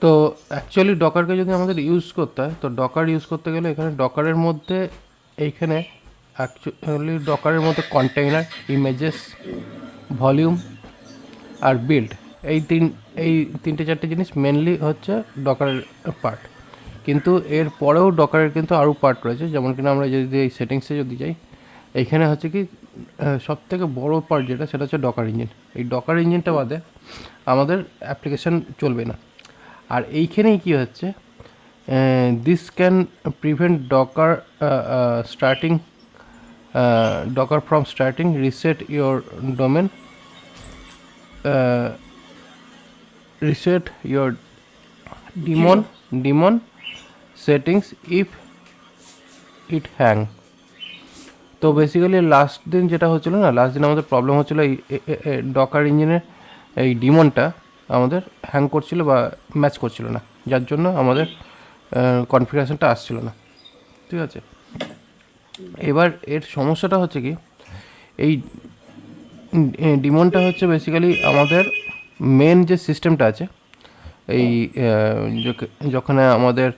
তো অ্যাকচুয়ালি ডকারকে যদি আমাদের ইউজ করতে হয়, তো ডকার ইউজ করতে গেলে এখানে ডকারের মধ্যে এইখানে অ্যাকচুয়ালি ডকারের মধ্যে কন্টেইনার, ইমেজেস, ভলিউম আর বিল্ড, এই তিনটে চারটে জিনিস মেনলি হচ্ছে ডকারের পার্ট। কিন্তু এর পরেও ডকারের কিন্তু আরও পার্ট রয়েছে, যেমন কিনা আমরা যদি এই সেটিংসে যদি যাই, এইখানে হচ্ছে কি সব থেকে বড়ো পার্ট যেটা, সেটা হচ্ছে ডকার ইঞ্জিন। এই ডকার ইঞ্জিনটা বাদে আমাদের অ্যাপ্লিকেশান চলবে না। আর এইখানেই কী হচ্ছে, this can prevent Docker starting Docker from starting, reset your domain, reset your daemon settings if it hang। তো বেসিক্যালি লাস্ট দিন যেটা হচ্ছিলো না, লাস্ট দিন আমাদের প্রবলেম হচ্ছিলো এই ডকার ইঞ্জিনের এই ডিমনটা আমাদের হ্যাং করছিল বা ম্যাচ করছিল না, যার জন্য আমাদের কনফিগারেশনটা আসছিল না। ঠিক আছে, এবার এর সমস্যাটা হচ্ছে কি, এই ডিমনটা হচ্ছে বেসিক্যালি আমাদের মেন যে সিস্টেমটা আছে এই যখন আমাদের,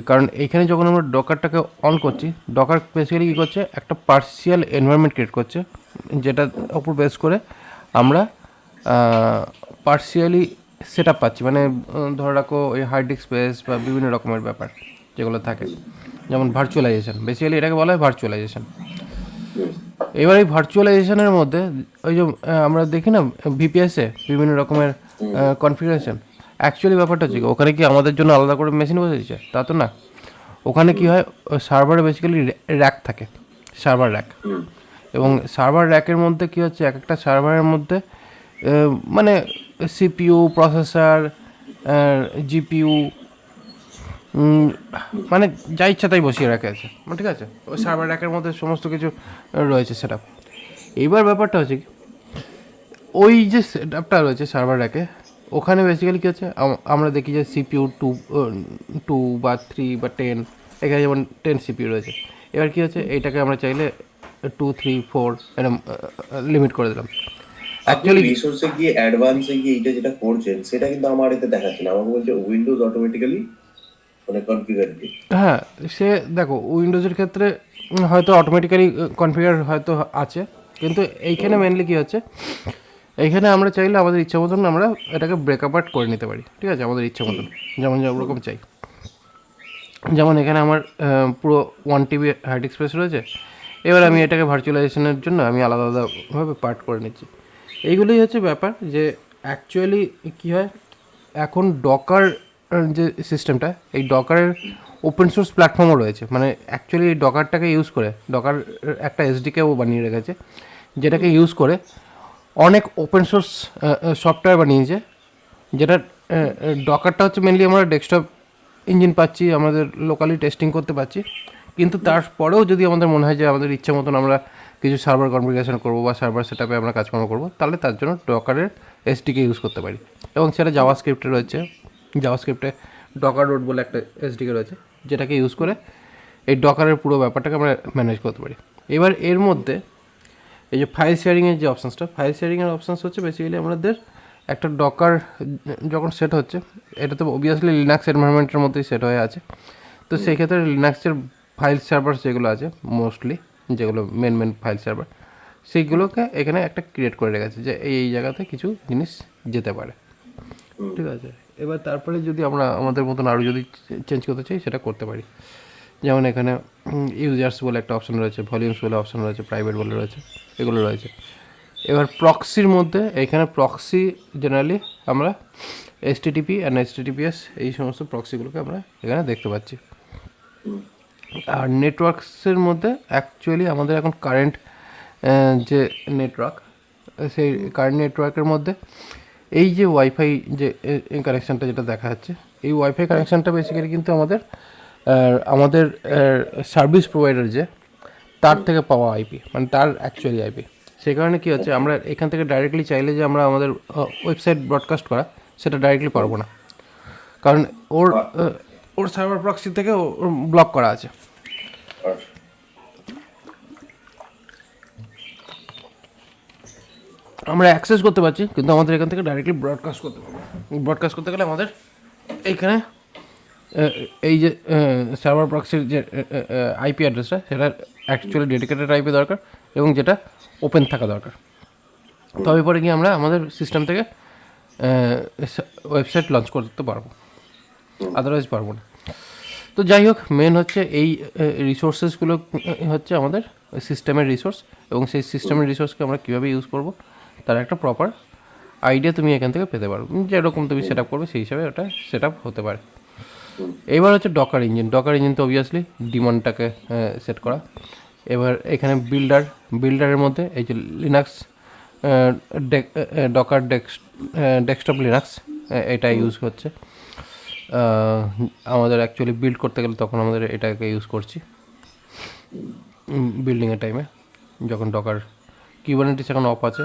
কারণ এইখানে যখন আমরা ডকারটাকে অন করছি, ডকার বেসিক্যালি কী করছে, একটা পার্সিয়াল এনভায়রনমেন্ট ক্রিয়েট করছে, যেটার ওপর বেস করে আমরা পার্সিয়ালি সেট আপ পাচ্ছি। মানে ধরে রাখো ওই হার্ড ডিস্ক স্পেস বা বিভিন্ন রকমের ব্যাপার যেগুলো থাকে, যেমন ভার্চুয়ালাইজেশন, বেসিক্যালি এটাকে বলা হয় ভার্চুয়ালাইজেশন। এবার এই ভার্চুয়ালাইজেশনের মধ্যে ওই যে আমরা দেখি না ভিপিএসে বিভিন্ন রকমের কনফিগারেশন, অ্যাকচুয়ালি ব্যাপারটা হচ্ছে ওখানে কি আমাদের জন্য আলাদা করে মেশিন বসে দিচ্ছে, তা তো না। ওখানে কি হয়, সার্ভারে বেসিক্যালি র্যাক থাকে, সার্ভার র্যাক। এবং সার্ভার র্যাকের মধ্যে কী হচ্ছে, এক একটা সার্ভারের মধ্যে মানে সিপিইউ, প্রসেসর, জিপিইউ, মানে যা ইচ্ছা তাই বসিয়ে রাখা আছে, ঠিক আছে। ওই সার্ভার র্যাকের মধ্যে সমস্ত কিছু রয়েছে সেট আপ। এইবার ব্যাপারটা হচ্ছে কি, ওই যে সেট আপটা রয়েছে সার্ভার র্যাকে, ওখানে বেসিক্যালি কী হচ্ছে, আমরা দেখি যে সিপিইউ টু বা 3 বা 10, এখানে যেমন 10 সিপিইউ রয়েছে। এবার কী হচ্ছে, এইটাকে আমরা চাইলে 2, 3, 4 এরকম লিমিট করে দিলাম। অ্যাকচুয়ালি রিসোর্সে গিয়ে অ্যাডভান্সে গিয়ে এটা যেটা করছেন সেটা কিন্তু আমার এতে দেখাচ্ছে না, আমাকে বলছে উইন্ডোজ অটোমেটিক্যালি মানে কনফিগার। হ্যাঁ, সে দেখো উইন্ডোজের ক্ষেত্রে হয়তো অটোমেটিক্যালি কনফিগার হয়তো আছে, কিন্তু এইখানে মেনলি কী হচ্ছে, এইখানে আমরা চাইলে আমাদের ইচ্ছা মতন আমরা এটাকে ব্রেকআপার্ট করে নিতে পারি। ঠিক আছে, আমাদের ইচ্ছা মতন যেমন যেরকম চাই। যেমন এখানে আমার পুরো 1 TB হার্ড ডিস্ক স্পেস রয়েছে, এবার আমি এটাকে ভার্চুয়ালাইজেশনের জন্য আমি আলাদা আলাদাভাবে পার্ট করে নিচ্ছি। এইগুলোই হচ্ছে ব্যাপার, যে অ্যাকচুয়ালি কী হয়, এখন ডকার যে সিস্টেমটা, এই ডকারের ওপেন সোর্স প্ল্যাটফর্মও রয়েছে। মানে অ্যাকচুয়ালি এই ডকারটাকে ইউজ করে ডকার একটা এসডিকেও বানিয়ে রেখেছে, যেটাকে ইউজ করে অনেক ওপেন সোর্স সফটওয়্যার বানিয়েছে। যেটা ডকারটা হচ্ছে মেনলি আমরা ডেস্কটপ ইঞ্জিন পাচ্ছি, আমাদের লোকালি টেস্টিং করতে পারছি, কিন্তু তারপরেও যদি আমাদের মনে হয় যে আমাদের ইচ্ছা মতন আমরা কিছু সার্ভার কনফিগারেশন করবো বা সার্ভার সেটআপে আমরা কাজকর্ম করবো, তাহলে তার জন্য ডকারের এসডিকে ইউজ করতে পারি। এবং সেটা জাভাস্ক্রিপ্টে রয়েছে, জাভাস্ক্রিপ্টে ডকার রোড বলে একটা এসডিকে রয়েছে, যেটাকে ইউজ করে এই ডকারের পুরো ব্যাপারটাকে আমরা ম্যানেজ করতে পারি। এবার এর মধ্যে এই যে ফাইল শেয়ারিংয়ের যে অপশানসটা, ফাইল শেয়ারিংয়ের অপশানস হচ্ছে বেসিক্যালি আমাদের একটা ডকার যখন সেট হচ্ছে, এটা তো অবভিয়াসলি লিনাক্স এনভায়রনমেন্টের মধ্যেই সেট হয়ে আছে। তো সেই ক্ষেত্রে লিনাক্সের ফাইল সার্ভার যেগুলো আছে মোস্টলি, যেগুলো মেন ফাইল সার্ভার, সেইগুলোকে এখানে একটা ক্রিয়েট করে রেখেছে যে এই জায়গাতে কিছু জিনিস যেতে পারে। ঠিক আছে, এবার তারপরে যদি আমরা আমাদের মতন আরও যদি চেঞ্জ করতে চাই সেটা করতে পারি। যেমন এখানে ইউজার্স বলে একটা অপশন রয়েছে, ভলিউমস বলে অপশন রয়েছে, প্রাইভেট বলে রয়েছে, এগুলো রয়েছে। এবার প্রক্সির মধ্যে এখানে প্রক্সি জেনারেলি আমরা HTTP অ্যান্ড HTTPS এই সমস্ত প্রক্সিগুলোকে আমরা এখানে দেখতে পাচ্ছি। আর নেটওয়ার্কসের মধ্যে অ্যাকচুয়ালি আমাদের এখন কারেন্ট যে নেটওয়ার্ক, সেই কারেন্ট নেটওয়ার্কের মধ্যে এই যে ওয়াইফাই যে কানেকশানটা যেটা দেখা যাচ্ছে, এই ওয়াইফাই কানেকশানটা বেসিক্যালি কিন্তু আমাদের সার্ভিস প্রোভাইডার যে তার থেকে পাওয়া আইপি, মানে তার অ্যাকচুয়ালি আইপি। সেই কারণে কী হচ্ছে, আমরা এখান থেকে ডাইরেক্টলি চাইলে যে আমরা আমাদের ওয়েবসাইট ব্রডকাস্ট করা, সেটা ডাইরেক্টলি পারবো না, কারণ ওর সার্ভার প্রক্সি থেকে ওর ব্লক করা আছে। আমরা অ্যাক্সেস করতে পারছি, কিন্তু আমাদের এখান থেকে ডাইরেক্টলি ব্রডকাস্ট করতে পারবো। ব্রডকাস্ট করতে গেলে আমাদের এইখানে এই যে সার্ভার প্রক্সির যে আইপি অ্যাড্রেসটা সেটা অ্যাকচুয়ালি ডেডিকেটেড আইপি দরকার এবং যেটা ওপেন থাকা দরকার। তবে পরে গিয়ে আমরা আমাদের সিস্টেম থেকে ওয়েবসাইট লঞ্চ করতে পারবো, আদারওয়াইজ পারবো না। তো যাই হোক, মেন হচ্ছে এই রিসোর্সেসগুলো হচ্ছে আমাদের সিস্টেমের রিসোর্স, এবং সেই সিস্টেমের রিসোর্সকে আমরা কীভাবে ইউজ করব তার একটা প্রপার আইডিয়া তুমি এখান থেকে পেতে পারো। যেরকম তুমি সেট আপ করবে সেই হিসাবে ওটা সেট আপ হতে পারে। এবার হচ্ছে ডকার ইঞ্জিন। ডকার ইঞ্জিন তো অবভিয়াসলি ডিমনটাকে সেট করা। এবার এখানে বিল্ডারের মধ্যে এই যে লিনাক্স ডকার ডেস্কটপ লিনাক্স এটা ইউজ হচ্ছে। আমাদের অ্যাকচুয়ালি বিল্ড করতে গেলে তখন আমাদের এটাকে ইউজ করছি বিল্ডিংয়ের টাইমে, যখন ডকার কিউবারনেটিস এখন অফ আছে।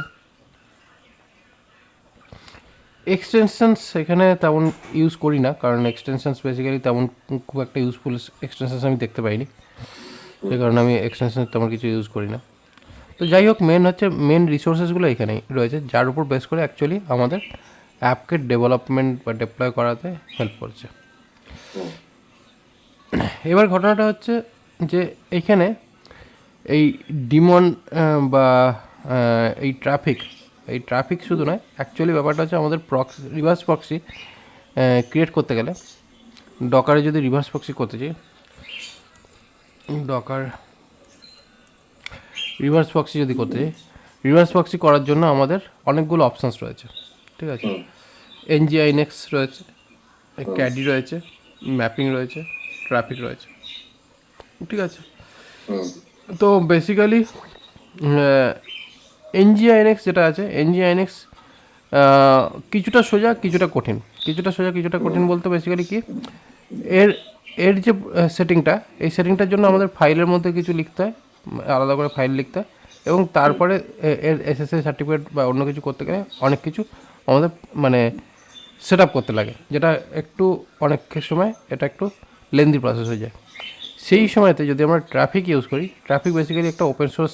এক্সটেনশনস এখানে তেমন ইউজ করি না, কারণ এক্সটেনশনস বেসিক্যালি তেমন খুব একটা ইউজফুল এক্সটেনশনস আমি দেখতে পাইনি, সে কারণে আমি এক্সটেনশন তেমন কিছু ইউজ করি না। তো যাই হোক, মেন রিসোর্সেসগুলো এখানেই রয়েছে, যার উপর বেস করে অ্যাকচুয়ালি আমাদের অ্যাপকে ডেভেলপমেন্ট বা ডেপ্লয় করাতে হেল্প করছে। এবার ঘটনাটা হচ্ছে যে এইখানে এই ডিমন বা এই ট্রাফিক শুধু নয়, অ্যাকচুয়ালি ব্যাপারটা হচ্ছে আমাদের রিভার্স প্রক্সি ক্রিয়েট করতে গেলে, ডকারে যদি রিভার্স প্রক্সি করতে চাই, ডকার রিভার্স প্রক্সি যদি করতে চাই, রিভার্স প্রক্সি করার জন্য আমাদের অনেকগুলো অপশানস রয়েছে, ঠিক আছে। NGINX রয়েছে, ক্যাডি রয়েছে, ম্যাপিং রয়েছে, ট্রাফিক রয়েছে, ঠিক আছে। তো বেসিক্যালি NGINX যেটা আছে, NGINX কিছুটা সোজা কিছুটা কঠিন বলতে বেসিক্যালি কি, এর যে সেটিংটা, এই সেটিংটার জন্য আমাদের ফাইলের মধ্যে কিছু লিখতে হয়, আলাদা করে ফাইল লিখতে হয়, এবং তারপরে এর SSL সার্টিফিকেট বা অন্য কিছু করতে গেলে অনেক কিছু আমাদের মানে সেট আপ করতে লাগে, যেটা একটু অনেক সময় এটা একটু লেন্দি প্রসেস হয়ে যায়। সেই সময়তে যদি আমরা ট্রাফিক ইউজ করি, ট্রাফিক বেসিক্যালি একটা ওপেন সোর্স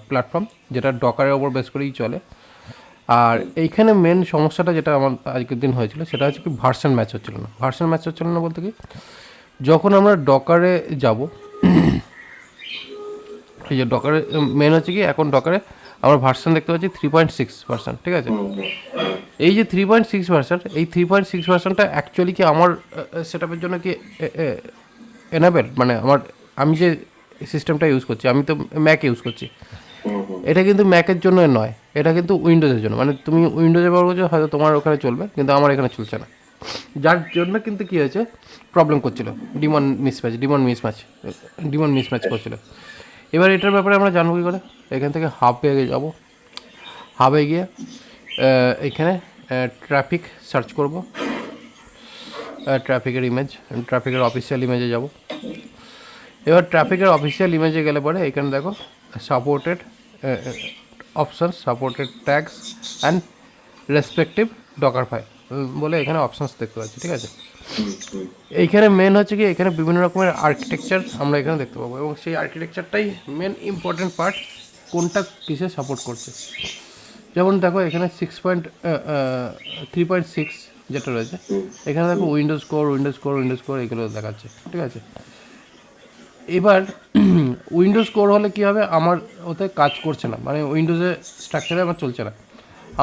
প্ল্যাটফর্ম, যেটা ডকারের ওপর বেস করেই চলে। আর এইখানে মেন সমস্যাটা যেটা আমার আজকের দিন হয়েছিল সেটা হচ্ছে কি, ভার্সন ম্যাচ হচ্ছিল না বলতে কি, যখন আমরা ডকারে যাব, এই যে ডকারে মেন হচ্ছে কি, এখন ডকারে আমরা ভার্সন দেখতে পাচ্ছি 3.6 ভার্সন, ঠিক আছে। এই যে 3.6 ভার্সন, এই 3.6 ভার্সনটা অ্যাকচুয়ালি কি আমার সেট আপের জন্য কি এনাবেল, মানে আমি যে সিস্টেমটা ইউজ করছি, আমি তো ম্যাক ইউজ করছি, এটা কিন্তু ম্যাকের জন্য নয়, এটা কিন্তু উইন্ডোজের জন্য। মানে তুমি উইন্ডোজে ব্যবহার করছো, হয়তো তোমার ওখানে চলবে, কিন্তু আমার এখানে চলছে না, যার জন্য কিন্তু কী হয়েছে, প্রবলেম করছিল, ডিমন মিসম্যাচ করছিল। এবার এটার ব্যাপারে আমরা জানবো কী করে, এখান থেকে হাবে গিয়ে এখানে ট্রাফিক সার্চ করব, ট্রাফিকের অফিসিয়াল ইমেজে যাব। এবার ট্রাফিকের অফিসিয়াল ইমেজে গেলে পরে এখানে দেখো supported options, supported tags and respective Docker file বলে এখানে অপশানস দেখতে পাচ্ছি, ঠিক আছে। এইখানে মেন হচ্ছে কি, এখানে বিভিন্ন রকমের আর্কিটেকচার আমরা এখানে দেখতে পাবো, এবং সেই আর্কিটেকচারটাই মেন ইম্পর্টেন্ট পার্ট, কোনটা কিসে সাপোর্ট করছে। যেমন দেখো এখানে 3.6 যেটা রয়েছে, এখানে দেখো উইন্ডোজ কোর এগুলো দেখাচ্ছে, ঠিক আছে। এবার উইন্ডোজ কোর হলে কী হবে, আমার ওতে কাজ করছে না, মানে উইন্ডোজে স্ট্রাকচারে আমার চলছে না,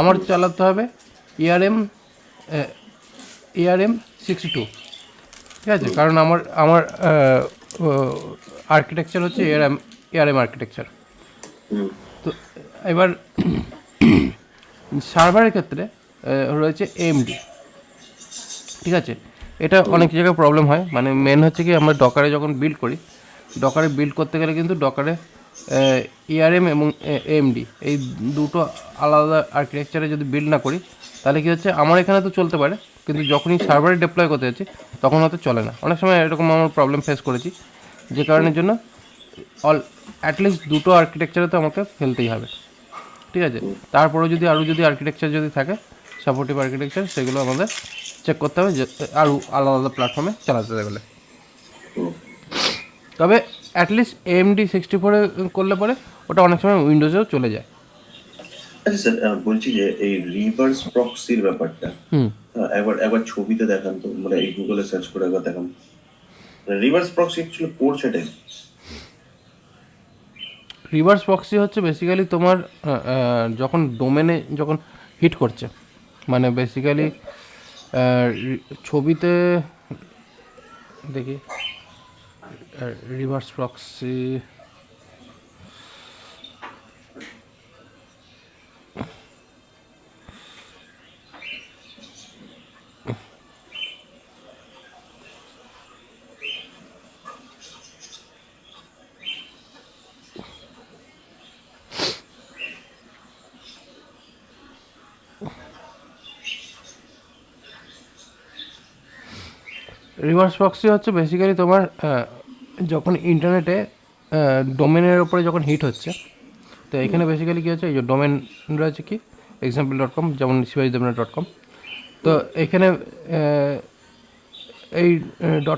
আমার চালাতে হবে ARM62, ঠিক আছে, কারণ আমার আর্কিটেকচার হচ্ছে ARM আর্কিটেকচার। তো এবার সার্ভারের ক্ষেত্রে রয়েছে AMD, ঠিক আছে। এটা অনেক জায়গায় প্রবলেম হয়, মানে মেন হচ্ছে কি, আমরা ডকারে যখন বিল্ড করতে গেলে কিন্তু ডকারে ARM এবং AMD এই দুটো আলাদা আর্কিটেকচারে যদি বিল্ড না করি, তাহলে কী হচ্ছে, আমার এখানে তো চলতে পারে, কিন্তু যখনই সার্ভারে ডিপ্লয় করতে যাচ্ছি তখন হয়তো চলে না। অনেক সময় এরকম আমার প্রবলেম ফেস করেছি, যে কারণের জন্য অ্যাটলিস্ট দুটো আর্কিটেকচারে তো আমাকে ফেলতেই হবে, ঠিক আছে। তারপরেও যদি আর্কিটেকচার যদি থাকে, সাপোর্টিভ আর্কিটেকচার, সেগুলো আমাদের চেক করতে হবে, যে আরও আলাদা প্ল্যাটফর্মে চালাতে গেলে। তবে অ্যাটলিস্ট AMD64 করলে পরে ওটা অনেক সময় উইন্ডোজেও চলে যায়। আচ্ছা স্যার, বলছি যে এই রিভার্স প্রক্সির ব্যাপারটা, একবার একবার ছবিতে দেখান তো, মানে এই গুগলে সার্চ করে একবার দেখান রিভার্স প্রক্সি অ্যাকচুয়ালি করছে এটাই। রিভার্স প্রক্সি হচ্ছে বেসিক্যালি তোমার যখন ডোমেনে যখন হিট করছে, মানে বেসিক্যালি ছবিতে দেখি রিভার্স প্রক্সি রিভার্স প্রক্সি হচ্ছে বেসিক্যালি তোমার যখন ইন্টারনেটে ডোমেনের ওপরে যখন হিট হচ্ছে, তো এখানে বেসিক্যালি কী হচ্ছে, এই যে ডোমেন রয়েছে কি example.com, যেমন শিবাজিদেবনাথ.com, তো এখানে এই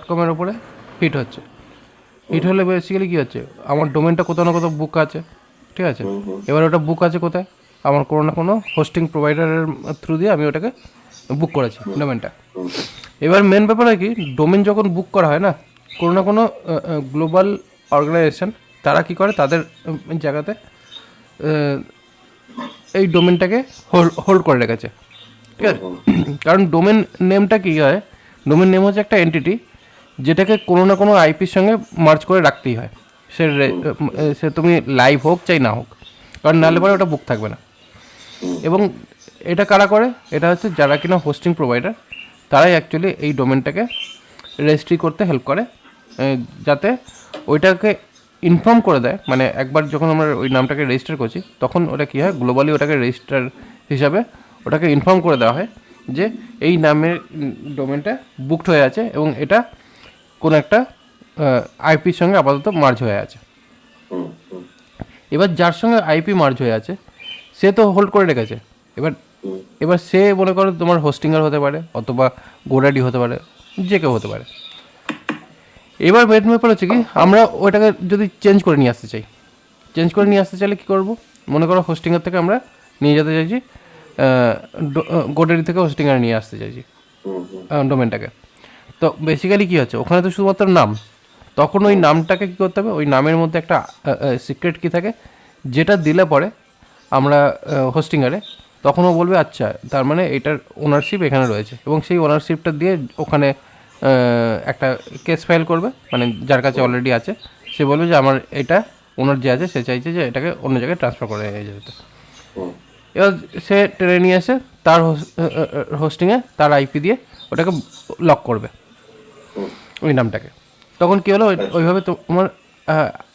.com-এর ওপরে হিট হচ্ছে। হিট হলে বেসিক্যালি কী হচ্ছে, আমার ডোমেনটা কোথাও না কোথাও বুক আছে, ঠিক আছে। এবার ওটা বুক আছে কোথায়, আমার কোনো না কোনো হোস্টিং প্রোভাইডারের থ্রু দিয়ে আমি ওটাকে বুক করেছি ডোমেনটা। এবার মেন ব্যাপার হয় কি, ডোমেন যখন বুক করা হয় না, কোনো না কোনো গ্লোবাল অর্গানাইজেশন তারা কি করে, তাদের জায়গাতে এই ডোমেনটাকে হোল্ড করে রেখেছে, ঠিক আছে। কারণ ডোমেন নেমটা কী হয়, ডোমেন নেম হচ্ছে একটা এন্টিটি যেটাকে কোনো না কোনো আইপির সঙ্গে মার্চ করে রাখতেই হয়, সে তুমি লাইভ হোক চাই না হোক, কারণ নাহলে পরে ওটা বুক থাকবে না। এবং এটা কারা করে, এটা হচ্ছে যারা কিনা হোস্টিং প্রোভাইডার, তারাই অ্যাকচুয়ালি এই ডোমেনটাকে রেজিস্ট্রি করতে হেল্প করে, যাতে ওইটাকে ইনফর্ম করে দেয়, মানে একবার যখন আমরা ওই নামটাকে রেজিস্টার করছি তখন ওটা কী হয়, গ্লোবালি ওটাকে রেজিস্টার হিসাবে ওটাকে ইনফর্ম করে দেওয়া হয় যে এই নামের ডোমেনটা বুকড হয়ে আছে এবং এটা কোনো একটা আইপির সঙ্গে আপাতত মার্জ হয়ে আছে। এবার যার সঙ্গে আইপি মার্জ হয়ে আছে সে তো হোল্ড করে রেখেছে, এবার এবার সে মনে করো তোমার হোস্টিংয়ার হতে পারে, অথবা গোডাডি হতে পারে, যে কেউ হতে পারে। এবার মেন ব্যাপার হচ্ছে কি, আমরা ওইটাকে যদি চেঞ্জ করে নিয়ে আসতে চাই, চেঞ্জ করে নিয়ে আসতে চাইলে কী করবো, মনে করো হোস্টিংয়ের থেকে আমরা নিয়ে যেতে চাইছি গোডাডি থেকে হোস্টিংয়ে নিয়ে আসতে চাইছি ডোমেনটাকে। তো বেসিক্যালি কী হচ্ছে, ওখানে তো শুধুমাত্র নাম, তখন ওই নামটাকে কী করতে হবে, ওই নামের মধ্যে একটা সিক্রেট কী থাকে, যেটা দিলে পরে আমরা হোস্টিংয়ারে, তখন ও বলবে আচ্ছা তার মানে এটার ওনারশিপ এখানে রয়েছে, এবং সেই ওনারশিপটা দিয়ে ওখানে একটা কেস ফাইল করবে, মানে যার কাছে অলরেডি আছে সে বলবে যে আমার এটা ওনার যে আছে সে চাইছে যে এটাকে অন্য জায়গায় ট্রান্সফার করে নিয়ে যেতে। এবার সে টেনে নিয়ে এসে তার হোস্টিংয়ে তার আইপি দিয়ে ওটাকে লক করবে ওই নামটাকে। তখন কী হলো, ওইভাবে তোমার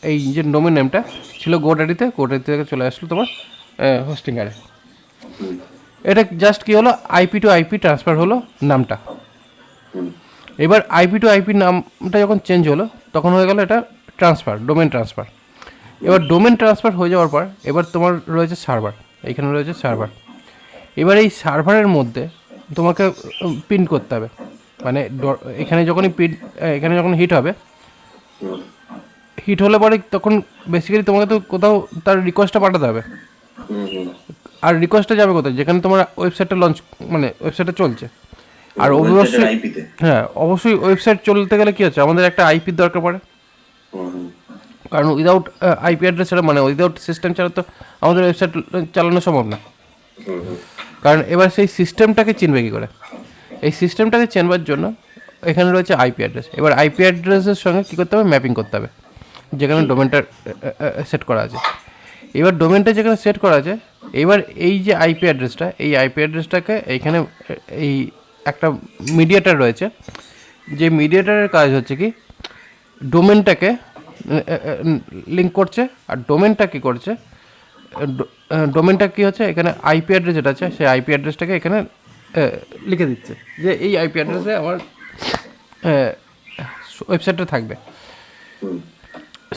এই যে ডোমেন নেমটা ছিল গোডাডিতে, গোডাডি থেকে চলে আসলো তোমার হোস্টিংয়ারে। এটা জাস্ট কী হলো, আইপি টু আইপি ট্রান্সফার হলো নামটা। এবার আইপি টু আইপি নামটা যখন চেঞ্জ হলো তখন হয়ে গেল এটা ট্রান্সফার, ডোমেন ট্রান্সফার। এবার ডোমেন ট্রান্সফার হয়ে যাওয়ার পর এবার তোমার রয়েছে সার্ভার, এইখানে রয়েছে সার্ভার। এবার এই সার্ভারের মধ্যে তোমাকে পিন করতে হবে, মানে এখানে যখনই এখানে যখন হিট হবে, হিট হলে পরে তখন বেসিক্যালি তোমাকে তো কোথাও তার রিকোয়েস্টটা পাঠাতে হবে। আর রিকোয়েস্টটা যাবে কোথায়, যেখানে তোমার ওয়েবসাইটটা লঞ্চ, মানে ওয়েবসাইটটা চলছে। আর অবশ্যই হ্যাঁ, অবশ্যই ওয়েবসাইট চলতে গেলে কী হচ্ছে, আমাদের একটা আইপির দরকার পড়ে, কারণ উইদাউট আইপি অ্যাড্রেস ছাড়া, মানে উইদাউট সিস্টেম ছাড়া তো আমাদের ওয়েবসাইট চালানো সম্ভব না। কারণ এবার সেই সিস্টেমটাকে চিনবে কী করে, এই সিস্টেমটাকে চেনবার জন্য এখানে রয়েছে আইপি অ্যাড্রেস। এবার আইপি অ্যাড্রেসের সঙ্গে কী করতে হবে, ম্যাপিং করতে হবে যেখানে ডোমেনটা সেট করা আছে। এবার ডোমেনটা যেখানে সেট করা আছে, এবার এই যে আইপি অ্যাড্রেসটা, এই আইপি অ্যাড্রেসটাকে এইখানে এই একটা মিডিয়েটার রয়েছে, যে মিডিয়েটারের কাজ হচ্ছে কি ডোমেনটাকে লিঙ্ক করছে। আর ডোমেনটা কী করছে, ডোমেনটা কী হচ্ছে, এখানে আইপি অ্যাড্রেস যেটা আছে সেই আইপি অ্যাড্রেসটাকে এখানে লিখে দিচ্ছে যে এই আইপি অ্যাড্রেসে আমার ওয়েবসাইটটা থাকবে।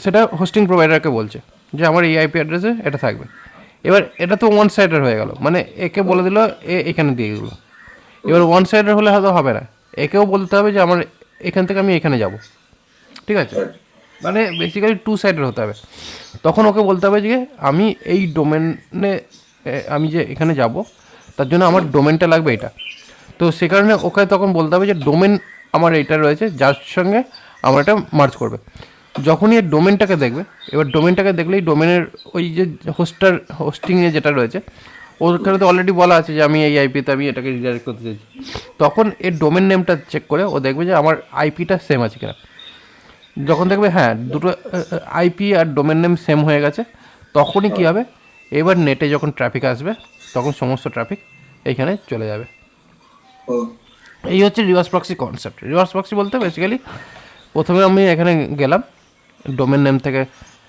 সেটা হোস্টিং প্রোভাইডারকে বলছে যে আমার এই আইপি অ্যাড্রেসে এটা থাকবে। এবার এটা তো ওয়ান সাইডের হয়ে গেল, মানে একে বলে দিল এখানে দিয়ে দিল। এবার ওয়ান সাইডের হলে হয়তো হবে না, একেও বলতে হবে যে আমার এখান থেকে আমি এখানে যাব, ঠিক আছে। মানে বেসিক্যালি টু সাইডের হতে হবে। তখন ওকে বলতে হবে যে আমি এই ডোমেনে আমি যে এখানে যাব তার জন্য আমার ডোমেনটা লাগবে এটা। তো সে কারণে ওকে তখন বলতে হবে যে ডোমেন আমার এইটা রয়েছে, যার সঙ্গে আমার এটা মার্চ করবে। যখনই এর ডোমেনটাকে দেখবে, এবার ডোমেনটাকে দেখলেই ডোমেনের ওই যে হোস্টিংয়ে যেটা রয়েছে ওখানে তো অলরেডি বলা আছে যে আমি এই আইপিতে আমি এটাকে রিডাইরেক্ট করতে চাইছি, তখন এর ডোমেন নেমটা চেক করে ও দেখবে যে আমার আইপিটা সেম আছে কিনা। যখন দেখবে হ্যাঁ দুটো আইপি আর ডোমেন নেম সেম হয়ে গেছে, তখনই কী হবে, এবার নেটে যখন ট্রাফিক আসবে তখন সমস্ত ট্রাফিক এইখানে চলে যাবে। এই হচ্ছে reverse proxy concept. Reverse proxy বলতে বেসিক্যালি প্রথমে আমি এখানে গেলাম, ডোমেন নেম থেকে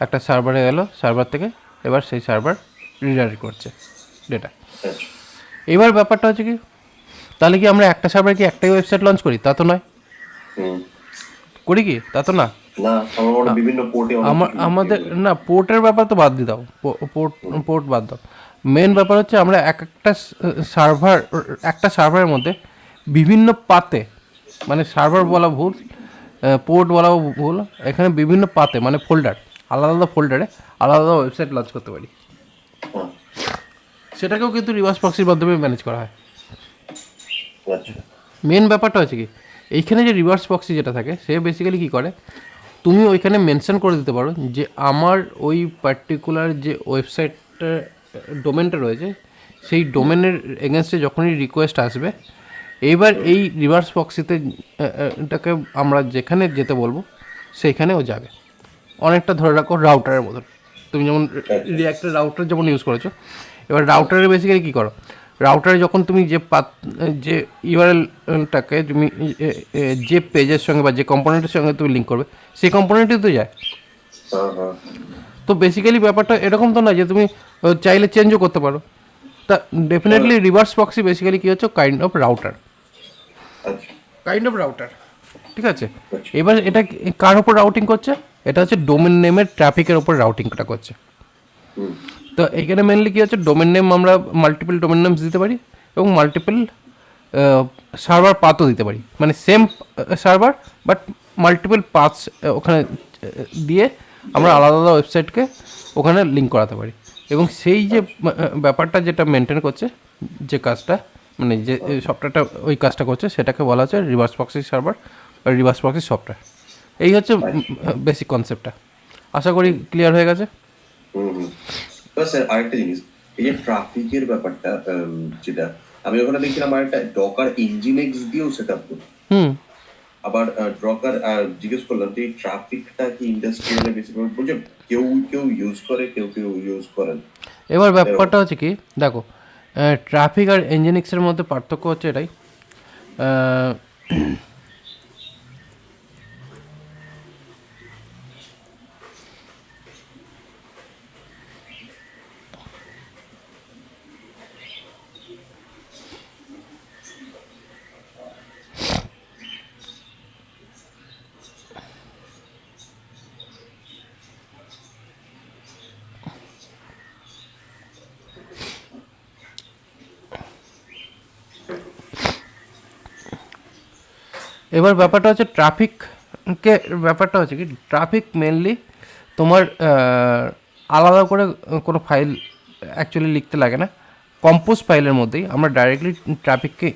একটা সার্ভারে গেল, সার্ভার থেকে এবার সেই সার্ভার রিডাইরেক্ট করছে ডেটা। এবার ব্যাপারটা হচ্ছে কি, তাহলে কি আমরা একটা সার্ভারে কি একটাই ওয়েবসাইট লঞ্চ করি? তা তো নয়। করি কি? তা তো না। আমাদের না, পোর্টের ব্যাপার তো বাদ দিয়ে দাও, পোর্ট বাদ দাও। মেন ব্যাপার হচ্ছে আমরা একটা সার্ভারের মধ্যে বিভিন্ন পাতে, মানে সার্ভার বলা ভুল, পোর্ট বলাও ভুল, এখানে বিভিন্ন পাতে মানে ফোল্ডার, আলাদা আলাদা ফোল্ডারে আলাদা আলাদা ওয়েবসাইট লঞ্চ করতে পারি। সেটাকেও কিন্তু রিভার্স প্রক্সির মাধ্যমে ম্যানেজ করা হয়। মেন ব্যাপারটা হচ্ছে কি, এইখানে যে রিভার্স প্রক্সি যেটা থাকে সে বেসিক্যালি কী করে, তুমি ওইখানে মেনশন করে দিতে পারো যে আমার ওই পার্টিকুলার যে ওয়েবসাইটটা ডোমেনটা রয়েছে সেই ডোমেনের এগেনস্টে যখনই রিকোয়েস্ট আসবে, এইবার এই রিভার্স প্রক্সিতে এটাকে আমরা যেখানে যেতে বলবো সেইখানে ও যাবে। অনেকটা ধরে রাখো রাউটারের মতন, তুমি যেমন রিঅ্যাক্টের রাউটার যেমন ইউজ করেছো, এবার রাউটারে বেসিক্যালি কী করো, রাউটারে যখন তুমি যে ইউআরএলটাকে তুমি যে পেজের সঙ্গে বা যে কম্পোনেন্টের সঙ্গে তুমি লিঙ্ক করবে সেই কম্পোনেন্টই তো যায়। তো বেসিক্যালি ব্যাপারটা এরকম তো না যে তুমি চাইলে চেঞ্জও করতে পারো। তা ডেফিনেটলি রিভার্স প্রক্সি বেসিক্যালি কী হচ্ছে, কাইন্ড অফ রাউটার, ঠিক আছে। এবার এটা কার ওপর রাউটিং করছে, এটা হচ্ছে ডোমেন নেমের ট্রাফিকের ওপর রাউটিংটা করছে। তো এখানে মেনলি কী হচ্ছে, ডোমেন নেম আমরা মাল্টিপল ডোমেন নেমস দিতে পারি এবং মাল্টিপল সার্ভার পাথও দিতে পারি, মানে same server but multiple paths ওখানে দিয়ে আমরা আলাদা আলাদা ওয়েবসাইটকে ওখানে লিঙ্ক করাতে পারি। এবং সেই যে ব্যাপারটা যেটা মেনটেন করছে, যে কাজটা মানে যে সফটওয়্যারটা ওই কাজটা করছে, সেটাকে বলা হচ্ছে রিভার্স প্রক্সি সার্ভার বা রিভার্স প্রক্সি সফটওয়্যার। এই হচ্ছে বেসিক কনসেপ্টটা। আশা করি ক্লিয়ার হয়ে গেছে। স্যার আরেকটা জিনিস, এই যে ট্রাফিকের ব্যাপারটা, যেটা আমি ওখানে দেখছিলাম আরেকটা ডকার ইঞ্জিনেক্স দিয়েও সেট আপ করি। আবার ডকার জিজ্ঞেস করলাম যে ট্রাফিকটা কি ইন্ডাস্ট্রিয়ালে বেশি বলছে, কেউ কেউ ইউজ করে, কেউ কেউ ইউজ করেন। এবার ব্যাপারটা হচ্ছে কি, দেখো ট্রাফিক আর ইঞ্জিনিক্সের মধ্যে পার্থক্য হচ্ছে এটাই, এবার ব্যাপারটা হচ্ছে ট্রাফিককে, ব্যাপারটা হচ্ছে কি, ট্রাফিক মেনলি তোমার আলাদা করে কোনো ফাইল অ্যাকচুয়ালি লিখতে লাগে না, কম্পোজ ফাইলের মধ্যেই আমরা ডাইরেক্টলি ট্রাফিককে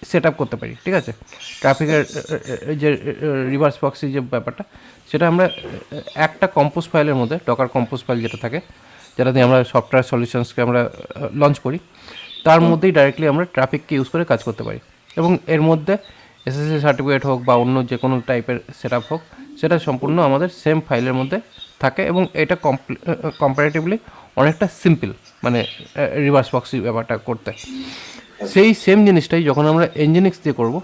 সেট আপ করতে পারি, ঠিক আছে। ট্রাফিকের যে রিভার্স প্রক্সি যে ব্যাপারটা, সেটা আমরা একটা কম্পোজ ফাইলের মধ্যে, ডকার কম্পোজ ফাইল যেটা থাকে, যেটা দিয়ে আমরা সফটওয়্যার সলিউশনসকে আমরা লঞ্চ করি, তার মধ্যেই ডাইরেক্টলি আমরা ট্রাফিককে ইউজ করে কাজ করতে পারি। এবং এর মধ্যে এসএসসি সার্টিফিকেট হোক বা অন্য যে কোনো টাইপের সেট আপ হোক, সেটা সম্পূর্ণ আমাদের সেম ফাইলের মধ্যে থাকে এবং এটা কম্পারেটিভলি অনেকটা সিম্পল, মানে রিভার্স প্রক্সি ব্যাপারটা করতে। সেই সেম জিনিসটাই যখন আমরা এনজিনিক্স দিয়ে করব,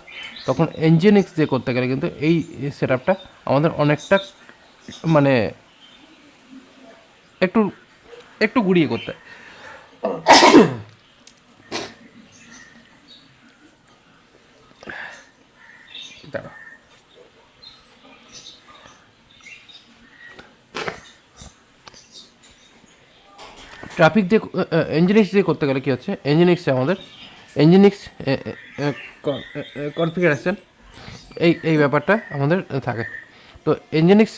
তখন এনজিনিক্স দিয়ে করতে গেলে কিন্তু এই সেট আপটা আমাদের অনেকটা মানে একটু একটু গুড়িয়ে করতে হয়। ট্রাফিক দিয়ে এনজিনিক্স দিয়ে করতে গেলে কী হচ্ছে, এনজিনিক্সে আমাদের এনজিনিক্স কনফিগারেশন এই ব্যাপারটা আমাদের থাকে। তো এনজিনিক্স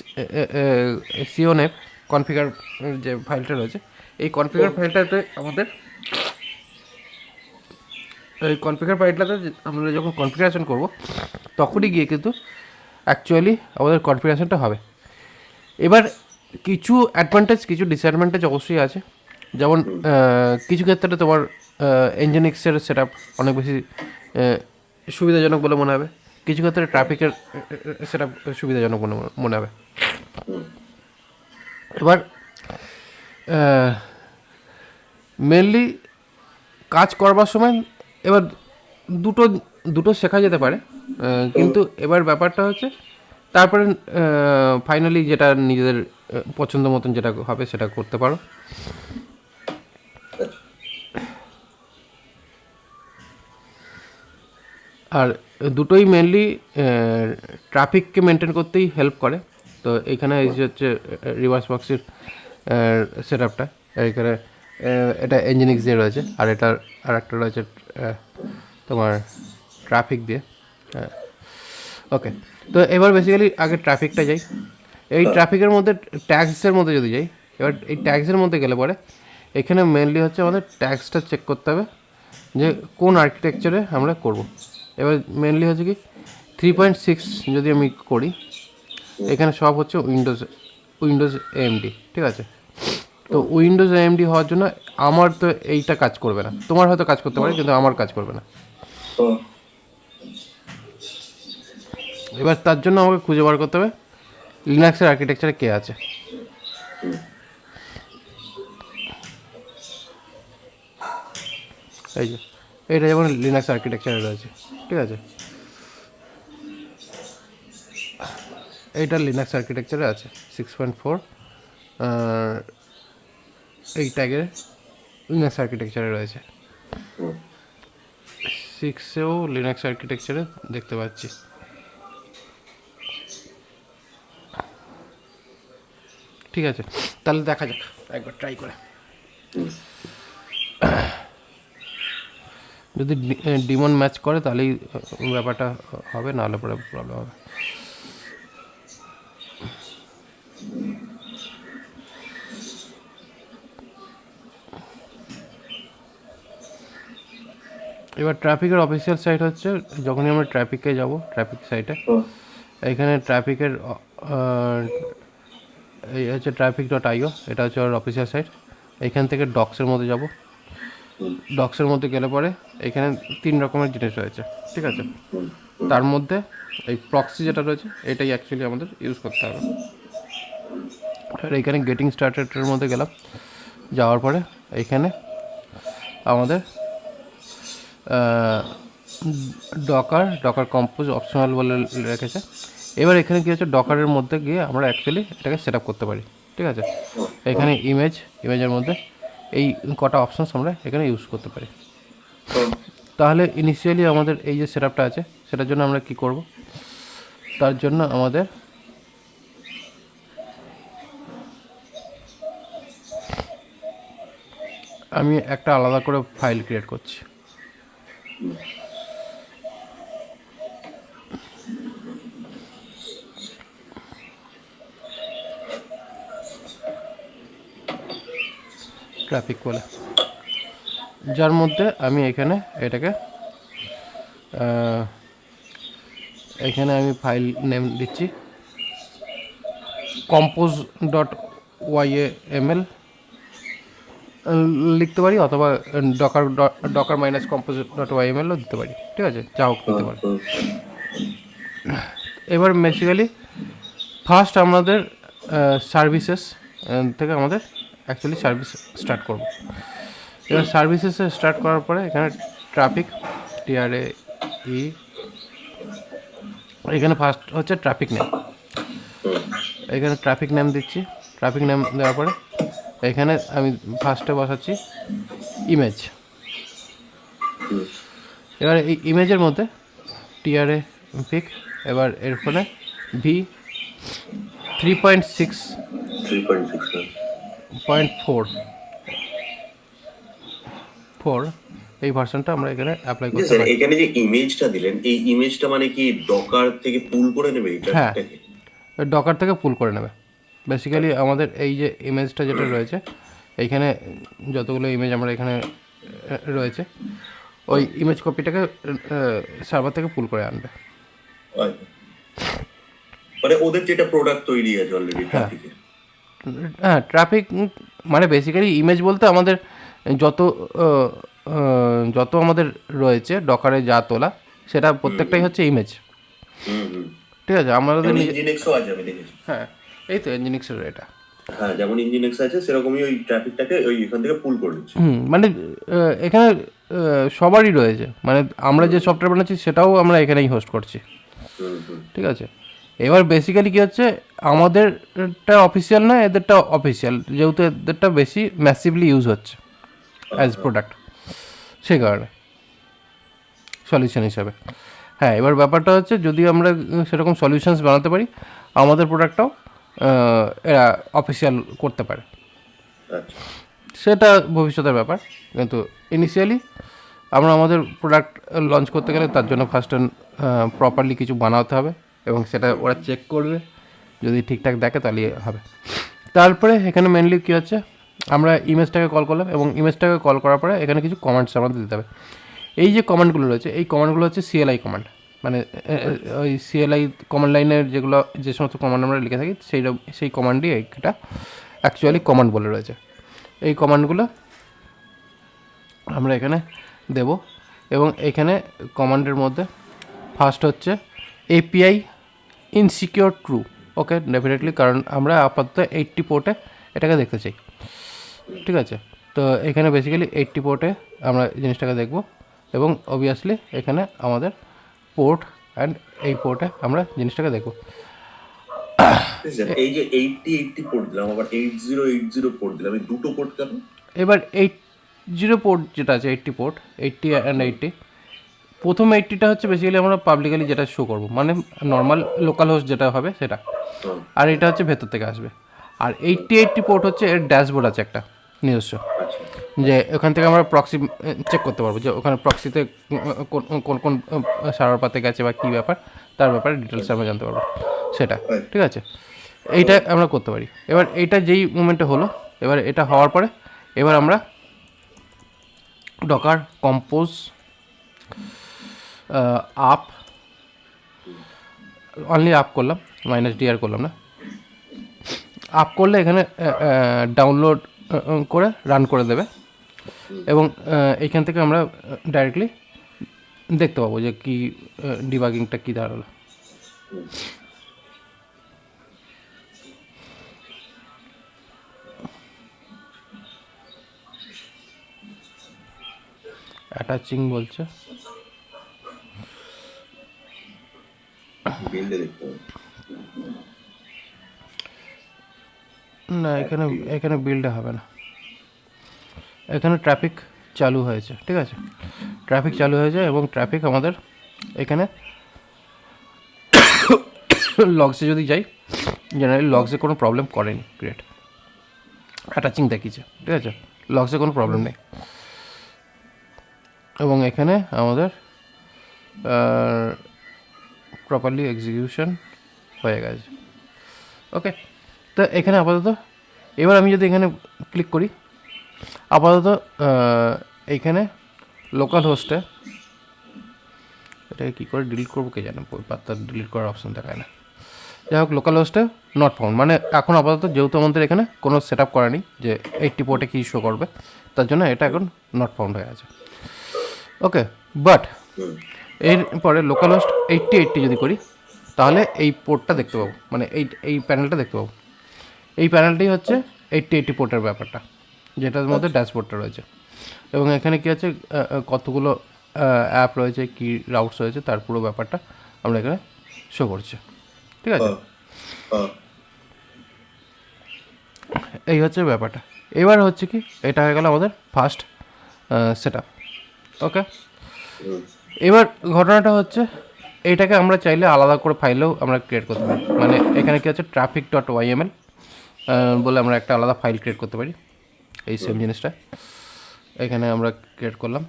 সিওনের কনফিগার যে ফাইলটা রয়েছে, এই কনফিগার ফাইলটাতে আমাদের এই কনফিগার ফাইলটাতে আমরা যখন কনফিগারেশন করব তখনই গিয়ে কিন্তু অ্যাকচুয়ালি আমাদের কনফিগারেশনটা হবে। এবার কিছু অ্যাডভান্টেজ কিছু ডিসঅ্যাডভান্টেজ অবশ্যই আছে, যেমন কিছু ক্ষেত্রে তোমার ইঞ্জিনিক্সের সেট আপ অনেক বেশি সুবিধাজনক বলে মনে হবে, কিছু ক্ষেত্রে ট্রাফিকের সেট আপ সুবিধাজনক বলে মনে হবে। এবার মেনলি কাজ করবার সময় এবার দুটো দুটো শেখা যেতে পারে, কিন্তু এবার ব্যাপারটা হচ্ছে তারপরে ফাইনালি যেটা নিজেদের পছন্দ মতন যেটা হবে সেটা করতে পারো। আর দুটোই মেনলি ট্রাফিককে মেনটেন করতেই হেল্প করে। তো এইখানে এই যে হচ্ছে রিভার্স বক্সের সেট আপটা, এইখানে এটা ইঞ্জিনিক্স দিয়ে রয়েছে, আর এটার আর একটা রয়েছে তোমার ট্রাফিক দিয়ে। ওকে, তো এবার বেসিক্যালি আগে ট্রাফিকটা যাই। এই ট্রাফিকের মধ্যে ট্যাক্সের মধ্যে যদি যাই, এবার এই ট্যাক্সের মধ্যে গেলে পরে এখানে মেনলি হচ্ছে আমাদের ট্যাক্সটা চেক করতে হবে যে কোন আর্কিটেকচারে আমরা করব। এবার মেনলি হচ্ছে কি 3.6 যদি আমি করি, এখানে সব হচ্ছে উইন্ডোজ এএমডি, ঠিক আছে। তো উইন্ডোজ এএমডি হওয়ার জন্য আমার তো এইটা কাজ করবে না, তোমার হয়তো কাজ করতে পারে কিন্তু আমার কাজ করবে না। এবার তার জন্য আমাকে খুঁজে বার করতে হবে লিনাক্সের আর্কিটেকচারে কে আছে। এই যে এটা যেমন লিনাক্স আর্কিটেকচারে রয়েছে, ঠিক আছে, এইটা লিনাক্স আর্কিটেকচারে আছে 6.4, এই ট্যাগের লিনাক্স আর্কিটেকচারে রয়েছে। 6এও লিনাক্স আর্কিটেকচারে দেখতে পাচ্ছি। ঠিক আছে, তাহলে দেখা যাক, একবার ট্রাই করে। যদি ডিমন ম্যাচ করে তাহলেই ব্যাপারটা হবে, নাহলে পরে প্রবলেম হবে। এবার ট্রাফিকের অফিসিয়াল সাইট হচ্ছে, যখনই আমরা ট্রাফিকে যাব ট্রাফিক সাইটে, এখানে ট্রাফিকের এই হচ্ছে traffic.io, এটা হচ্ছে ওর অফিসিয়াল সাইট। এইখান থেকে ডক্সের মধ্যে যাব, ডক্সের মধ্যে গেলে পরে এখানে 3 রকমের জিনিস রয়েছে, ঠিক আছে। তার মধ্যে এই প্রক্সি যেটা রয়েছে এটাই অ্যাকচুয়ালি আমাদের ইউজ করতে হবে। আর এইখানে গেটিং স্টার্টেডের মধ্যে গেলাম, যাওয়ার পরে এইখানে আমাদের ডকার কম্পোজ অপশনাল বলে রেখেছে। এবার এখানে কী হচ্ছে, ডকারের মধ্যে গিয়ে আমরা অ্যাকচুয়ালি এটাকে সেট আপ করতে পারি, ঠিক আছে। এখানে ইমেজের মধ্যে এই কটা অপশানস আমরা এখানে ইউজ করতে পারি। তাহলে ইনিশিয়ালি আমাদের এই যে সেট আপটা আছে সেটার জন্য আমরা কি করব, তার জন্য আমাদের আমি একটা আলাদা করে ফাইল ক্রিয়েট করছি। ট্রাফিক বলে, যার মধ্যে আমি এখানে এটাকে এখানে আমি ফাইল নেম দিচ্ছি compose.yml লিখতে পারি, অথবা ডকার মাইনাস compose.yml ও দিতে পারি, ঠিক আছে, যা হোক দিতে পারি। এবার বেসিক্যালি ফার্স্ট আমাদের সার্ভিসেস থেকে আমাদের অ্যাকচুয়ালি সার্ভিস স্টার্ট করব। এবার সার্ভিসেসে স্টার্ট করার পরে এখানে ট্রাফিক TRAE, এখানে ফার্স্ট হচ্ছে ট্রাফিক নেম, এখানে ট্রাফিক নেম দিচ্ছি। ট্রাফিক নেম দেওয়ার পরে এখানে আমি ফার্স্টে বসাচ্ছি ইমেজ। এবার এই ইমেজের মধ্যে TRA পিক, এবার এর ফলে v3.6.4 এই ভার্সনটা আমরা এখানে অ্যাপ্লাই করতে পারি। এখানে যে ইমেজটা দিলেন, এই ইমেজটা মানে কি ডকার থেকে পুল করে নেবে এটা? হ্যাঁ, ডকার থেকে পুল করে নেবে। বেসিক্যালি আমাদের এই যে ইমেজটা যেটা রয়েছে, এইখানে যতগুলো ইমেজ আমরা এখানে রয়েছে ওই ইমেজ কপিটাকে সার্ভার থেকে পুল করে আনবে। আচ্ছা। মানে ওদের যেটা প্রোডাক্ট তৈরি আছে অলরেডি ট্রাফিকের। হ্যাঁ, ট্রাফিক মানে বেসিক্যালি ইমেজ বলতে আমাদের যত যত আমাদের রয়েছে ডকারে যা তোলা সেটা প্রত্যেকটাই হচ্ছে ইমেজ। ঠিক আছে, আমাদের যেমন ইঞ্জিনেক্সও আছে আমি দেখেছি। হ্যাঁ, এই তো ইঞ্জিনিক্সের এটা। হ্যাঁ, যেমন ইঞ্জিনেক্স আছে সেরকমই ওই ট্রাফিকটাকে ওই এখান থেকে পুল করে নিচ্ছে। মানে এখানে সবারই রয়েছে, মানে আমরা যে সফটওয়্যার বানাচ্ছি সেটাও আমরা এখানেই হোস্ট করছি। ঠিক আছে, এবার বেসিক্যালি কী হচ্ছে, আমাদেরটা অফিসিয়াল না, এদেরটা অফিসিয়াল, যেহেতু এদেরটা বেশি ম্যাসিভলি ইউজ হচ্ছে অ্যাজ প্রোডাক্ট, সেই কারণে সলিউশন হিসাবে। হ্যাঁ, এবার ব্যাপারটা হচ্ছে যদি আমরা সেরকম সলিউশনস বানাতে পারি, আমাদের প্রোডাক্টটাও এরা অফিসিয়াল করতে পারে, আচ্ছা। সেটা ভবিষ্যতের ব্যাপার। কিন্তু ইনিশিয়ালি আমরা আমাদের প্রোডাক্ট লঞ্চ করতে গেলে তার জন্য ফার্স্ট প্রপারলি কিছু বানাতে হবে, এবং সেটা ওরা চেক করবে, যদি ঠিকঠাক দেখে তাহলে হবে। তারপরে এখানে মেনলি কী হচ্ছে, আমরা ইমেজটাকে কল করলাম, এবং ইমেজটাকে কল করার পরে এখানে কিছু কমান্ডস আমাদের দিতে হবে। এই যে কমান্ডগুলো রয়েছে, এই কমান্ডগুলো হচ্ছে সিএলআই কমান্ড, মানে ওই সিএলআই কমান্ড লাইনের যেগুলো, যে সমস্ত কমান্ড আমরা লিখে থাকি সেই কমান্ডই একটা অ্যাকচুয়ালি কমান্ড বলে রয়েছে। এই কমান্ডগুলো আমরা এখানে দেব, এবং এখানে কমান্ডের মধ্যে ফার্স্ট হচ্ছে এপিআই ইনসিকিউর ট্রু। ওকে, ডেফিনেটলি, কারণ আমরা আপাতত 80 পোর্টে এটাকে দেখতে চাই। ঠিক আছে, তো এখানে বেসিক্যালি 80 পোর্টে আমরা জিনিসটাকে দেখব, এবং অবভিয়াসলি এখানে আমাদের পোর্ট অ্যান্ড এই পোর্টে আমরা জিনিসটাকে দেখব। এই যে 80 পোর্ট দিলাম, আবার 80 পোর্ট দিলাম, এই দুটো পোর্ট কেন? এবার 80 পোর্ট যেটা আছে, 80 পোর্ট, 80 অ্যান্ড 80, প্রথম 80টা হচ্ছে বেসিক্যালি আমরা পাবলিকালি যেটা শো করব, মানে নর্মাল লোকাল হোস্ট যেটা হবে সেটা, আর এটা হচ্ছে ভেতর থেকে আসবে। আর 80 পোর্ট হচ্ছে এর ড্যাশবোর্ড আছে একটা নিজস্ব, যে ওখান থেকে আমরা প্রক্সি চেক করতে পারবো, যে ওখানে প্রক্সিতে কোন কোন সার্ভার পাতে গেছে বা কী ব্যাপার, তার ব্যাপারে ডিটেলস আমরা জানতে পারবো সেটা। ঠিক আছে, এইটা আমরা করতে পারি। এবার এইটা যেই মুমেন্টে হলো, এবার এটা হওয়ার পরে এবার আমরা Docker compose up, only up করলাম, -dr করলাম না। আপ করলে এখানে ডাউনলোড করে রান করে দেবে, এবং এইখান থেকে আমরা ডাইরেক্টলি দেখতে পাবো যে কী ডিবাগিংটা কী দাঁড়ালো। অ্যাটাচিং বলছে, না এখানে এখানে বিল্ডে হবে না, এখানে ট্রাফিক চালু হয়েছে। ঠিক আছে, ট্রাফিক চালু হয়েছে, এবং ট্রাফিক আমাদের এখানে লগসে যদি যাই, জেনারেলি লগসে কোনো প্রবলেম করেনি, গ্রেট, অ্যাটাচিং দেখিয়েছে। ঠিক আছে, লগসে কোনো প্রবলেম নেই, এবং এখানে আমাদের প্রপারলি এক্সিকিউশন হয়ে গেছে। ওকে, তো এখানে আপাতত, এবার আমি যদি এখানে ক্লিক করি, আপাতত এইখানে লোকাল হোস্টে, এটাকে কী করে ডিলিট করবো কে জানে, পাত্তা ডিলিট করার অপশান দেখায় না। যাই হোক, লোকাল হোস্টে নট ফাউন্ড, মানে এখন আপাতত যেহেতু আমাদের এখানে কোনো সেট আপ করা নেই যে 80 পোর্টে কী শো করবে, তার জন্য এটা এখন নট ফাউন্ড হয়ে আছে। ওকে, বাট এরপরে লোকাল হোস্ট 80 যদি করি, তাহলে এই পোর্টটা দেখতে পাবো, মানে এই প্যানেলটা দেখতে পাবো। এই প্যানেলটাই হচ্ছে 80 পোর্টের ব্যাপারটা, যেটার মধ্যে ড্যাশবোর্ডটা রয়েছে, এবং এখানে কী আছে, কতগুলো অ্যাপ রয়েছে, কী রাউটস রয়েছে, তার পুরো ব্যাপারটা আমরা এখানে শো করছে। ঠিক আছে, এই হচ্ছে ব্যাপারটা। এবার হচ্ছে কি, এটা হয়ে গেল আমাদের ফার্স্ট সেট আপ। ওকে, এবার ঘটনাটা হচ্ছে, এইটাকে আমরা চাইলে আলাদা করে ফাইলেও আমরা ক্রিয়েট করতে পারি, মানে এখানে কি আছে, traffic.yml বলে আমরা একটা আলাদা ফাইল ক্রিয়েট করতে পারি। এই সেম জিনিসটা এখানে আমরা ক্রিয়েট করলাম,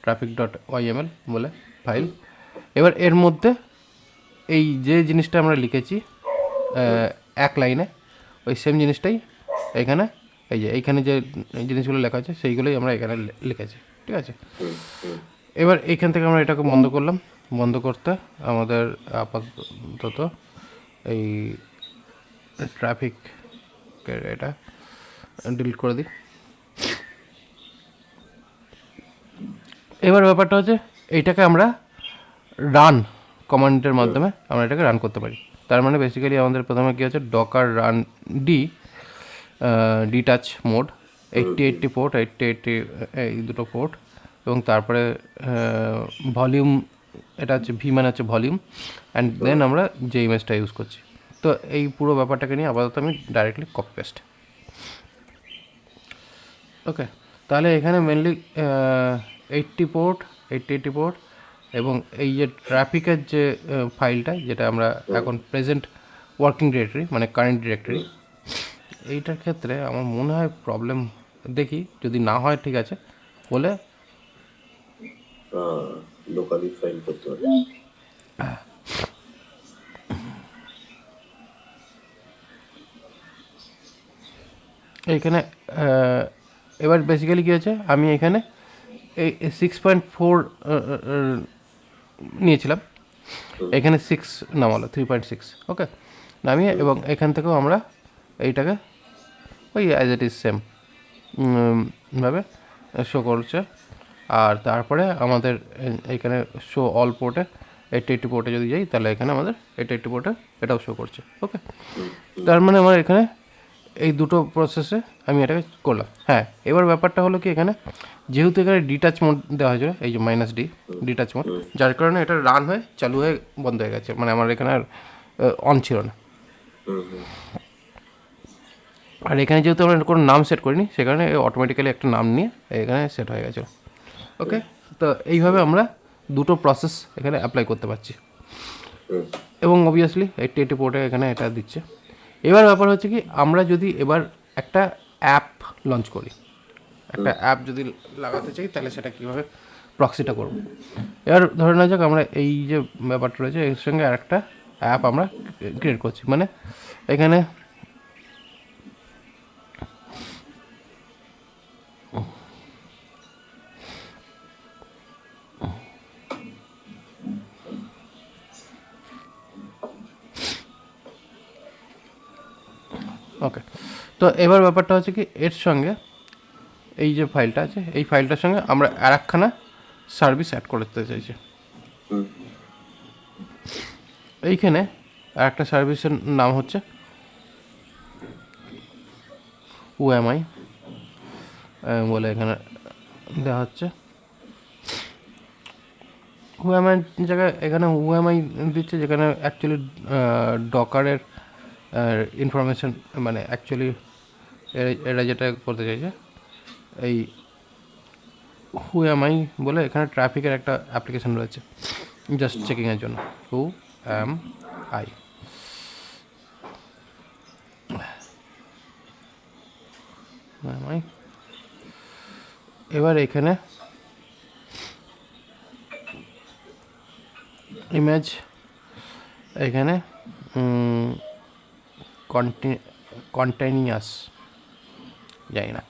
traffic.yml বলে ফাইল। এবার এর মধ্যে এই যে জিনিসটা আমরা লিখেছি এক লাইনে, ওই সেম জিনিসটাই এখানে, এই যে এইখানে যে জিনিসগুলো লেখা আছে সেইগুলোই আমরা এখানে লিখেছি। ঠিক আছে। এবার এইখান থেকে আমরা এটাকে বন্ধ করলাম। বন্ধ করতে আমাদের আপাতত এই ট্রাফিক এটা ডিলিট করে দিই। এবার ব্যাপারটা হচ্ছে এইটাকে আমরা রান কমান্ডের মাধ্যমে আমরা এটাকে রান করতে পারি। তার মানে বেসিক্যালি আমাদের প্রথমে কী হচ্ছে, Docker run detach mode 8080 port, 8080 এই দুটো পোর্ট, এবং তারপরে ভলিউম, এটা হচ্ছে ভি মানে হচ্ছে ভলিউম, অ্যান্ড দেন আমরা যে ইমেজটা ইউজ করছি। তো এই পুরো ব্যাপারটাকে নিয়ে আপাতত আমি ডাইরেক্টলি কপি পেস্ট। ওকে, তাহলে এখানে মেনলি 8080 পোর্ট এবং এই যে ট্রাফিকের যে ফাইলটা, যেটা আমরা এখন প্রেজেন্ট ওয়ার্কিং ডিরেক্টরি মানে কারেন্ট ডিরেক্টরি, এইটার ক্ষেত্রে আমার মনে হয় প্রবলেম, দেখি যদি না হয় ঠিক আছে বলে লোকালি ফাইল করতে হবে। এইখানে এবার বেসিক্যালি কী হচ্ছে, আমি এখানে এই 6.4 নিয়েছিলাম, এখানে 6 নামালো 3.6। ওকে, নামিয়ে এবং এখান থেকেও আমরা এইটাকে ওই অ্যাজ ইট ইজ সেম ভাবে শো করছে। আর তারপরে আমাদের এইখানে শো অল পোর্টে 8080 পোর্টে যদি যাই, তাহলে এখানে আমাদের 8080 পোর্টে এটাও শো করছে। ওকে, তার মানে আমার এখানে এই দুটো প্রসেসে আমি এটাকে করলাম। হ্যাঁ, এবার ব্যাপারটা হলো কি, এখানে যেহেতু এখানে ডিটাচ মোড দেওয়া হয়েছিল, এই যে -D ডিটাচ মোড, যার কারণে এটা রান হয়ে চালু হয়ে বন্ধ হয়ে গেছে, মানে আমার এখানে আর অন ছিল না। আর এখানে যেহেতু আমরা কোনো নাম সেট করিনি, সে কারণে অটোমেটিক্যালি একটা নাম নিয়ে এখানে সেট হয়ে গেছে। ওকে, তো এইভাবে আমরা দুটো প্রসেস এখানে অ্যাপ্লাই করতে পারছি, এবং অবভিয়াসলি 8080 পোর্টে এখানে এটা দিচ্ছে। এবার ব্যাপার হচ্ছে কি, আমরা যদি এবার একটা অ্যাপ লঞ্চ করি, একটা অ্যাপ যদি লাগাতে চাই, তাহলে সেটা কীভাবে প্রক্সিটা করব। এবার ধরে নেওয়া যাক আমরা এই যে ব্যাপারটা রয়েছে, এর সঙ্গে আর একটা অ্যাপ আমরা ক্রিয়েট করছি, মানে এখানে ওকে, তো এবার ব্যাপারটা হচ্ছে কি, এর সঙ্গে এই যে ফাইলটা আছে, এই ফাইলটার সঙ্গে আমরা আর একখানা সার্ভিস অ্যাড করতে চাইছি। এইখানে আর একটা সার্ভিসের নাম হচ্ছে ওএমআই বলে এখানে দেওয়া হচ্ছে। ওএমআই জায়গায় এখানে ওএমআই দিচ্ছে, যেখানে অ্যাকচুয়ালি ডকারের ইনফরমেশন, মানে অ্যাকচুয়ালি এরা যেটা করতে চাইছে, এই হু এম আই বলে এখানে ট্রাফিকের একটা অ্যাপ্লিকেশন রয়েছে জাস্ট চেকিংয়ের জন্য, হু এম আই। এবার এখানে ইমেজ, এখানে কন্টিনিউয়াস, জানি না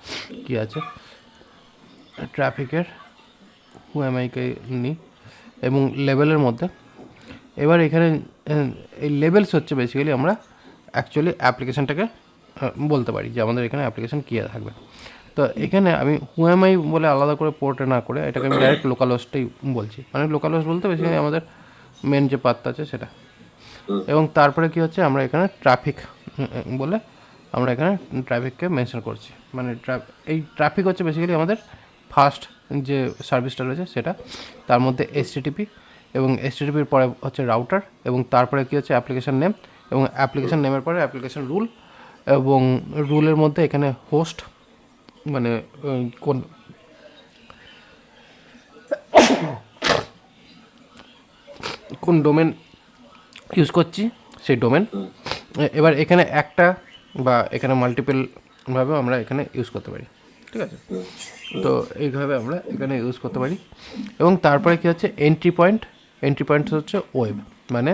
কী আছে, ট্রাফিকের হুএমআইকে নিই, এবং লেভেলের মধ্যে এবার এখানে এই লেভেলস হচ্ছে বেসিক্যালি আমরা অ্যাকচুয়ালি অ্যাপ্লিকেশানটাকে বলতে পারি যে আমাদের এখানে অ্যাপ্লিকেশান কী থাকবে। তো এখানে আমি হুএমআই বলে আলাদা করে পোর্টে না করে এটাকে আমি ডাইরেক্ট লোকাল হোস্টেই বলছি, মানে লোকাল হোস্ট বলতে বেসিক্যালি আমাদের মেন যে পাথ আছে সেটা। এবং তারপরে কি হচ্ছে, আমরা এখানে ট্রাফিক বলে আমরা এখানে ট্রাফিককে মেনশন করছি, মানে এই ট্রাফিক হচ্ছে বেসিক্যালি আমাদের ফার্স্ট যে সার্ভিসটা রয়েছে সেটা, তার মধ্যে HTTP, এবং HTTPর পরে হচ্ছে রাউটার, এবং তারপরে কী হচ্ছে অ্যাপ্লিকেশান নেম, এবং অ্যাপ্লিকেশান নেমের পরে অ্যাপ্লিকেশান রুল, এবং রুলের মধ্যে এখানে হোস্ট, মানে কোন ডোমেন ইউজ করছি সেই ডোমেন। এবার এখানে একটা বা এখানে মাল্টিপলভাবে আমরা এখানে ইউজ করতে পারি, ঠিক আছে। তো এইভাবে আমরা এখানে ইউজ করতে পারি। এবং তারপরে কী হচ্ছে এন্ট্রি পয়েন্ট হচ্ছে ওয়েব, মানে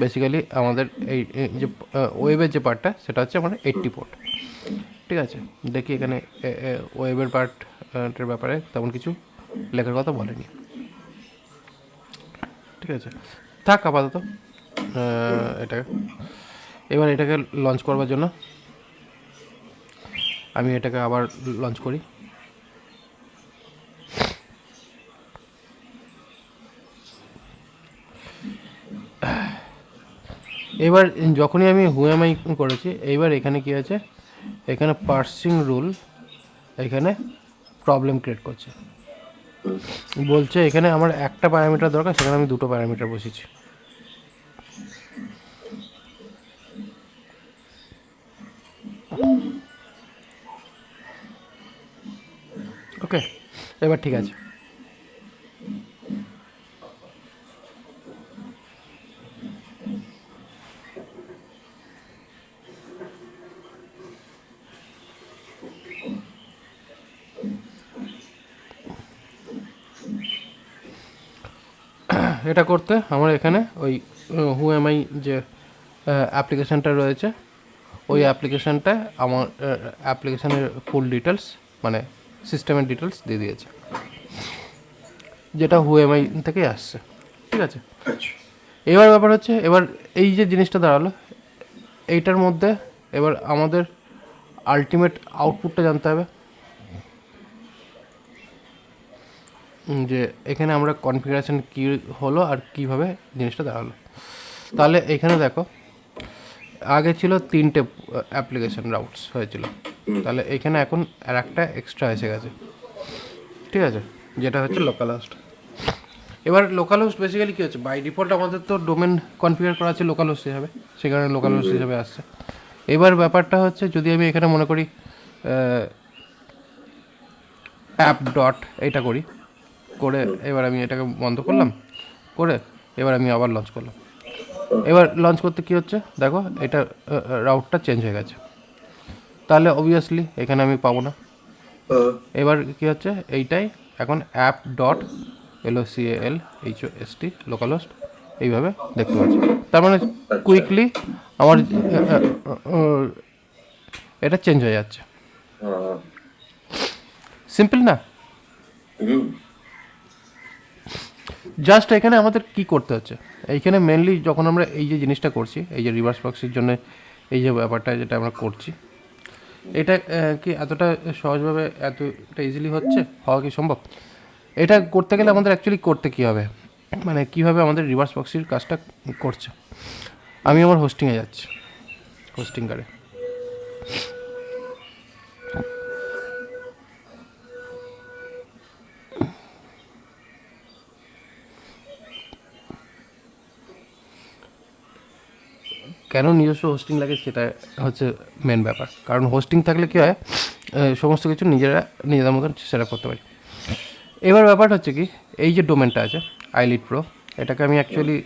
বেসিক্যালি আমাদের এই যে ওয়েবের যে পার্টটা সেটা হচ্ছে আমাদের 80 পোর্ট, ঠিক আছে। দেখি এখানে ওয়েবের পার্টের ব্যাপারে তেমন কিছু লেখার কথা বলেনি। ঠিক আছে, থাক আপাতত এটাকে। এবার এটাকে লঞ্চ করবার জন্য আমি এটাকে আবার লঞ্চ করি। এবার যখনই আমি হুএমআই করেছি, এইবার এখানে কি আছে, এখানে পার্সিং রুল এখানে প্রবলেম ক্রিয়েট করছে, বলছে এখানে আমার একটা প্যারামিটার দরকার, সেখানে আমি দুটো প্যারামিটার বসেছি। ওকে, এবার ঠিক আছে। এটা করতে আমার এখানে ওই হুএমআই যে অ্যাপ্লিকেশানটা রয়েছে, ওই অ্যাপ্লিকেশানটা আমার অ্যাপ্লিকেশানের ফুল ডিটেলস মানে সিস্টেমের ডিটেলস দিয়ে দিয়েছে, যেটা হুএমআই থেকেই আসছে। ঠিক আছে, আচ্ছা এবার ব্যাপার হচ্ছে, এবার এই যে জিনিসটা দাঁড়ালো এইটার মধ্যে এবার আমাদের আলটিমেট আউটপুটটা জানতে হবে, যে এখানে আমরা কনফিগারেশন কী হলো আর কীভাবে জিনিসটা দাঁড়ালো। তাহলে এখানে দেখো, আগে ছিল 3টে অ্যাপ্লিকেশন রাউটস হয়েছিল, তাহলে এখানে এখন আর একটা এক্সট্রা এসে গেছে। ঠিক আছে, যেটা হচ্ছে লোকাল হোস্ট। এবার লোকাল হোস্ট বেসিক্যালি কী হচ্ছে, বাই ডিফল্ট আমাদের তো ডোমেন কনফিগার করা আছে লোকাল হোস্ট হিসাবে, সেখানে লোকাল হোস্ট হিসাবে আসছে। এবার ব্যাপারটা হচ্ছে, যদি আমি এখানে মনে করি অ্যাপ ডট এইটা করি, করে এবার আমি এটাকে বন্ধ করলাম, করে এবার আমি আবার লঞ্চ করলাম। এবার লঞ্চ করতে কী হচ্ছে দেখো, এটা রাউটটা চেঞ্জ হয়ে গেছে, তাহলে অবভিয়াসলি এখানে আমি পাবো না। এবার কী হচ্ছে, এইটাই এখন app dot LOCALHOST local host এইভাবে দেখতে পাচ্ছি। তার মানে কুইকলি আমার এটা চেঞ্জ হয়ে যাচ্ছে। সিম্পল না? জাস্ট এখানে আমাদের কি করতে হচ্ছে, এইখানে মেনলি যখন আমরা এই যে জিনিসটা করছি, এই যে রিভার্স প্রক্সির জন্য এই যে ব্যাপারটা যেটা আমরা করছি, এটা কি এতটা সহজভাবে এতটা ইজিলি হওয়া কি সম্ভব? এটা করতে গেলে আমাদের অ্যাকচুয়ালি করতে কী হবে, মানে কীভাবে আমাদের রিভার্স প্রক্সির কাজটা করছে। আমি আমার হোস্টিংয়ে যাচ্ছি, হোস্টিং কারে কেন নিজস্ব হোস্টিং লাগে সেটা হচ্ছে মেন ব্যাপার। কারণ হোস্টিং থাকলে কী হয়, সমস্ত কিছু নিজেদের মতন সেট আপ করতে পারি। এবার ব্যাপারটা হচ্ছে কি, এই যে ডোমেনটা আছে আইলিড প্রো, এটাকে আমি অ্যাকচুয়ালি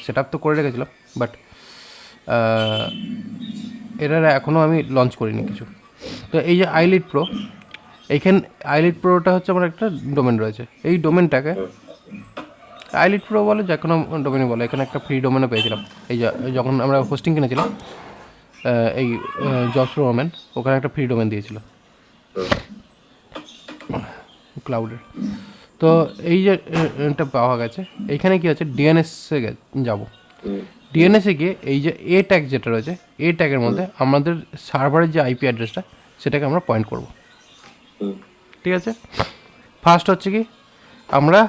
সেট আপ তো করে রেখেছিলাম, বাট এটার এখনও আমি লঞ্চ করিনি কিছু। তো এই যে আইলিড প্রো, এইখানে আইলিড প্রোটা হচ্ছে আমার একটা ডোমেন রয়েছে। এই ডোমেনটাকে আইলিড প্রো বলে, যে কোনো ডোমেনই বলে, এখানে একটা ফ্রি ডোমেনও পেয়েছিলাম। এই যে যখন আমরা হোস্টিং কিনেছিলাম এই জবস প্রো ডোমেন, ওখানে একটা ফ্রি ডোমেন দিয়েছিল ক্লাউডের। তো এই যে এটা পাওয়া গেছে, এইখানে কি আছে, ডিএনএসে যাবো। ডিএনএসে গিয়ে এই যে এ ট্যাগ যেটা রয়েছে, এ ট্যাগের মধ্যে আমাদের সার্ভারের যে আইপি অ্যাড্রেসটা সেটাকে আমরা পয়েন্ট করব। ঠিক আছে, ফার্স্ট হচ্ছে কি, আমরা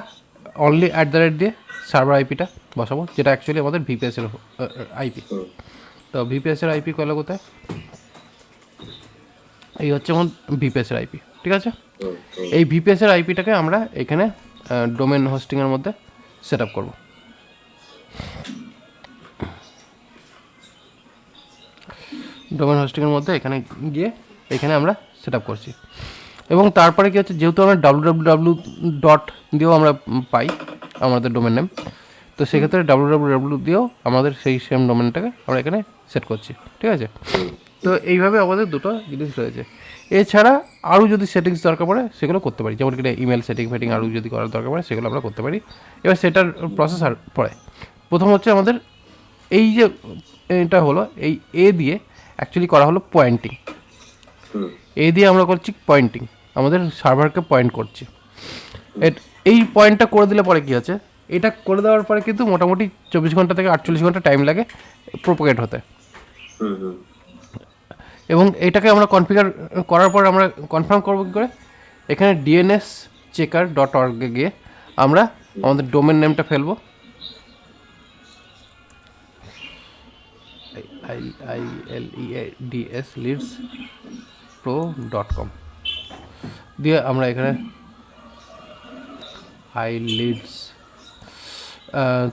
অনলি @ দিয়ে সার্ভার আইপিটা বসাবো, যেটা অ্যাকচুয়ালি আমাদের ভিপিএসের আইপি। তো ভিপিএসের আইপি কলে কোথায়, এই হচ্ছে আমার ভিপিএসের আইপি। ঠিক আছে, এই ভিপিএসের আইপিটাকে আমরা এখানে ডোমেন হোস্টিংয়ের মধ্যে সেট আপ করবো। ডোমেন হোস্টিংয়ের মধ্যে এখানে গিয়ে এখানে আমরা সেট আপ করছি। এবং তারপরে কী হচ্ছে, যেহেতু আমরা www ডট দিয়েও আমরা পাই আমাদের ডোমেন নেম, তো সেক্ষেত্রে www দিয়েও আমাদের সেই সেম ডোমেনটাকে আমরা এখানে সেট করছি। ঠিক আছে, তো এইভাবে আমাদের দুটো জিনিস রয়েছে। এছাড়া আরও যদি সেটিংস দরকার পড়ে সেগুলো করতে পারি, যেমন কিনা ইমেল সেটিং ফেটিং আরও যদি করার দরকার পড়ে সেগুলো আমরা করতে পারি। এবার সেটার প্রসেস আর পড়ে, প্রথম হচ্ছে আমাদের এই যে এটা হলো, এই এ দিয়ে অ্যাকচুয়ালি করা হলো পয়েন্টিং। এ দিয়ে আমরা করছি পয়েন্টিং, আমাদের সার্ভারকে পয়েন্ট করছি। এই পয়েন্টটা করে দিলে পরে কী আছে, এটা করে দেওয়ার পরে কিন্তু মোটামুটি 24 ঘন্টা থেকে 48 ঘন্টা টাইম লাগে প্রোপোগেট হতে। এবং এটাকে আমরা কনফিগার করার পর আমরা কনফার্ম করবো কী করে, এখানে dnschecker.org-এ গিয়ে আমরা আমাদের ডোমেন নেমটা ফেলবো, ILEADS leadspro.com দিয়ে আমরা এখানে iLeads,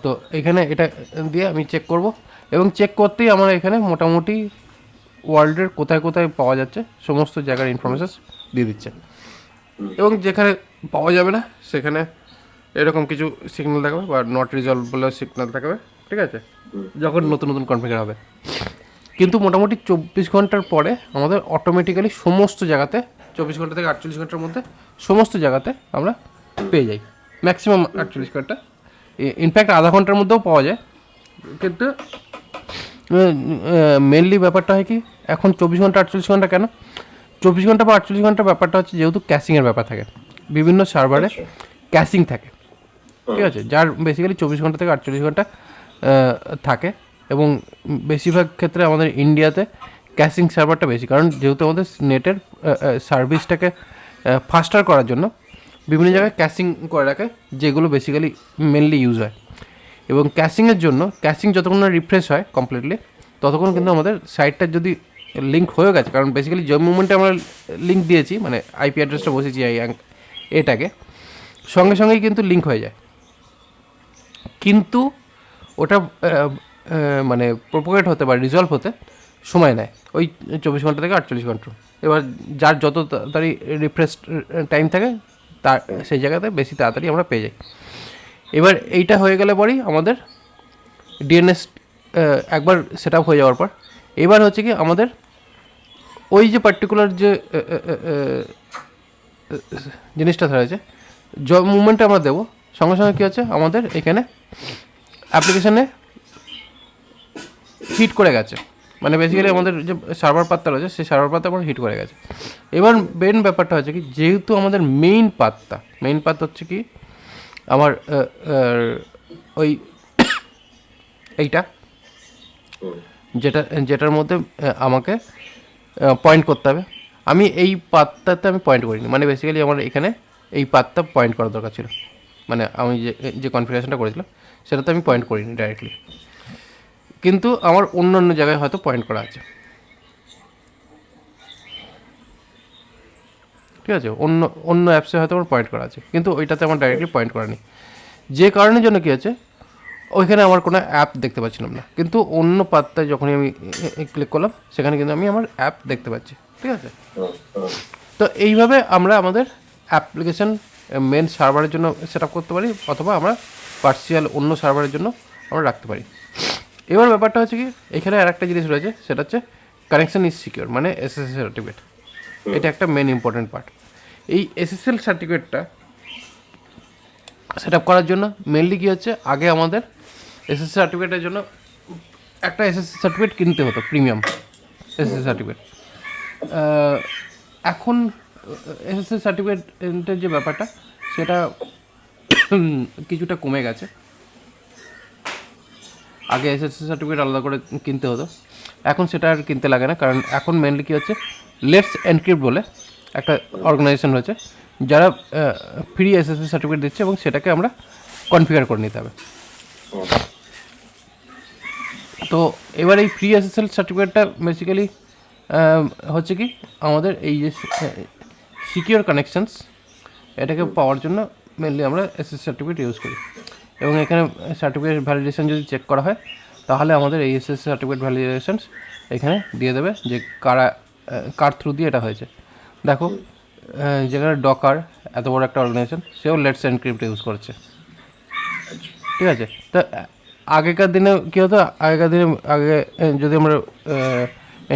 তো এখানে এটা দিয়ে আমি চেক করব, এবং চেক করতেই আমার এখানে মোটামুটি ওয়ার্ল্ডের কোথায় কোথায় পাওয়া যাচ্ছে সমস্ত জায়গার ইনফরমেশান দিয়ে দিচ্ছে। এবং যেখানে পাওয়া যাবে না সেখানে এরকম কিছু সিগন্যাল দেখাবে বা নট রিজলভ বলে সিগন্যাল দেখাবে, ঠিক আছে, যখন নতুন নতুন কনফিগার হবে। কিন্তু মোটামুটি 24 ঘন্টার পরে আমাদের অটোমেটিক্যালি সমস্ত জায়গাতে 24 ঘন্টা থেকে 48 ঘন্টার মধ্যে সমস্ত জায়গাতে আমরা পেয়ে যাই, ম্যাক্সিমাম 48 ঘন্টা, ইনফ্যাক্ট আধা ঘন্টার মধ্যেও পাওয়া যায়। কিন্তু মেনলি ব্যাপারটা হয় কি, এখন 24 ঘন্টা 48 ঘন্টা কেন, 24 ঘন্টা বা 48 ঘন্টা ব্যাপারটা হচ্ছে যেহেতু ক্যাশিংয়ের ব্যাপার থাকে, বিভিন্ন সার্ভারে ক্যাশিং থাকে, ঠিক আছে, যার বেসিক্যালি 24 ঘন্টা থেকে 48 ঘন্টা থাকে। এবং বেশিরভাগ ক্ষেত্রে আমাদের ইন্ডিয়াতে ক্যাশিং সার্ভারটা বেশি, কারণ যেহেতু আমাদের নেটের সার্ভিসটাকে ফাস্টার করার জন্য বিভিন্ন জায়গায় ক্যাশিং করে রাখে, যেগুলো বেসিক্যালি মেনলি ইউজ হয়। এবং ক্যাশিংয়ের জন্য ক্যাশিং যতক্ষণ না রিফ্রেশ হয় কমপ্লিটলি, ততক্ষণ কিন্তু আমাদের সাইটটা যদি লিঙ্ক হয়ে গেছে, কারণ বেসিক্যালি যে মুভমেন্টে আমরা লিঙ্ক দিয়েছি, মানে আইপি অ্যাড্রেসটা বসেছি এটাকে, সঙ্গে সঙ্গেই কিন্তু লিঙ্ক হয়ে যায়। কিন্তু ওটা মানে প্রোপোগেট হতে বা রিজলভ হতে সময় নেয়, ওই 24 ঘন্টা থেকে 48 ঘন্টা। এবার যার যত তাড়াতাড়ি রিফ্রেশ টাইম থাকে তার সেই জায়গাতে বেশি তাড়াতাড়ি আমরা পেয়ে যাই। এবার এইটা হয়ে গেলে পরেই আমাদের ডিএনএস একবার সেট আপ হয়ে যাওয়ার পর, এবার হচ্ছে কি আমাদের ওই যে পার্টিকুলার যে জিনিসটা রয়েছে, মুভমেন্টে আমরা দেবো, সঙ্গে সঙ্গে কী হচ্ছে আমাদের এখানে অ্যাপ্লিকেশানে হিট করে গেছে, মানে বেসিক্যালি আমাদের যে সার্ভার পাতটা রয়েছে সেই সার্ভার পাতটা আমার হিট করে গেছে। এবার মেন ব্যাপারটা হচ্ছে কি, যেহেতু আমাদের মেইন পাত হচ্ছে কি আমার ওই এইটা, যেটার মধ্যে আমাকে পয়েন্ট করতে হবে, আমি এই পাতটাতে আমি পয়েন্ট করিনি, মানে বেসিক্যালি আমার এখানে এই পাতটা পয়েন্ট করার দরকার ছিল, মানে আমি যে কনফিগারেশনটা করেছিলাম সেটাতে আমি পয়েন্ট করিনি ডাইরেক্টলি, কিন্তু আমার অন্য অন্য জায়গায় হয়তো পয়েন্ট করা আছে, ঠিক আছে, অন্য অ্যাপসে হয়তো আমার পয়েন্ট করা আছে, কিন্তু ওইটাতে আমার ডাইরেক্টলি পয়েন্ট করা নেই, যে কারণের জন্য কী আছে ওইখানে আমার কোনো অ্যাপ দেখতে পাচ্ছিলাম না। কিন্তু অন্য পাত্তায় যখনই আমি ক্লিক করলাম সেখানে কিন্তু আমি আমার অ্যাপ দেখতে পাচ্ছি, ঠিক আছে। তো এইভাবে আমরা আমাদের অ্যাপ্লিকেশন মেন সার্ভারের জন্য সেট আপ করতে পারি, অথবা আমরা পার্সিয়াল অন্য সার্ভারের জন্য আমরা রাখতে পারি। এবার ব্যাপারটা হচ্ছে কি, এখানে আর একটা জিনিস রয়েছে, সেটা হচ্ছে কানেকশন ইজ সিকিউর, মানে এসএসএল সার্টিফিকেট। এটা একটা মেন ইম্পর্টেন্ট পার্ট। এই এসএসএল সার্টিফিকেটটা সেট আপ করার জন্য মেনলি কী হচ্ছে, আগে আমাদের এসএসসি সার্টিফিকেটের জন্য একটা এসএসসি সার্টিফিকেট কিনতে হতো, প্রিমিয়াম এসএসসি সার্টিফিকেট। এখন এসএসসি সার্টিফিকেটের যে ব্যাপারটা সেটা কিছুটা কমে গেছে। আগে এসএসসি সার্টিফিকেট আলাদা করে কিনতে হতো, এখন সেটা আর কিনতে লাগে না, কারণ এখন মেনলি কী হচ্ছে, লেটস এনক্রিপ্ট বলে একটা অর্গানাইজেশন রয়েছে যারা ফ্রি এসএসসি সার্টিফিকেট দিচ্ছে, এবং সেটাকে আমরা কনফিগার করে নিতে হবে। তো এবার এই ফ্রি এসএসএল সার্টিফিকেটটা বেসিক্যালি হচ্ছে কি আমাদের এই যে সিকিউর কানেকশানস, এটাকে পাওয়ার জন্য মেনলি আমরা এসএসএল সার্টিফিকেট ইউজ করি। এবং এখানে সার্টিফিকেট ভ্যালিডেশন যদি চেক করা হয়, তাহলে আমাদের এই এসএসএল সার্টিফিকেট ভ্যালিডেশনস এখানে দিয়ে দেবে যে কার থ্রু দিয়ে এটা হয়েছে। দেখো যেখানে ডকার এত বড় একটা অর্গানাইজেশন, সেও লেটস এনক্রিপ্ট ইউজ করছে, ঠিক আছে। তো আগেকার দিনে কী হতো, আগে যদি আমরা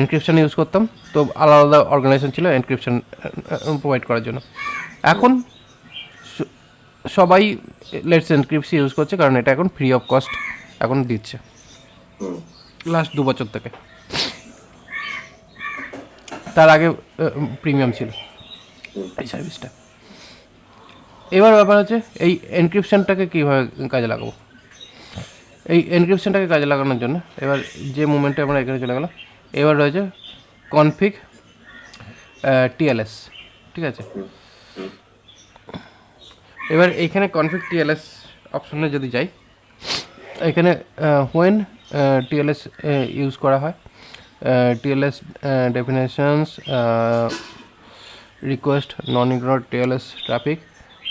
এনক্রিপশান ইউজ করতাম, তো আলাদা আলাদা অর্গানাইজেশন ছিল এনক্রিপশান প্রোভাইড করার জন্য। এখন সবাই লেটস এনক্রিপ্ট ইউজ করছে, কারণ এটা এখন ফ্রি অফ কস্ট এখন দিচ্ছে লাস্ট 2 বছর থেকে। তার আগে প্রিমিয়াম ছিল এই সার্ভিসটা। এবার ব্যাপার হচ্ছে এই এনক্রিপশনটাকে কীভাবে কাজে লাগাবো। এই এনক্রিপশনটাকে কাজে লাগানোর জন্য এবার যে মুভমেন্টে আমরা এখানে চলে গেলাম, এবার রয়েছে কনফিগ টিএলএস, ঠিক আছে। এবার এইখানে কনফিগ টিএলএস অপশনে যদি যাই, এখানে হোয়েন টিএলএস ইউজ করা হয়, টিএলএস ডেফিনেশনস, রিকোয়েস্ট নন ইগনোর টিএলএস ট্রাফিক,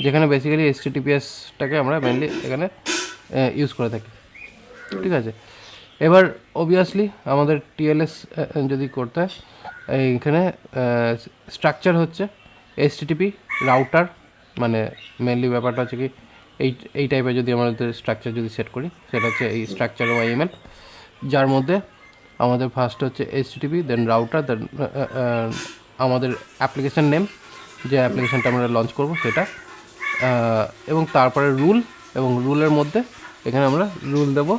যেখানে বেসিক্যালি এইচটিটিপিএসটাকে আমরা মেনলি এখানে ইউজ করে থাকি, ঠিক আছে। এবার অবভিয়াসলি আমাদের টিএলএস যদি করতে হয়, এইখানে স্ট্রাকচার হচ্ছে এইচটিটিপি রাউটার, মানে মেনলি ব্যাপারটা হচ্ছে কি এই টাইপের যদি আমাদের স্ট্রাকচার যদি সেট করি, সেটা হচ্ছে এই স্ট্রাকচার ওয়াইএমএল, যার মধ্যে আমাদের ফার্স্ট হচ্ছে এইচটিটিপি, দেন রাউটার, দেন আমাদের অ্যাপ্লিকেশান নেম, যে অ্যাপ্লিকেশানটা আমরা লঞ্চ করব সেটা, এবং তারপরে রুল, এবং রুলের মধ্যে এখানে আমরা রুল দেব,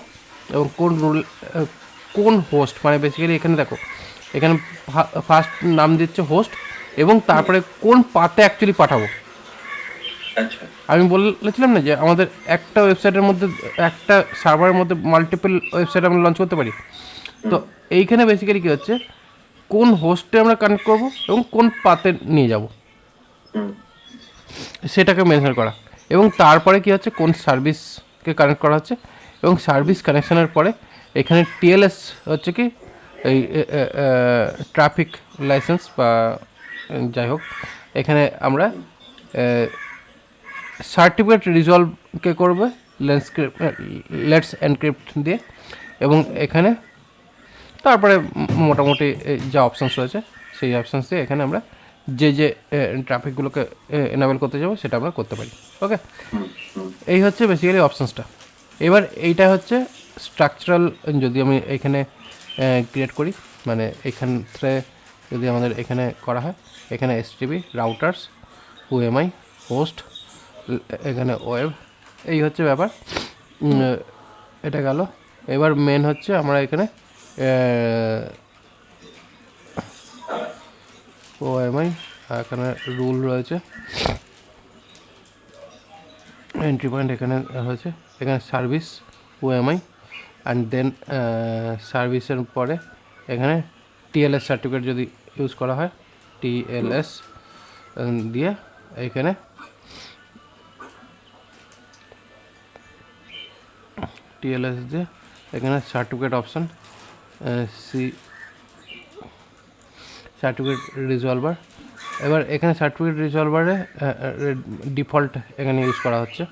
এবং কোন রুল কোন হোস্ট, মানে বেসিক্যালি এখানে দেখো এখানে ফার্স্ট নাম দিচ্ছে হোস্ট, এবং তারপরে কোন পাতে অ্যাকচুয়ালি পাঠাবো। আচ্ছা, আমি বলেছিলাম না যে আমাদের একটা ওয়েবসাইটের মধ্যে, একটা সার্ভারের মধ্যে মাল্টিপল ওয়েবসাইট আমরা লঞ্চ করতে পারি। তো এইখানে বেসিক্যালি কী হচ্ছে, কোন হোস্টে আমরা কানেক্ট করব এবং কোন পাতে নিয়ে যাব সেটাকে মেনশন করা, এবং তারপরে কী হচ্ছে কোন সার্ভিসকে কানেক্ট করা হচ্ছে, এবং সার্ভিস কানেকশানের পরে এখানে টিএলএস হচ্ছে কি এই ট্রাফিক লাইসেন্স বা যাই হোক, এখানে আমরা সার্টিফিকেট রিজলভকে করবে লেটস এনক্রিপ্ট দিয়ে, এবং এখানে তারপরে মোটামুটি যা অপশানস রয়েছে সেই অপশানস দিয়ে এখানে আমরা যে ট্রাফিকগুলোকে এনাবেল করতে যাবো সেটা আমরা করতে পারি। ওকে, এই হচ্ছে বেসিক্যালি অপশানসটা। এবার এইটা হচ্ছে স্ট্রাকচারাল, যদি আমি এখানে ক্রিয়েট করি, মানে এখান থেকে যদি আমাদের এখানে করা হয়, এখানে এইচটিটিপি রাউটার্স, ওএমআই হোস্ট, এখানে ওয়েব, এই হচ্ছে ব্যাপার। এটা গেল। এবার মেন হচ্ছে আমরা এখানে ওএমআই, এখানে রুল রয়েছে, এন্ট্রি পয়েন্ট এখানে হয়েছে, এখানে সার্ভিস ওএমআই, অ্যান্ড দেন সার্ভিসের পরে এখানে টিএলএস সার্টিফিকেট যদি ইউজ করা হয়, টিএলএস দিয়ে এখানে টিএলএস দিয়ে এখানে সার্টিফিকেট অপশান, সার্টিফিকেট রিজলভার। এবার এখানে সার্টিফিকেট রিজলভারে ডিফল্ট এখানে ইউজ করা হচ্ছে।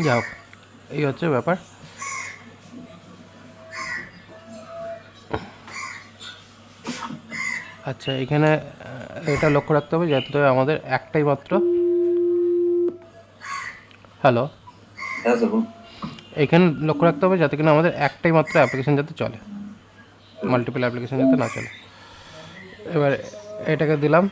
যাই হোক, এই হচ্ছে ব্যাপার। আচ্ছা, এখানে এটা লক্ষ্য রাখতে হবে যাতে আমাদের একটাই মাত্র, হ্যালো, এখানে লক্ষ্য রাখতে হবে যাতে কিনা আমাদের একটাই মাত্র অ্যাপ্লিকেশন যাতে চলে, মাল্টিপল অ্যাপ্লিকেশন যাতে না চলে। এবার এটাকে দিলাম।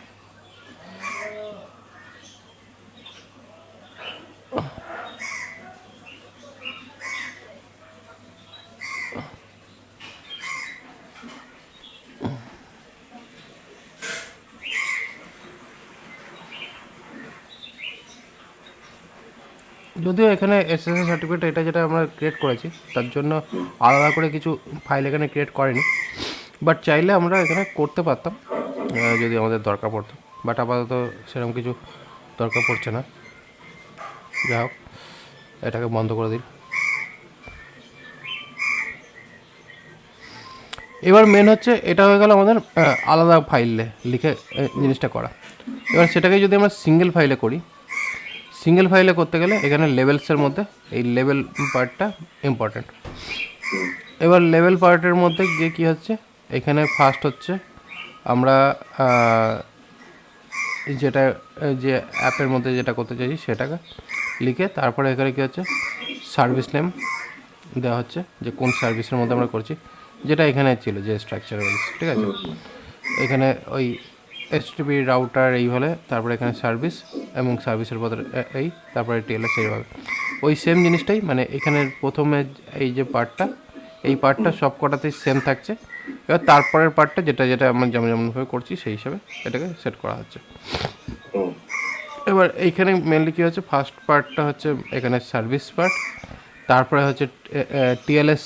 যদিও এখানে এসএসএল সার্টিফিকেট এটা যেটা আমরা ক্রিয়েট করেছি তার জন্য আলাদা করে কিছু ফাইল এখানে ক্রিয়েট করেনি, বাট চাইলে আমরা এখানে করতে পারতাম যদি আমাদের দরকার পড়তো, বাট আপাতত সেরকম কিছু দরকার পড়ছে না। যাই হোক, এটাকে বন্ধ করে দিন। এবার মেন হচ্ছে এটা হয়ে গেল আমাদের আলাদা ফাইলে লিখে জিনিসটা করা। এবার সেটাকে যদি আমরা সিঙ্গেল ফাইলে করি, সিঙ্গেল ফাইলে করতে গেলে এখানে লেভেলসের মধ্যে এই লেভেল পার্টটা ইম্পর্ট্যান্ট। এবার লেভেল পার্টের মধ্যে গিয়ে কী হচ্ছে, এখানে ফার্স্ট হচ্ছে আমরা যেটা যে অ্যাপের মধ্যে যেটা করতে চাইছি সেটাকে লিখে তারপরে এখানে কী হচ্ছে সার্ভিস নেম দেওয়া হচ্ছে, যে কোন সার্ভিসের মধ্যে আমরা করছি, যেটা এখানে ছিল যে স্ট্রাকচার ওয়াইজ, ঠিক আছে। এখানে ওই এসটিপি রাউটার এই হলে তারপরে এখানে সার্ভিস এবং সার্ভিসের পরে এই তারপরে টিএলএস এইভাবে ওই সেম জিনিসটাই, মানে এখানে প্রথমে এই যে পার্টটা এই পার্টটা সব কটাতেই সেম থাকছে। এবার তারপরের পার্টটা যেটা যেটা আমরা যেমন যেমনভাবে করছি সেই হিসাবে এটাকে সেট করা হচ্ছে। এবার এইখানে মেনলি কী হচ্ছে, ফার্স্ট পার্টটা হচ্ছে এখানে সার্ভিস পার্ট, তারপরে হচ্ছে টিএলএস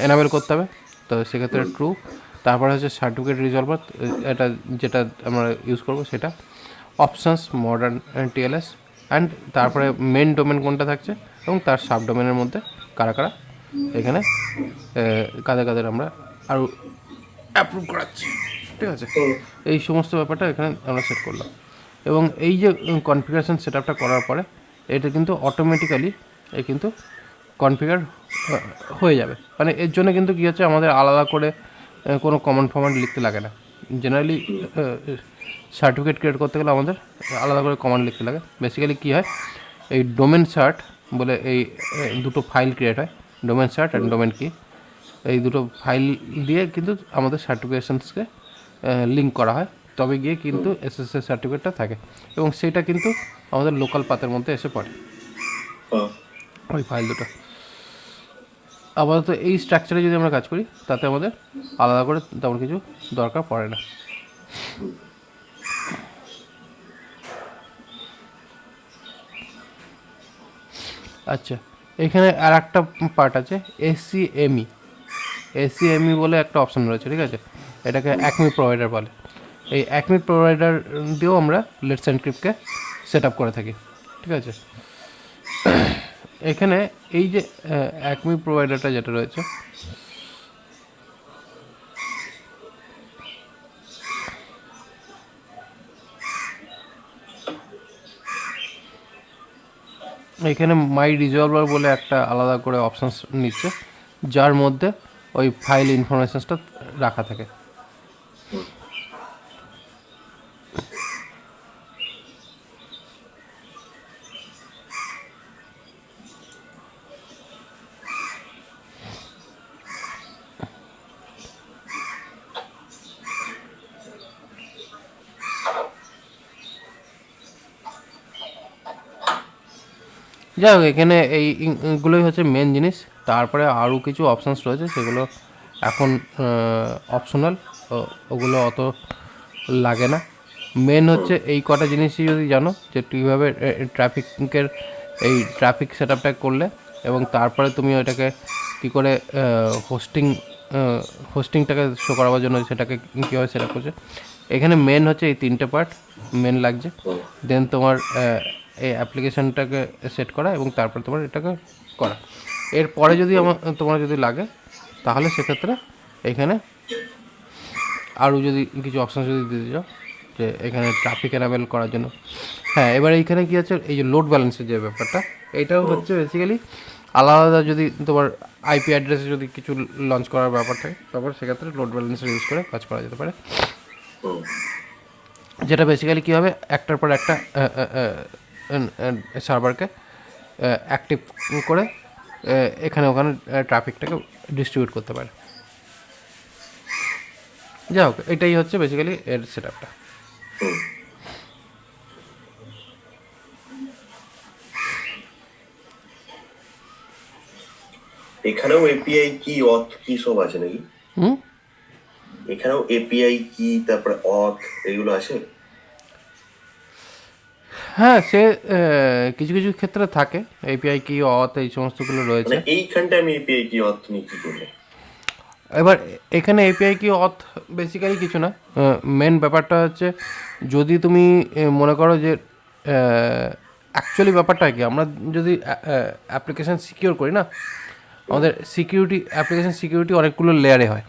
এনাবেল করতে হবে, তো সেক্ষেত্রে ট্রু। তারপরে হচ্ছে সার্টিফিকেট রিজলভার, এটা যেটা আমরা ইউজ করবো সেটা, অপশানস মডার্ন টিএলএস, অ্যান্ড তারপরে মেন ডোমেন কোনটা থাকছে এবং তার সাব ডোমেনের মধ্যে কারা কারা এখানে কাদের কাদের আমরা আরও অ্যাপ্রুভ করাচ্ছি, ঠিক আছে। এই সমস্ত ব্যাপারটা এখানে আমরা সেট করলাম। এবং এই যে কনফিগারেশন সেট আপটা করার পরে এটা কিন্তু অটোমেটিক্যালি কিন্তু কনফিগার হয়ে যাবে। মানে এর জন্য কিন্তু কী হচ্ছে, আমাদের আলাদা করে কোনো কমান্ড ফমান্ড লিখতে লাগে না। জেনারেলি সার্টিফিকেট ক্রিয়েট করতে গেলে আমাদের আলাদা করে কমান্ড লিখতে লাগে। বেসিক্যালি কী হয়, এই ডোমেন সার্ট বলে এই দুটো ফাইল ক্রিয়েট হয়, ডোমেন সার্ট অ্যান্ড ডোমেন কি, এই দুটো ফাইল দিয়ে কিন্তু আমাদের সার্টিফিকেশনসকে লিঙ্ক করা হয়, তবে গিয়ে কিন্তু এসএসএস সার্টিফিকেটটা থাকে এবং সেটা কিন্তু আমাদের লোকাল পাথের মধ্যে এসে পড়ে ওই ফাইল দুটো। আপাতত এই স্ট্রাকচারে যদি আমরা কাজ করি তাতে আমাদের আলাদা করে তেমন কিছু দরকার পড়ে না। আচ্ছা, এখানে আর একটা পার্ট আছে এসিএমই। এসিএমই বলে একটা অপশান রয়েছে, ঠিক আছে। এটাকে অ্যাকমি প্রোভাইডার বলে। এই অ্যাকমি প্রোভাইডার দিয়েও আমরা লেটস এনক্রিপ্টকে সেট আপ করে থাকি, ঠিক আছে। এখানে এই যে অ্যাকমি প্রোভাইডারটা যেটা রয়েছে, এখানে মাই রিজলভার বলে একটা আলাদা করে অপশানস নিচ্ছে, যার মধ্যে ওই ফাইল ইনফরমেশনসটা রাখা থাকে। যাই হোক, এখানে এইগুলোই হচ্ছে মেন জিনিস। তারপরে আরও কিছু অপশানস রয়েছে, সেগুলো এখন অপশনাল, ওগুলো অত লাগে না। মেন হচ্ছে এই কটা জিনিসই যদি জানো, যে কীভাবে ট্রাফিকের এই ট্রাফিক সেট আপটা করলে এবং তারপরে তুমি ওইটাকে কী করে হোস্টিংটাকে শো করাবার জন্য সেটাকে কীভাবে সেট আপ করছে। এখানে মেন হচ্ছে এই তিনটে পার্ট মেন লাগছে। দেন তোমার এই অ্যাপ্লিকেশানটাকে সেট করা এবং তারপর তোমার এটাকে করা। এরপরে যদি তোমার যদি লাগে তাহলে সেক্ষেত্রে এখানে আরও যদি কিছু অপশান যদি দিতে চাও, যে এখানে ট্রাফিক এনাবেল করার জন্য। হ্যাঁ, এবার এইখানে কী আছে, এই যে লোড ব্যালেন্সের যে ব্যাপারটা, এইটাও হচ্ছে বেসিক্যালি আলাদা। যদি তোমার আইপি অ্যাড্রেসে যদি কিছু লঞ্চ করার ব্যাপার থাকে তারপর সেক্ষেত্রে লোড ব্যালেন্সার ইউজ করে কাজ করা যেতে পারে, যেটা বেসিক্যালি কী হবে, একটার পর একটা সার্ভারকে অ্যাক্টিভ করে এখানে ওখানে ট্রাফিকটাকে ডিস্ট্রিবিউট করতে পারে। যাই হোক, এটাই হচ্ছে বেসিক্যালি এর সেট আপটা। এখানেও এপিআই কি অথ কি সব আছে নাকি? এখানেও এপিআই কি তারপরে অথ এগুলো আছে? হ্যাঁ, সে কিছু কিছু ক্ষেত্রে থাকে এপিআই কি অথ এই সমস্তগুলো রয়েছে। এইখানটা আমি এপিআই কি অথ নিয়ে কি করবো? এবার এখানে এপিআই কি অথ বেসিক্যালি কিছু না, মেন ব্যাপারটা হচ্ছে যদি তুমি মনে করো যে অ্যাকচুয়ালি ব্যাপারটা কি, আমরা যদি অ্যাপ্লিকেশান সিকিউর করি না, আমাদের সিকিউরিটি অ্যাপ্লিকেশান সিকিউরিটি অনেকগুলো লেয়ারে হয়।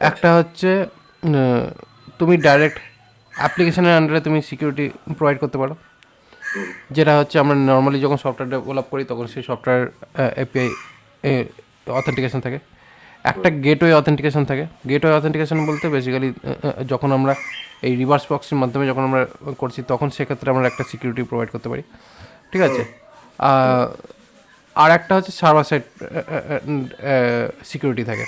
একটা হচ্ছে তুমি ডাইরেক্ট অ্যাপ্লিকেশানের আন্ডারে তুমি সিকিউরিটি প্রোভাইড করতে পারো, যেটা হচ্ছে আমরা নর্মালি যখন সফটওয়্যার ডেভেলপ করি তখন সেই সফটওয়্যার এপিআই অথেন্টিকেশন থাকে, একটা গেটওয়ে অথেন্টিকেশন থাকে। গেটওয়ে অথেন্টিকেশন বলতে বেসিক্যালি যখন আমরা এই রিভার্স প্রক্সির মাধ্যমে যখন আমরা করছি তখন সেক্ষেত্রে আমরা একটা সিকিউরিটি প্রোভাইড করতে পারি, ঠিক আছে। আর একটা হচ্ছে সার্ভার সাইড সিকিউরিটি থাকে।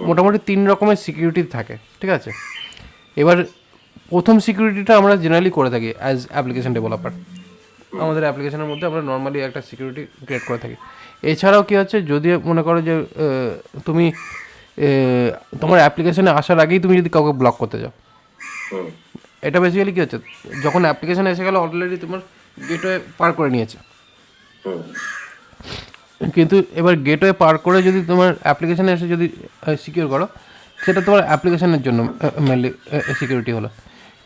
মোটামুটি 3 রকমের সিকিউরিটি থাকে, ঠিক আছে। এবার প্রথম সিকিউরিটিটা আমরা জেনারেলি করে থাকি অ্যাজ অ্যাপ্লিকেশন ডেভেলপার। আমাদের অ্যাপ্লিকেশনের মধ্যে আমরা নর্মালি একটা সিকিউরিটি ক্রিয়েট করে থাকি। এছাড়াও কী হচ্ছে, যদি মনে করো যে তুমি তোমার অ্যাপ্লিকেশনে আসার আগেই তুমি যদি কাউকে ব্লক করতে যাও, এটা বেসিক্যালি কী হচ্ছে, যখন অ্যাপ্লিকেশনে এসে গেলে অলরেডি তোমার গেটওয়ে পার করে নিয়েছে, কিন্তু এবার গেটওয়ে পার করে যদি তোমার অ্যাপ্লিকেশানে এসে যদি সিকিউর করো, সেটা তোমার অ্যাপ্লিকেশানের জন্য মেনলি সিকিউরিটি হলো।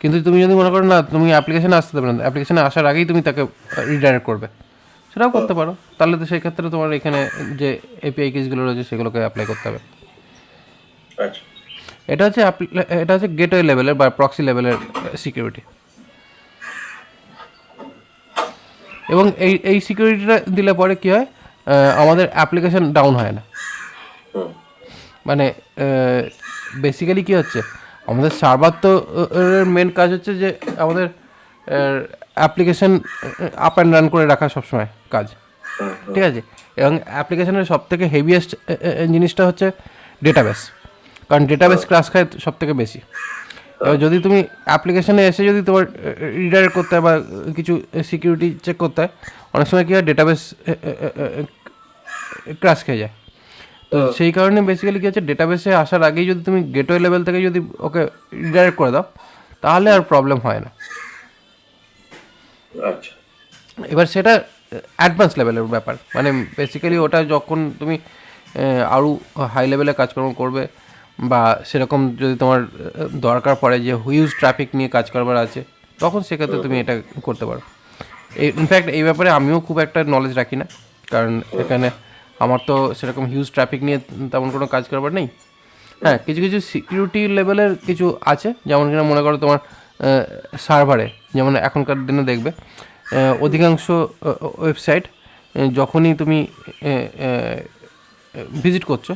কিন্তু তুমি যদি মনে করো না তুমি অ্যাপ্লিকেশানে আসতে দেবে না, অ্যাপ্লিকেশানে আসার আগেই তুমি তাকে রিডাইরেক্ট করবে, সেটাও করতে পারো। তাহলে তো সেই ক্ষেত্রে তোমার এখানে যে এপিআই কিসগুলো রয়েছে সেগুলোকে অ্যাপ্লাই করতে হবে। এটা হচ্ছে গেটওয়ে লেভেলের বা প্রক্সি লেভেলের সিকিউরিটি। এবং এই সিকিউরিটিটা দিলে পরে কী হয়, আমাদের অ্যাপ্লিকেশন ডাউন হয় না। মানে বেসিক্যালি কী হচ্ছে, আমাদের সার্ভার তো মেন কাজ হচ্ছে যে আমাদের অ্যাপ্লিকেশন আপ অ্যান্ড রান করে রাখা সবসময় কাজ, ঠিক আছে। এবং অ্যাপ্লিকেশনের সবথেকে হেভিয়েস্ট জিনিসটা হচ্ছে ডেটাবেস, কারণ ডেটাবেস ক্রাশ খায় সবথেকে বেশি। এবার যদি তুমি অ্যাপ্লিকেশানে এসে যদি তোমার রিডাইরেক্ট করতে হয় বা কিছু সিকিউরিটি চেক করতে হয়, অনেক সময় কী হয় ডেটাবেস ক্রাশ খেয়ে যায়। তো সেই কারণে বেসিক্যালি কী হচ্ছে, ডেটাবেসে আসার আগেই যদি তুমি গেটওয়ে লেভেল থেকে যদি ওকে রিডাইরেক্ট করে দাও তাহলে আর প্রবলেম হয় না। এবার সেটা অ্যাডভান্স লেভেলের ব্যাপার, মানে বেসিক্যালি ওটা যখন তুমি আরও হাই লেভেলে কাজকর্ম করবে বা সেরকম যদি তোমার দরকার পড়ে যে হিউজ ট্রাফিক নিয়ে কাজ করবার আছে, তখন সেক্ষেত্রে তুমি এটা করতে পারো। ইনফ্যাক্ট এই ব্যাপারে আমিও খুব একটা নলেজ রাখি না, কারণ এখানে আমার তো সেরকম হিউজ ট্রাফিক নিয়ে তেমন কোনো কাজ করবার নেই। হ্যাঁ, কিছু কিছু সিকিউরিটি লেভেলের কিছু আছে, যেমন কিনা মনে করো তোমার সার্ভারে, যেমন এখনকার দিনে দেখবে অধিকাংশ ওয়েবসাইট যখনই তুমি ভিজিট করছো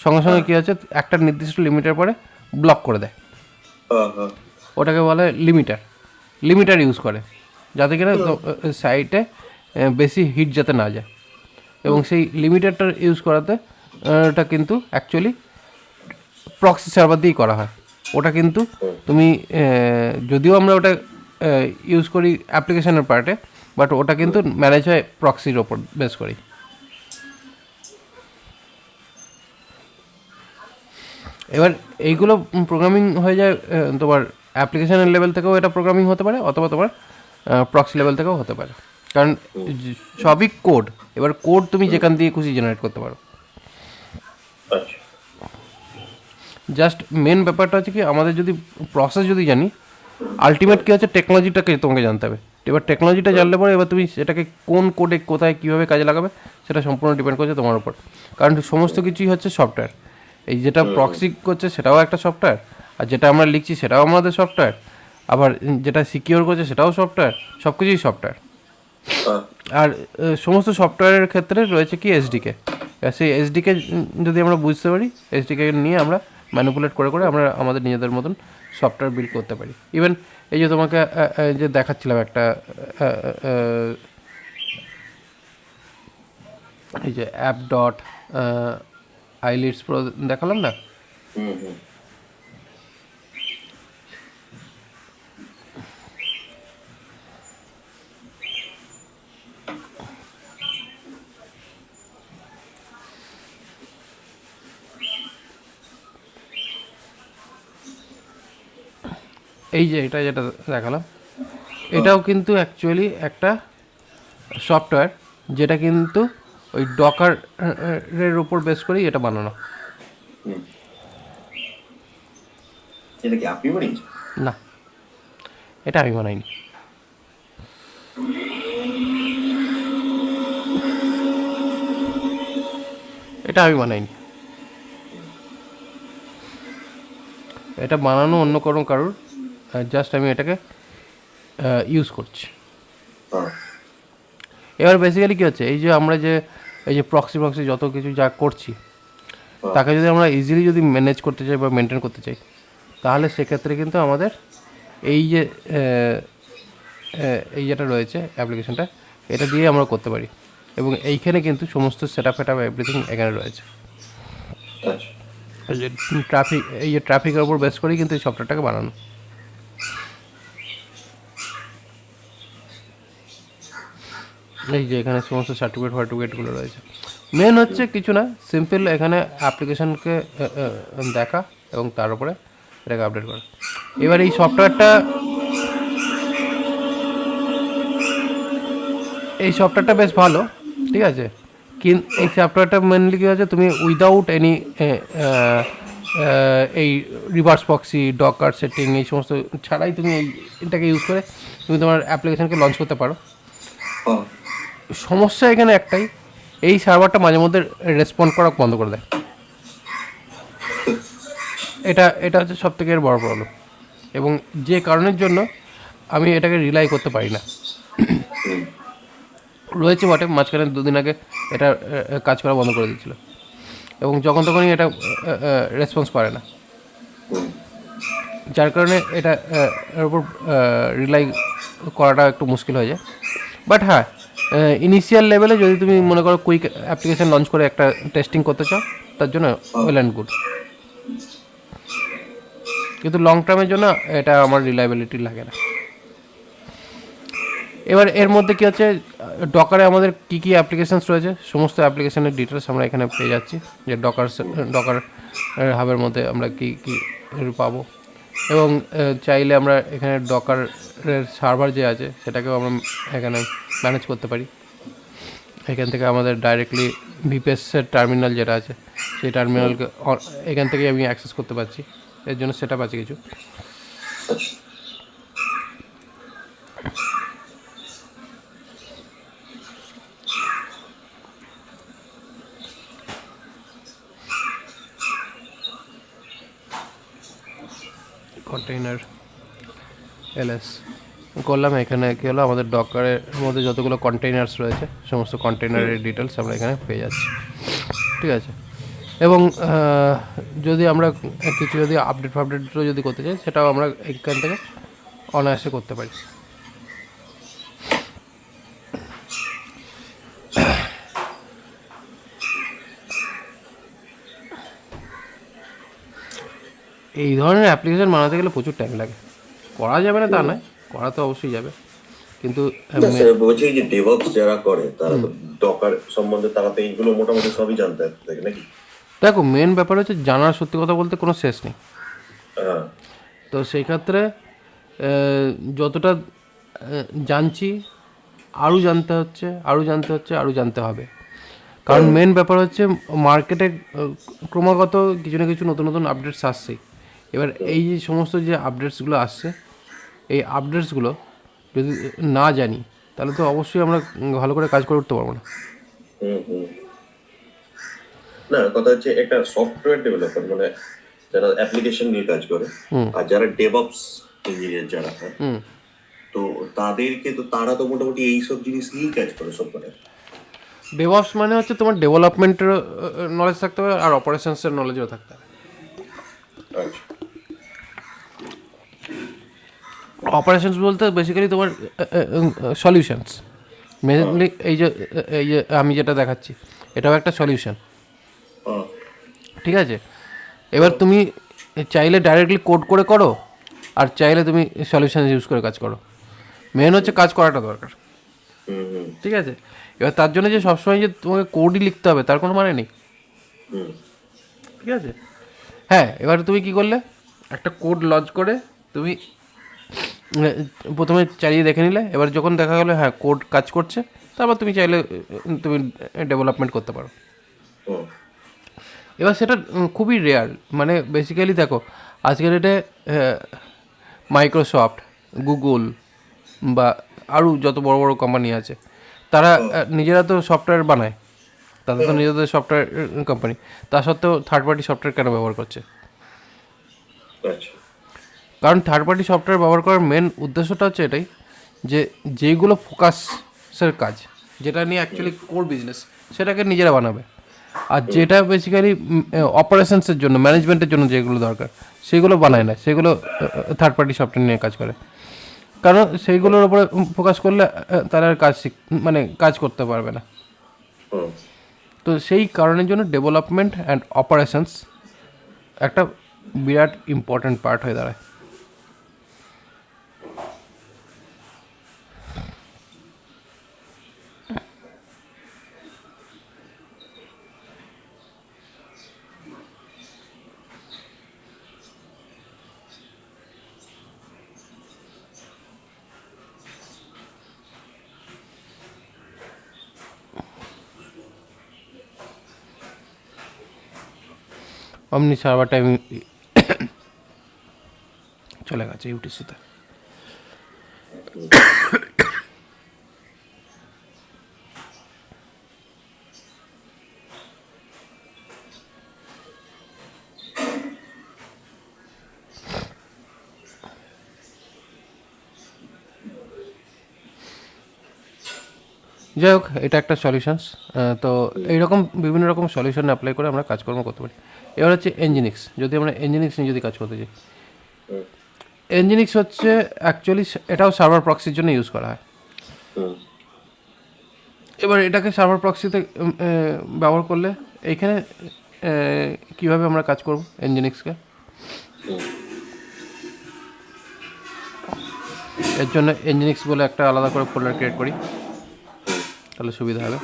সঙ্গে সঙ্গে কী হচ্ছে, একটা নির্দিষ্ট লিমিটের পরে ব্লক করে দেয়। ওটাকে বলে লিমিটার ইউজ করে, যাতে কিনা সাইটে বেশি হিট যাতে না যায়। এবং সেই লিমিটারটা ইউজ করাতে ওটা কিন্তু অ্যাকচুয়ালি প্রক্সি সার্ভার দিয়েই করা হয়। ওটা কিন্তু তুমি যদিও আমরা ওটা ইউজ করি অ্যাপ্লিকেশনের পার্টে, বাট ওটা কিন্তু ম্যানেজ হয় প্রক্সির ওপর বেস করি। এবার এইগুলো প্রোগ্রামিং হয়ে যায় তোমার অ্যাপ্লিকেশনের লেভেল থেকেও এটা প্রোগ্রামিং হতে পারে, অথবা তোমার প্রক্সি লেভেল থেকেও হতে পারে, কারণ সবই কোড। এবার কোড তুমি যেখান দিয়ে খুশি জেনারেট করতে পারো। জাস্ট মেন ব্যাপারটা হচ্ছে কি, আমাদের যদি প্রসেস যদি জানি, আলটিমেট কী হচ্ছে টেকনোলজিটাকে তোমাকে জানতে হবে। এবার টেকনোলজিটা জানলে পরে এবার তুমি সেটাকে কোন কোডে কোথায় কীভাবে কাজে লাগাবে সেটা সম্পূর্ণ ডিপেন্ড করছে তোমার উপর, কারণ সমস্ত কিছুই হচ্ছে সফটওয়্যার। এই যেটা প্রক্সি করছে সেটাও একটা সফটওয়্যার, আর যেটা আমরা লিখছি সেটাও আমাদের সফটওয়্যার, আবার যেটা সিকিউর করছে সেটাও সফটওয়্যার, সব কিছুই সফটওয়্যার। আর সমস্ত সফটওয়্যারের ক্ষেত্রে রয়েছে কি এসডিকে। সেই এসডিকে যদি আমরা বুঝতে পারি, এসডিকে নিয়ে আমরা ম্যানিপুলেট করে করে আমরা আমাদের নিজেদের মতন সফটওয়্যার বিল্ড করতে পারি। ইভেন এই যে তোমাকে যে দেখাচ্ছিলাম একটা এই যে অ্যাপ ডট আইলিডস প্রো দেখালাম না, এই যে এটা যেটা দেখালাম, এটাও কিন্তু অ্যাকচুয়ালি একটা সফটওয়্যার, যেটা কিন্তু ওই ডকারের উপর বেস করেই এটা বানানো। এটা কি আপনি বানিয়েছেন? না, এটা আমি বানাইনি। এটা আমি বানাইনি, এটা বানানো অন্য কোনো কারোর, জাস্ট আমি এটাকে ইউজ করছি। হ্যাঁ এবার বেসিক্যালি কী হচ্ছে, এই যে প্রক্সি যত কিছু যা করছি, তাকে যদি আমরা ইজিলি যদি ম্যানেজ করতে চাই বা মেনটেন করতে চাই, তাহলে সেক্ষেত্রে কিন্তু আমাদের এই যে এই যেটা রয়েছে অ্যাপ্লিকেশনটা, এটা দিয়ে আমরা করতে পারি। এবং এইখানে কিন্তু সমস্ত সেট আপ এভরিথিং এখানে রয়েছে। আচ্ছা এই যে ট্রাফিকের উপর বেস করেই কিন্তু এই সফটওয়্যারটাকে বানানো। এই যে এখানে সমস্ত সার্টিফিকেটগুলো রয়েছে। মেন হচ্ছে কিছু না, সিম্পল এখানে অ্যাপ্লিকেশনকে দেখা এবং তার উপরে এটাকে আপডেট করা। এবার এই সফটওয়্যারটা বেশ ভালো, ঠিক আছে। কিন্তু এই সফটওয়্যারটা মেনলি কী হচ্ছে, তুমি উইদাউট এনি এই রিভার্স প্রক্সি, ডকার সেটিং এই সমস্ত ছাড়াই তুমি এটাকে ইউজ করে তুমি তোমার অ্যাপ্লিকেশনকে লঞ্চ করতে পারো। হ্যাঁ সমস্যা এখানে একটাই, এই সার্ভারটা মাঝে মধ্যে রেসপন্ড করা বন্ধ করে দেয়। এটা হচ্ছে সব থেকে বড় প্রবলেম, এবং যে কারণের জন্য আমি এটাকে রিলাই করতে পারি না। রয়েছে বটে, মাঝখানে 2 দিন আগে এটা কাজ করা বন্ধ করে দিচ্ছিল, এবং যখন তখনই এটা রেসপন্স করে না, যার কারণে এর উপর রিলাই করাটা একটু মুশকিল হয়ে যায়। বাট হ্যাঁ, ইনিশিয়াল লেভেলে যদি তুমি মনে করো কুইক অ্যাপ্লিকেশন লঞ্চ করে একটা টেস্টিং করতে চাও, তার জন্য ওয়েল অ্যান্ড গুড। কিন্তু লং টার্মের জন্য এটা আমার রিলায়েবিলিটি লাগে না। এবার এর মধ্যে কী হচ্ছে, ডকারে আমাদের কী কী অ্যাপ্লিকেশানস রয়েছে, সমস্ত অ্যাপ্লিকেশানের ডিটেলস আমরা এখানে পেয়ে যাচ্ছি, যে ডকার হাবের মধ্যে আমরা কী কী পাবো। এবং চাইলে আমরা এখানে ডকারের সার্ভার যে আছে সেটাকেও আমরা এখানে ম্যানেজ করতে পারি। এখান থেকে আমাদের ডাইরেক্টলি ভিপিএসের টার্মিনাল যেটা আছে, সেই টার্মিনালকে এখান থেকে আমি অ্যাক্সেস করতে পারছি। এর জন্য সেটআপ আছে কিছু। কন্টেইনার এলএস করলাম। এখানে কী হলো, আমাদের ডকারের মধ্যে যতগুলো কন্টেইনার্স রয়েছে সমস্ত কন্টেইনারের ডিটেলস আমরা এখানে পেয়ে যাচ্ছি, ঠিক আছে। এবং যদি আমরা কিছু যদি আপডেটও যদি করতে চাই, সেটাও আমরা এখান থেকে অনায়াসে করতে পারি। এই ধরনের অ্যাপ্লিকেশন বানাতে গেলে প্রচুর টাইম লাগে। করা যাবে না তা নয়, করা তো অবশ্যই যাবে, কিন্তু বলছি যে ডেভঅপস যারা করে তারা তো ডকার সম্বন্ধে তারা তো এইগুলো মোটামুটি সবই জানতে থাকে নাকি? দেখো, মেন ব্যাপার হচ্ছে জানার, সত্যি কথা বলতে কোনো শেষ নেই। হ্যাঁ তো সেই ক্ষেত্রে যতটা জানছি, আরও জানতে হবে। কারণ মেন ব্যাপার হচ্ছে মার্কেটে ক্রমাগত কিছু না কিছু নতুন নতুন আপডেটস আসছে। এবার এই যে সমস্ত যে আপডেটসগুলো আসছে, এই আপডেটসগুলো যদি না জানি, তাহলে তো অবশ্যই আমরা ভালো করে কাজ করে উঠতে পারবো না। না, কথা হচ্ছে একটা সফটওয়্যার ডেভেলপার মানে যারা অ্যাপ্লিকেশন নিয়ে কাজ করে, আর যারা ডেভঅপস ইঞ্জিনিয়ার যারা হয়, তো তাদেরকে তো তারা তো মোটামুটি এইসব জিনিস নিয়েই কাজ করে সবকটা। ডেভঅপস মানে হচ্ছে তোমার ডেভেলপমেন্টের নলেজ থাকতে হবে, আর অপারেশনসের নলেজও থাকতে হবে। আচ্ছা অপারেশনস বলতে বেসিক্যালি তোমার সলিউশনস মেনলি। এই যে আমি যেটা দেখাচ্ছি, এটাও একটা সলিউশন, ঠিক আছে। এবার তুমি চাইলে ডাইরেক্টলি কোড করে করো, আর চাইলে তুমি সলিউশন ইউজ করে কাজ করো। মেন হচ্ছে কাজ করাটা দরকার, ঠিক আছে। এবার তার জন্য যে সবসময় যে তোমাকে কোডই লিখতে হবে তার কোনো মানে নেই, ঠিক আছে। হ্যাঁ, এবার তুমি কি করলে, একটা কোড লঞ্চ করে তুমি প্রথমে চালিয়ে দেখে নিলে, এবার যখন দেখা গেলো হ্যাঁ কোড কাজ করছে, তারপর তুমি চাইলে তুমি ডেভেলপমেন্ট করতে পারো। এবার সেটা খুবই রেয়ার, মানে বেসিক্যালি দেখো আজকের ডেটে মাইক্রোসফট, গুগল বা আরও যত বড় বড় কোম্পানি আছে, তারা নিজেরা তো সফটওয়্যার বানায়, তাদের তো নিজেদের সফটওয়্যার কোম্পানি, তা সত্ত্বেও থার্ড পার্টি সফটওয়্যার কেন ব্যবহার করছে? কারণ থার্ড পার্টি সফটওয়্যার ব্যবহার করার মেন উদ্দেশ্যটা হচ্ছে এটাই যে যেইগুলো ফোকাসের কাজ, যেটা নিয়ে অ্যাকচুয়ালি কোর বিজনেস, সেটাকে নিজেরা বানাবে। আর যেটা বেসিক্যালি অপারেশনসের জন্য, ম্যানেজমেন্টের জন্য যেগুলো দরকার, সেগুলো বানায় না, সেগুলো থার্ড পার্টি সফটওয়্যার নিয়ে কাজ করে। কারণ সেইগুলোর উপরে ফোকাস করলে তারা আর মানে কাজ করতে পারবে না। হুম। তো সেই কারণের জন্য ডেভেলপমেন্ট অ্যান্ড অপারেশনস একটা বিরাট ইম্পর্ট্যান্ট পার্ট হয়ে দাঁড়ায়। অমনি সার্ভার টাইম চলে গেছে ইউটিসিতে। যাই হোক, এটা একটা সলিউশনস। তো এইরকম বিভিন্ন রকম সলিউশন অ্যাপ্লাই করে আমরা কাজকর্ম করতে পারি। এবার হচ্ছে এনজিনিক্স। যদি আমরা এনজিনিক্স নিয়ে যদি কাজ করতে চাই, এনজিনিক্স হচ্ছে অ্যাকচুয়ালি এটাও সার্ভার প্রক্সির জন্য ইউজ করা হয়। হুম। এবার এটাকে সার্ভার প্রক্সিতে ব্যবহার করলে এইখানে কীভাবে আমরা কাজ করব এনজিনিক্সকে, এর জন্য এনজিনিক্স বলে একটা আলাদা করে ফোল্ডার ক্রিয়েট করি, তাহলে সুবিধা হবে।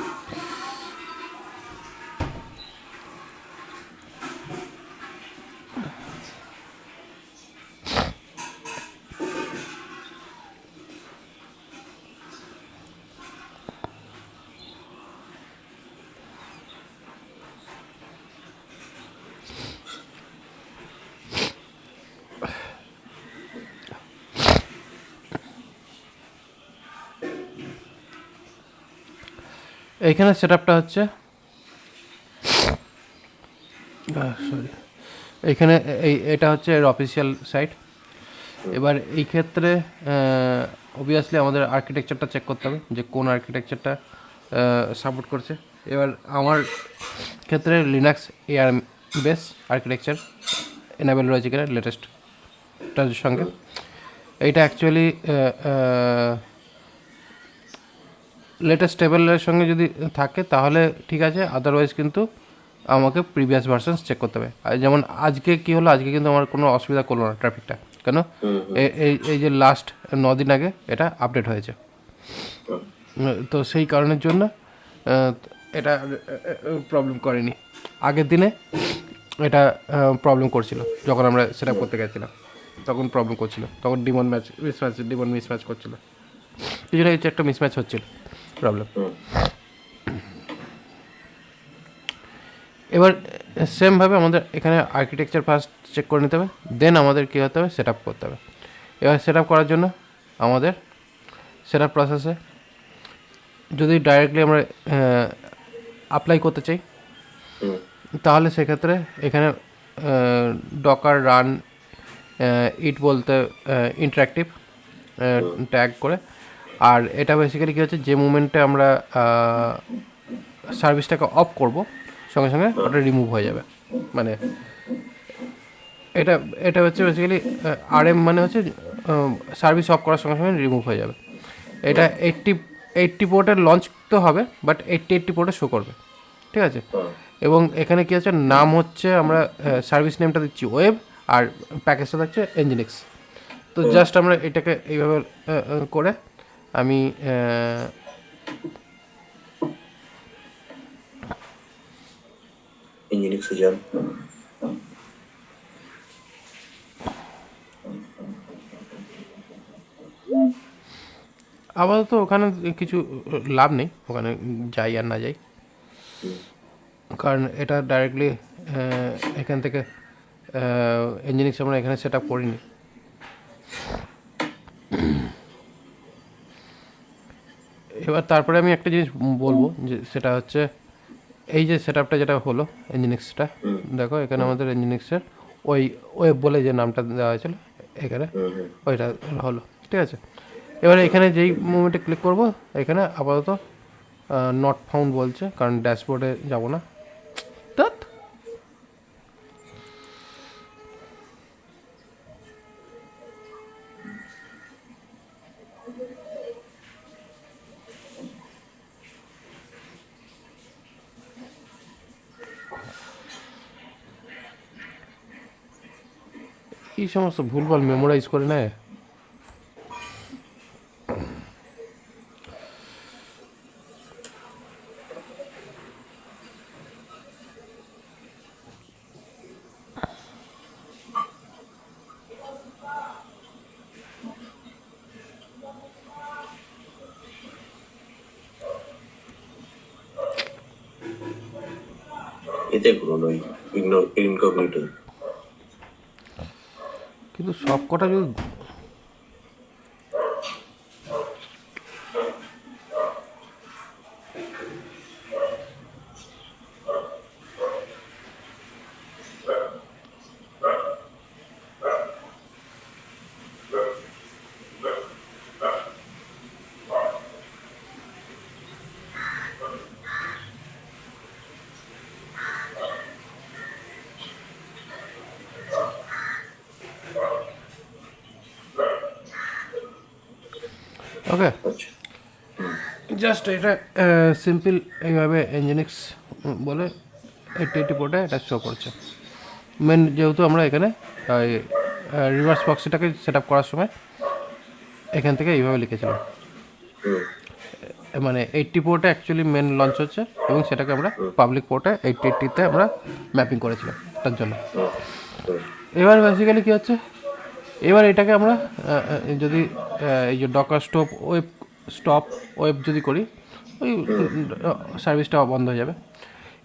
এইখানে সেট আপটা হচ্ছে, সরি, এইখানে এটা হচ্ছে এর অফিসিয়াল সাইট। এবার এই ক্ষেত্রে অবভিয়াসলি আমাদের আর্কিটেকচারটা চেক করতে হবে যে কোন আর্কিটেকচারটা সাপোর্ট করছে। এবার আমার ক্ষেত্রে Linux AR base architecture enable রয়েছে কিনা লেটেস্টটার সঙ্গে। এইটা অ্যাকচুয়ালি লেটেস্ট টেবিলের সঙ্গে যদি থাকে তাহলে ঠিক আছে, আদারওয়াইজ কিন্তু আমাকে প্রিভিয়াস ভার্সনস চেক করতে হবে। আর যেমন আজকে কী হলো, আজকে কিন্তু আমার কোনো অসুবিধা করলো না ট্রাফিকটা, কেন এই যে লাস্ট 9 দিন আগে এটা আপডেট হয়েছে। তো সেই কারণের জন্য এটা প্রবলেম করেনি। আগের দিনে এটা প্রবলেম করছিল, যখন আমরা সেটা করতে গেছিলাম তখন প্রবলেম করছিল, তখন ডিমন মিসম্যাচ করছিল, কিছুটা কিছু একটা মিসম্যাচ হচ্ছিল, প্রবলেম। এবার সেমভাবে আমাদের এখানে আর্কিটেকচার ফার্স্ট চেক করে নিতে হবে, দেন আমাদের কী হতে হবে, সেট আপ করতে হবে। এবার সেট আপ করার জন্য আমাদের সেট আপ প্রসেসে যদি ডাইরেক্টলি আমরা অ্যাপ্লাই করতে চাই, তাহলে সেক্ষেত্রে এখানে ডকার রান ইট বলতে ইন্টারাক্টিভ ট্যাগ করে, আর এটা বেসিক্যালি কী হচ্ছে, যে মুমেন্টে আমরা সার্ভিসটাকে অফ করব সঙ্গে সঙ্গে ওটা রিমুভ হয়ে যাবে। মানে এটা হচ্ছে বেসিক্যালি আরএম, মানে হচ্ছে সার্ভিস অফ করার সঙ্গে সঙ্গে রিমুভ হয়ে যাবে। এটা 80 পোর্টে লঞ্চ তো হবে, বাট 80 পোর্টে শো করবে, ঠিক আছে। এবং এখানে কী আছে, নাম হচ্ছে আমরা সার্ভিস নেমটা দিচ্ছি ওয়েব, আর প্যাকেজটা থাকছে এনজিনিক্স। তো জাস্ট আমরা এটাকে এইভাবে করে আমি ইঞ্জিনিক্সে যান। আপাতত ওখানে কিছু লাভ নেই, ওখানে যাই আর না যাই, কারণ এটা ডাইরেক্টলি এখান থেকে ইঞ্জিনিক্স আমরা এখানে সেট আপ করিনি। এবার তারপরে আমি একটা জিনিস বলবো, যে সেটা হচ্ছে এই যে সেট আপটা যেটা হলো ইঞ্জিনিক্সটা, দেখো এখানে আমাদের ইঞ্জিনিক্সের ওই ওয়েব বলে যে নামটা দেওয়া হয়েছিল এখানে, ওইটা হলো, ঠিক আছে। এবারে এখানে যেই মোমেন্টে ক্লিক করব এখানে আপাতত নট ফাউন্ড বলছে, কারণ ড্যাশবোর্ডে যাব না। ধ্যাৎ। এই সমস্ত ভুলভাল মেমোরাইজ করে নেয়। এটাই পুরোনো ইনকগনিটো। কিন্তু সব কটা যদি ওকে আচ্ছা, জাস্ট এটা সিম্পল এইভাবে এনজিনিক্স বলে 8080 পোর্টে এটা শো করছে। মেন যেহেতু আমরা এখানে রিভার্স প্রক্সিটাকে সেট আপ করার সময় এখান থেকে এইভাবে লিখেছিলাম, মানে 80 পোর্টে অ্যাকচুয়ালি মেন লঞ্চ হচ্ছে এবং সেটাকে আমরা পাবলিক পোর্টে 8080তে আমরা ম্যাপিং করেছিলাম তার জন্য। এবার বেসিক্যালি কী হচ্ছে, এবার এটাকে আমরা যদি এই যে ডকার স্টপ ওয়েব যদি করি ওই সার্ভিসটা বন্ধ হয়ে যাবে।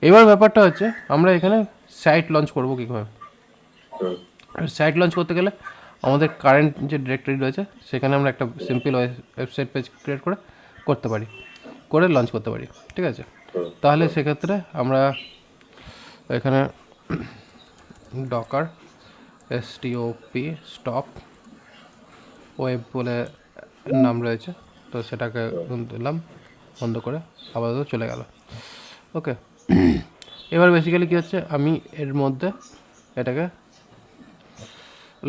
এবার ব্যাপারটা হচ্ছে আমরা এখানে সাইট লঞ্চ করবো কীভাবে। সাইট লঞ্চ করতে গেলে আমাদের কারেন্ট যে ডিরেক্টরি রয়েছে সেখানে আমরা একটা সিম্পল ওয়েবসাইট পেজ ক্রিয়েট করতে পারি, করে লঞ্চ করতে পারি, ঠিক আছে। তাহলে সেক্ষেত্রে আমরা এখানে ডকার stop ওয়েব বলে নাম রয়েছে, তো সেটাকে দিলাম বন্ধ করে, আপাতত চলে গেল। ওকে, এবার বেসিক্যালি কী হচ্ছে, আমি এর মধ্যে এটাকে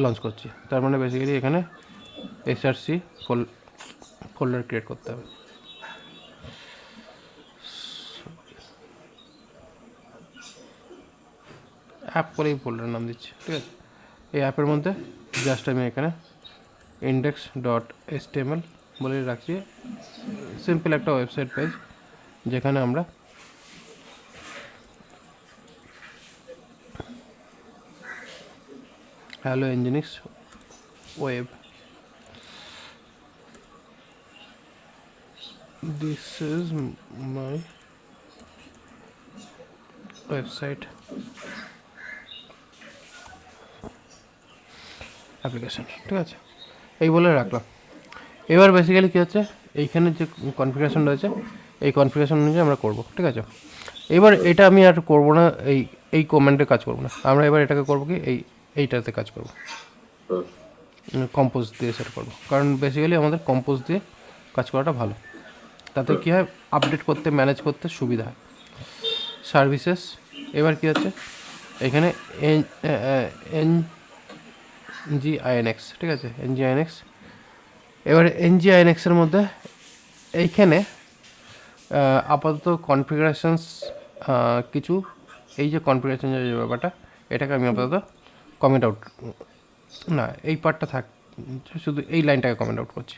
লঞ্চ করছি, তার মানে বেসিক্যালি এখানে src ফোল্ডার ক্রিয়েট করতে হবে। অ্যাপ করে এই ফোল্ডার নাম দিচ্ছি, ঠিক আছে। এই অ্যাপের মধ্যে জাস্ট আমি এখানে index.html বলে রাখছি, সিম্পল একটা ওয়েবসাইট পেজ যেখানে আমরা hello nginx web, this is my website application, ঠিক আছে, এই বলে রাখলাম। এবার বেসিক্যালি কী হচ্ছে, এইখানে যে কনফিগারেশন রয়েছে এই কনফিগারেশন অনুযায়ী আমরা করব, ঠিক আছে। এবার এটা আমি আর করব না, এই কমান্ডে কাজ করব না, আমরা এবার এটাকে করব কি এইটাতে কাজ করব, কম্পোজ দিয়ে সেট করব, কারণ বেসিক্যালি আমাদের কম্পোজ দিয়ে কাজ করাটা ভালো, তাতে কী হয় আপডেট করতে ম্যানেজ করতে সুবিধা হয়। সার্ভিসেস, এবার কী হচ্ছে এখানে NGINX, ঠিক আছে, NGINX। এবার NGINX-এর মধ্যে এইখানে আপাতত কনফিগারেশনস কিছু, এই যে কনফিগারেশন যে ব্যাপারটা এটাকে আমি আপাতত কমেন্ট আউট, না এই পার্টটা থাক, শুধু এই লাইনটাকে কমেন্ট আউট করছি,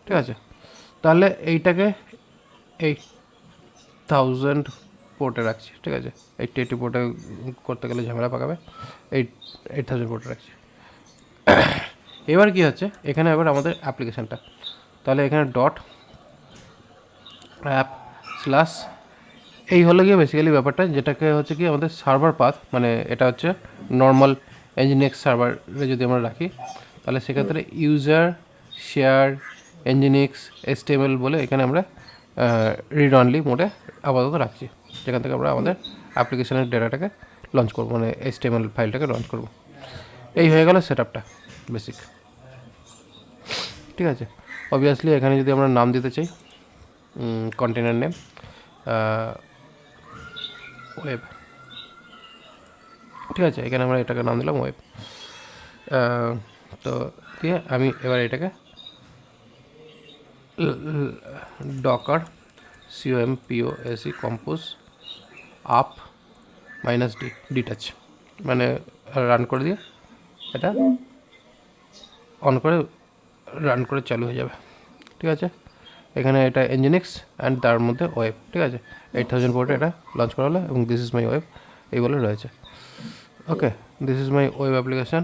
ঠিক আছে। তাহলে এইটাকে 8000 পোর্টে রাখছি, ঠিক আছে, 8080 পোর্টে করতে গেলে ঝামেলা পাকাবে, 8000 পোর্টে রাখছি। এবার কি হচ্ছে এখানে এবার আমাদের অ্যাপ্লিকেশানটা, তাহলে এখানে ডট অ্যাপ স্ল্যাশ, এই হলো গিয়ে বেসিক্যালি ব্যাপারটা, যেটাকে হচ্ছে কি আমাদের সার্ভার পাথ, মানে এটা হচ্ছে নর্মাল এনজিনিক্স সার্ভারে যদি আমরা রাখি তাহলে সেক্ষেত্রে ইউজার শেয়ার এনজিনিক্স HTML বলে এখানে আমরা রিড অনলি মোডে আপাতত রাখছি, যেখান থেকে আমরা আমাদের অ্যাপ্লিকেশনের ডেটাটাকে লঞ্চ করবো, মানে HTML ফাইলটাকে লঞ্চ করবো। এই হয়ে গেল সেট আপটা বেসিক, ঠিক আছে। অবভিয়াসলি এখানে যদি আমরা নাম দিতে চাই কন্টেনার নেম ওয়েব, ঠিক আছে, এখানে আমরা এটাকে নাম দিলাম ওয়েব। তো দিয়ে আমি এবার এটাকে Docker COMPOSE compose up -d detach মানে রান করে দিয়ে এটা অন করে রান করে চালু হয়ে যাবে, ঠিক আছে। এখানে এটা এনজিনিক্স অ্যান্ড তার মধ্যে ওয়েব, ঠিক আছে। 8000 পোর্টে এটা লঞ্চ করা হলো এবং দিস ইজ মাই ওয়েব এই বলে রয়েছে। Okay, this is my web application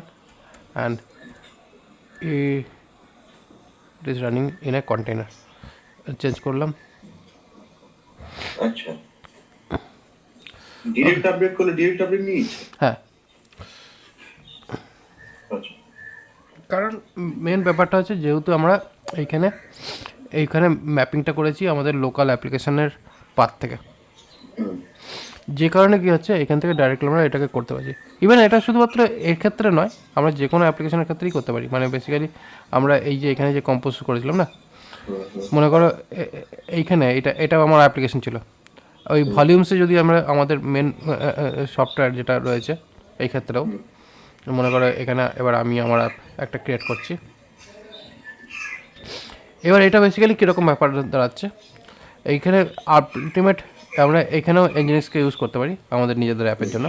and it is running in a container. Change করলাম। আচ্ছা, ডিরেক্ট আপডেট করলে ডিরেক্ট আপডেট নিয়েছে? হ্যাঁ, আচ্ছা, কারণ মেন ব্যাপারটা হচ্ছে যেহেতু আমরা এইখানে ম্যাপিংটা করেছি আমাদের লোকাল অ্যাপ্লিকেশনের পাথ থেকে, যে কারণে কী হচ্ছে এখান থেকে ডাইরেক্টলি আমরা এটাকে করতে পারছি। ইভেন এটা শুধুমাত্র এর ক্ষেত্রে নয়, আমরা যে কোনো অ্যাপ্লিকেশনের ক্ষেত্রেই করতে পারি। মানে বেসিক্যালি আমরা এই যে এখানে যে কম্পোজ করেছিলাম না, মনে করো এইখানে এটা আমার অ্যাপ্লিকেশন ছিল, ওই ভলিউমসে যদি আমরা আমাদের মেন সফটওয়্যার যেটা রয়েছে এই ক্ষেত্রেও মনে করো এখানে এবার আমি আমার অ্যাপ একটা ক্রিয়েট করছি। এবার এটা বেসিক্যালি কীরকম ব্যাপার দাঁড়াচ্ছে, এইখানে আলটিমেট আমরা এখানেও এনজিনিক্সকে ইউজ করতে পারি আমাদের নিজেদের অ্যাপের জন্য।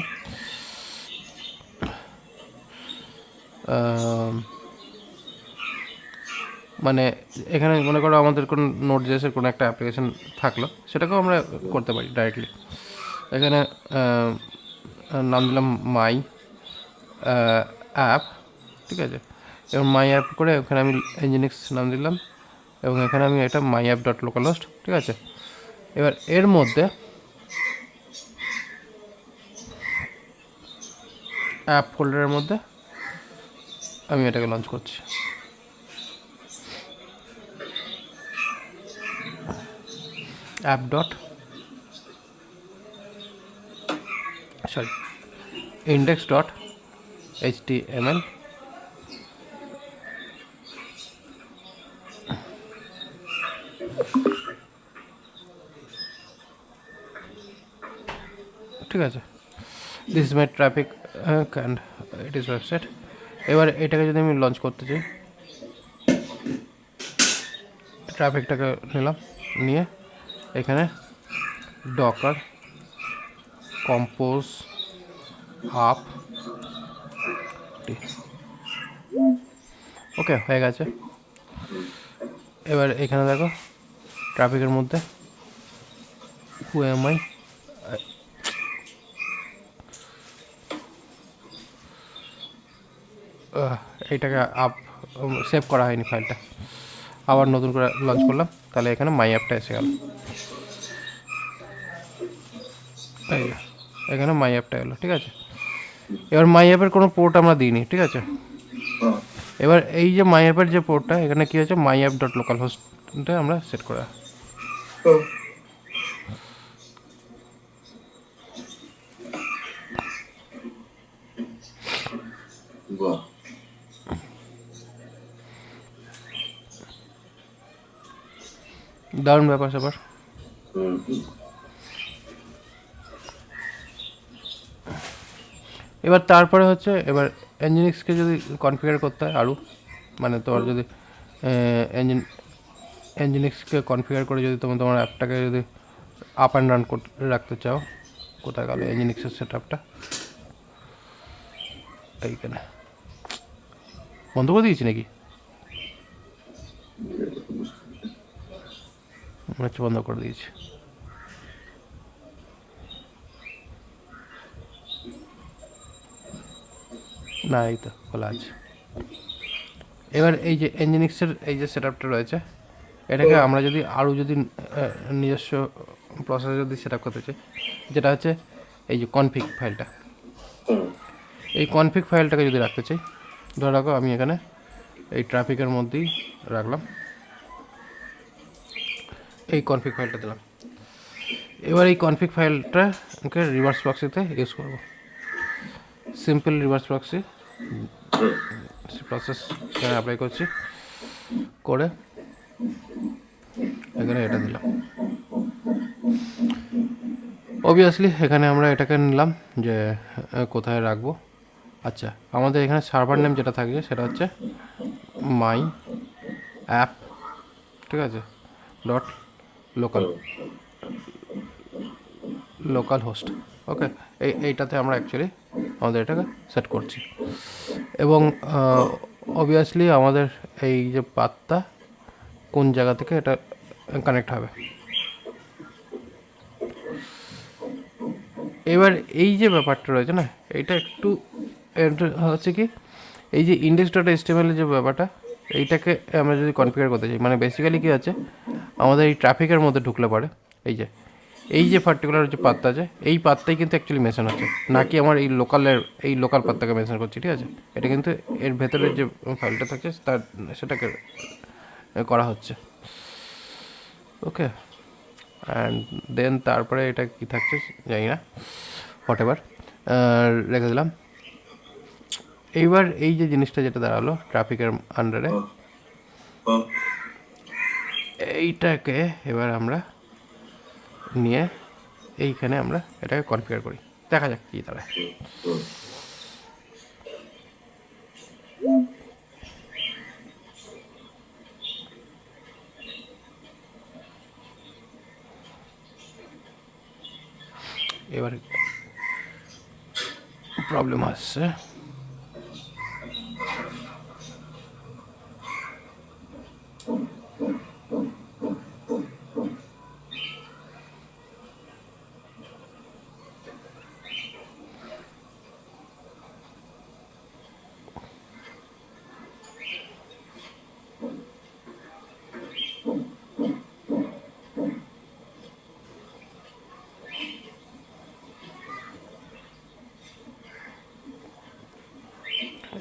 মানে এখানে মনে করো আমাদের কোনো নোট.js-এর কোনো একটা অ্যাপ্লিকেশন থাকলো, সেটাকেও আমরা করতে পারি ডাইরেক্টলি। এখানে নাম দিলাম মাই অ্যাপ, ঠিক আছে। এবং মাই অ্যাপ করে ওখানে আমি এনজিনিক্স নাম দিলাম এবং এখানে আমি এটা মাই অ্যাপ ডট লোকাল হোস্ট, ঠিক আছে। এবার এর মধ্যে অ্যাপ ফোল্ডারের মধ্যে আমি এটাকে লঞ্চ করছি। App dot index dot html ঠিক আছে। This is my traffic and it is website. এবার এটাকে যদি আমি লঞ্চ করতে চাই, ট্রাফিকটাকে নিলাম, নিয়ে এখানে ডকার কম্পোজ আপ, ওকে হয়ে গেছে। এবার এখানে দেখো ট্রাফিকের মধ্যে হু এম আই, এইটাকে আপ সেভ করা হয়নি ফাইলটা, আবার নতুন করে লঞ্চ করলাম, তাহলে এখানে মাই অ্যাপটা এসে গেল। এই এখানে মাই অ্যাপটা এলো, ঠিক আছে। এবার মাই অ্যাপের কোনো পোর্ট আমরা দিইনি, ঠিক আছে। এবার এই যে মাই অ্যাপের যে পোর্টটা এখানে কী হচ্ছে, মাই অ্যাপ ডট লোকাল হোস্টটা আমরা সেট করা। দারুণ ব্যাপার স্যাপার। এবার তারপরে হচ্ছে এবার এনজিনিক্সকে যদি কনফিগার করতে হয় আরও, মানে তোমার যদি এনজিনিক্সকে কনফিগার করে যদি তোমার অ্যাপটাকে যদি আপ অ্যান্ড রান রাখতে চাও, কোথায় গেল এনজিনিক্সের সেট আপটা, এইখানে বন্ধ করে দিয়েছি নাকি, মনে হচ্ছে বন্ধ করে দিয়েছি। না, এই তো খোলা আছে। এবার এই যে এনজিনিক্সের এই যে সেট আপটা রয়েছে, এটাকে আমরা যদি আরও যদি নিজস্ব প্রসেসে যদি সেট আপ করতে চাই, যেটা হচ্ছে এই যে কনফিগ ফাইলটা, এই কনফিগ ফাইলটাকে যদি রাখতে চাই, ধরে রাখো আমি এখানে এই ট্রাফিকের মধ্যেই রাখলাম, এই কনফিগ ফাইলটা দিলাম। এবার এই কনফিগ ফাইলটাকে রিভার্স প্রক্সিতে ইউজ করব। সিম্পল রিভার্স প্রক্সি প্রসেস এখানে অ্যাপ্লাই করছি, করে এখানে এটা দিলাম। অবভিয়াসলি এখানে আমরা এটাকে নিলাম যে কোথায় রাখবো। আচ্ছা, আমাদের এখানে সার্ভার নেম যেটা থাকবে সেটা হচ্ছে মাই অ্যাপ, ঠিক আছে, ডট লোকাল লোকাল হোস্ট। ওকে, এইটাতে আমরা অ্যাকচুয়ালি আমাদের এটাকে সেট করছি। এবং অবভিয়াসলি আমাদের এই যে পাতটা কোন জায়গা থেকে এটা কানেক্ট হবে। এবার এই যে ব্যাপারটা রয়েছে না, এইটা একটু হচ্ছে কি, এই যে ইন্ডেক্স ডট এইচটিএমএল যে ব্যাপারটা, এইটাকে আমরা যদি কনফিগার করতে চাই, মানে বেসিক্যালি কী আছে, আমাদের এই ট্রাফিকের মধ্যে ঢুকলে পারে এই যে পার্টিকুলার যে পাতটা আছে, এই পাতটাই কিন্তু অ্যাকচুয়ালি মেনশন হচ্ছে, না কি আমার এই লোকাল পাতটাকে মেনশন করছি, ঠিক আছে। এটা কিন্তু এর ভেতরের যে ফাইলটা থাকছে তার সেটাকে করা হচ্ছে। ওকে, অ্যান্ড দেন তারপরে এটা কি থাকছে জানি না, হোয়াট এভার, রেখে দিলাম। এইবার এই যে জিনিসটা যেটা দাঁড়ালো ট্রাফিকের আন্ডারে, এইটাকে এবার আমরা নিয়ে এইখানে আমরা এটাকে কনফিগার করি, দেখা যাক কী দাঁড়ায়। এবার প্রবলেম আসছে,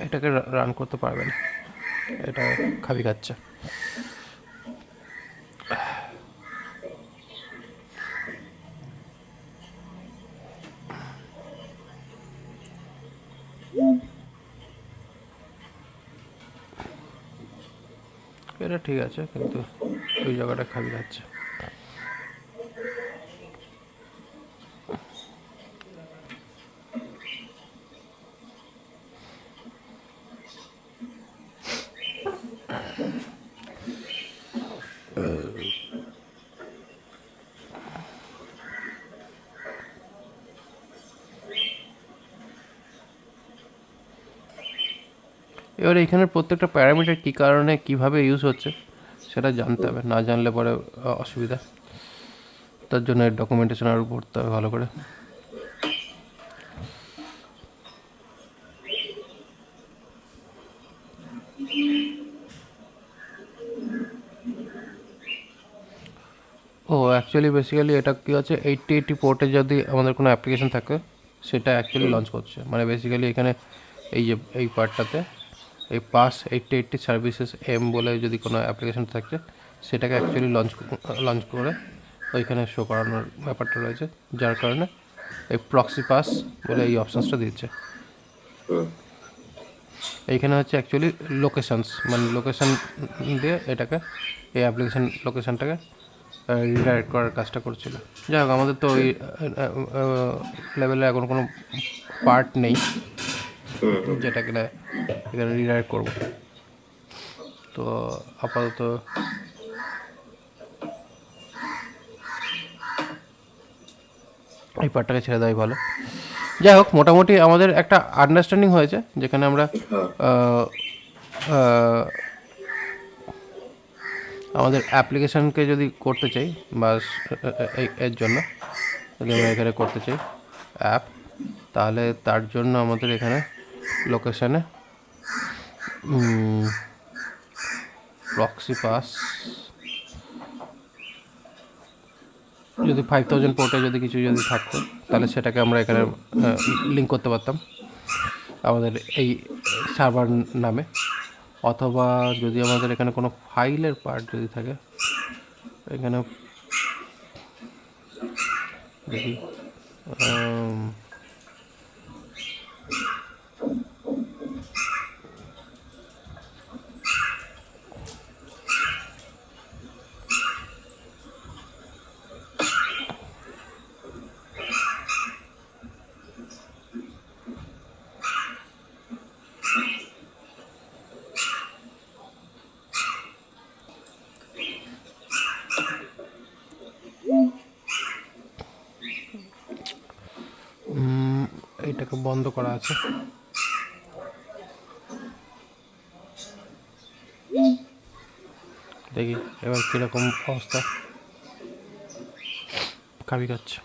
এটাকে রান করতে পারবে না, এটা খাবি খাচ্ছে। এটা ঠিক আছে, কিন্তু ওই জায়গাটা খাবি খাচ্ছে। এবার এইখানের প্রত্যেকটা প্যারামিটার কী কারণে কীভাবে ইউজ হচ্ছে সেটা জানতে হবে, না জানলে পরে অসুবিধা। তার জন্য এর ডকুমেন্টেশন আরও পড়তে হবে ভালো করে। ও অ্যাকচুয়ালি বেসিক্যালি এটা কী আছে, 8080 পোর্টে যদি আমাদের কোনো অ্যাপ্লিকেশন থাকে সেটা অ্যাকচুয়ালি লঞ্চ করছে, মানে বেসিক্যালি এখানে এই যে এই পার্টটাতে এই পাস 8080 সার্ভিসেস এম বলে যদি কোনো অ্যাপ্লিকেশন থাকছে সেটাকে অ্যাকচুয়ালি লঞ্চ করে ওইখানে শো করানোর ব্যাপারটা রয়েছে, যার কারণে এই প্রক্সি পাস বলে এই অপশানসটা দিচ্ছে। এইখানে হচ্ছে অ্যাকচুয়ালি লোকেশানস, মানে লোকেশান দিয়ে এটাকে এই অ্যাপ্লিকেশান লোকেশানটাকে রিডাইরেক্ট করার কাজটা করছিল। যাই হোক, আমাদের তো ওই লেভেলে এখন কোনো পার্ট নেই যেটা কিনা এখানে রিডাইরেক্ট করবো। তো আপাতত এই পার্টটাকে ছেড়ে দেওয়াই ভালো। যাই হোক, মোটামুটি আমাদের একটা আন্ডারস্ট্যান্ডিং হয়েছে, যেখানে আমরা আমাদের অ্যাপ্লিকেশানকে যদি করতে চাই বা এর জন্য যদি আমরা এখানে করতে চাই অ্যাপ, তাহলে তার জন্য আমাদের এখানে লোকেশানে প্রক্সি পাস যদি 5000 পোর্টে যদি কিছু যদি থাকতো তাহলে সেটাকে আমরা এখানে লিঙ্ক করতে পারতাম আমাদের এই সার্ভার নামে, অথবা যদি আমাদের এখানে কোনো ফাইলের পার্ট যদি থাকে এখানে দেখি এটাকে বন্ধ করা আছে। দেখি এবার কীরকম অবস্থা, কাবি খাচ্ছে।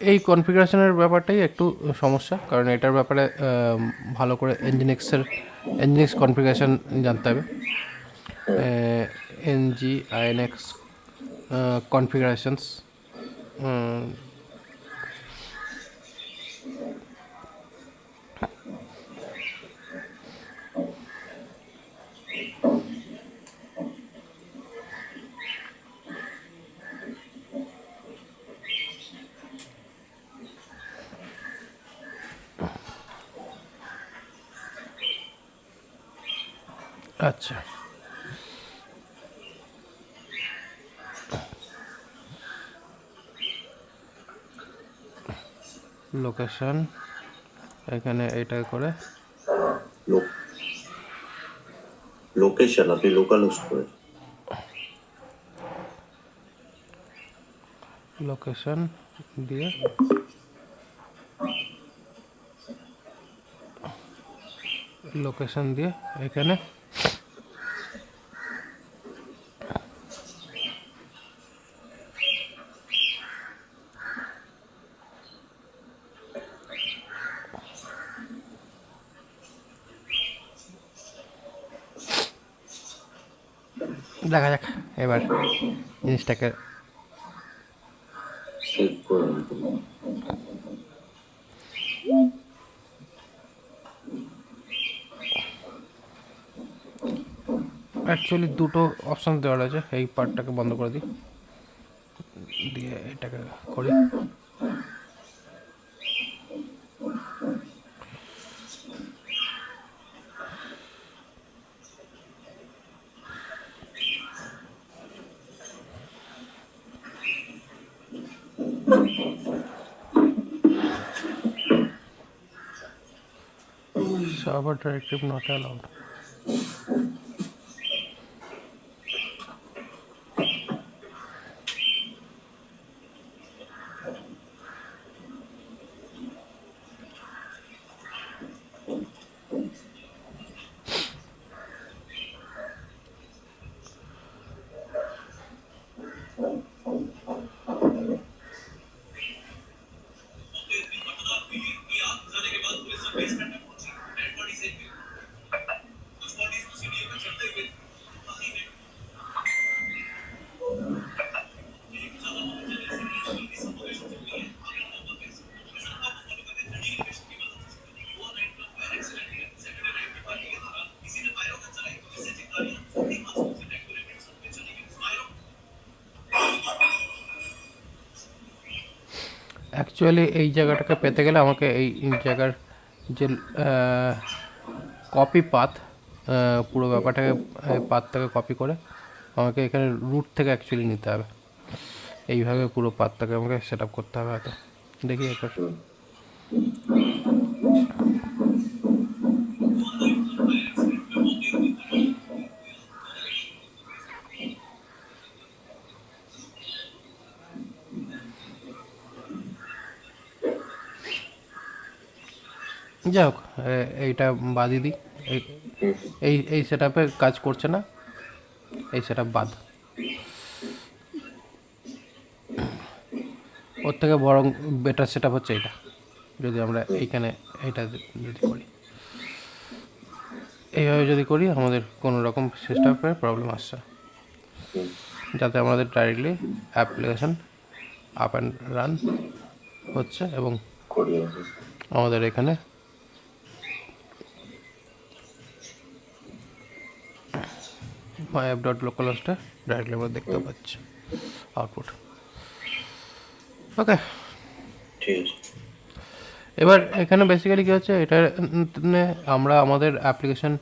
এই কনফিগারেশনের ব্যাপারটাই একটু সমস্যা, কারণ এটার ব্যাপারে ভালো করে এনজিনিক্স কনফিগারেশন জানতে হবে। NGINX কনফিগারেশনস, আচ্ছা লোকেশন এখানে এটা করে লোকেশন আপনি লোকাল হোস্ট করে লোকেশন দিয়ে এখানে দেখা যাক এবার জিনিসটাকে। সেভ করে অ্যাকচুয়ালি দুটো অপশান দেওয়া রয়েছে, এই পার্টটাকে বন্ধ করে দিই, দিয়ে এটাকে করি। Server directive not allowed. Actually এই জায়গাটাকে পেতে গেলে আমাকে এই জায়গার যে কপি পাথ, পুরো ব্যাপারটাকে পাথটাকে কপি করে আমাকে এখানে রুট থেকে অ্যাকচুয়ালি নিতে হবে। এইভাবে পুরো পাথটাকে আমাকে সেট আপ করতে হবে হয়তো। দেখি একবার। যাই হোক, এইটা বাদই দিই, এই এই সেট আপে কাজ করছে না, এই সেট আপ বাদ। ওর থেকে বরং বেটার সেট আপ হচ্ছে এইটা, যদি আমরা এইখানে এইটা যদি করি, এইভাবে যদি করি আমাদের কোনো রকম সিস্টেমের প্রবলেম আসছে না, যাতে আমাদের directly application up and run হচ্ছে এবং আমাদের এখানে my app.localhost ডাইরেক্টলি আমরা দেখতে পাচ্ছি আউটপুট। ওকে, ঠিক আছে। এবার এখানে বেসিক্যালি কী হচ্ছে, এটা আমরা আমাদের অ্যাপ্লিকেশান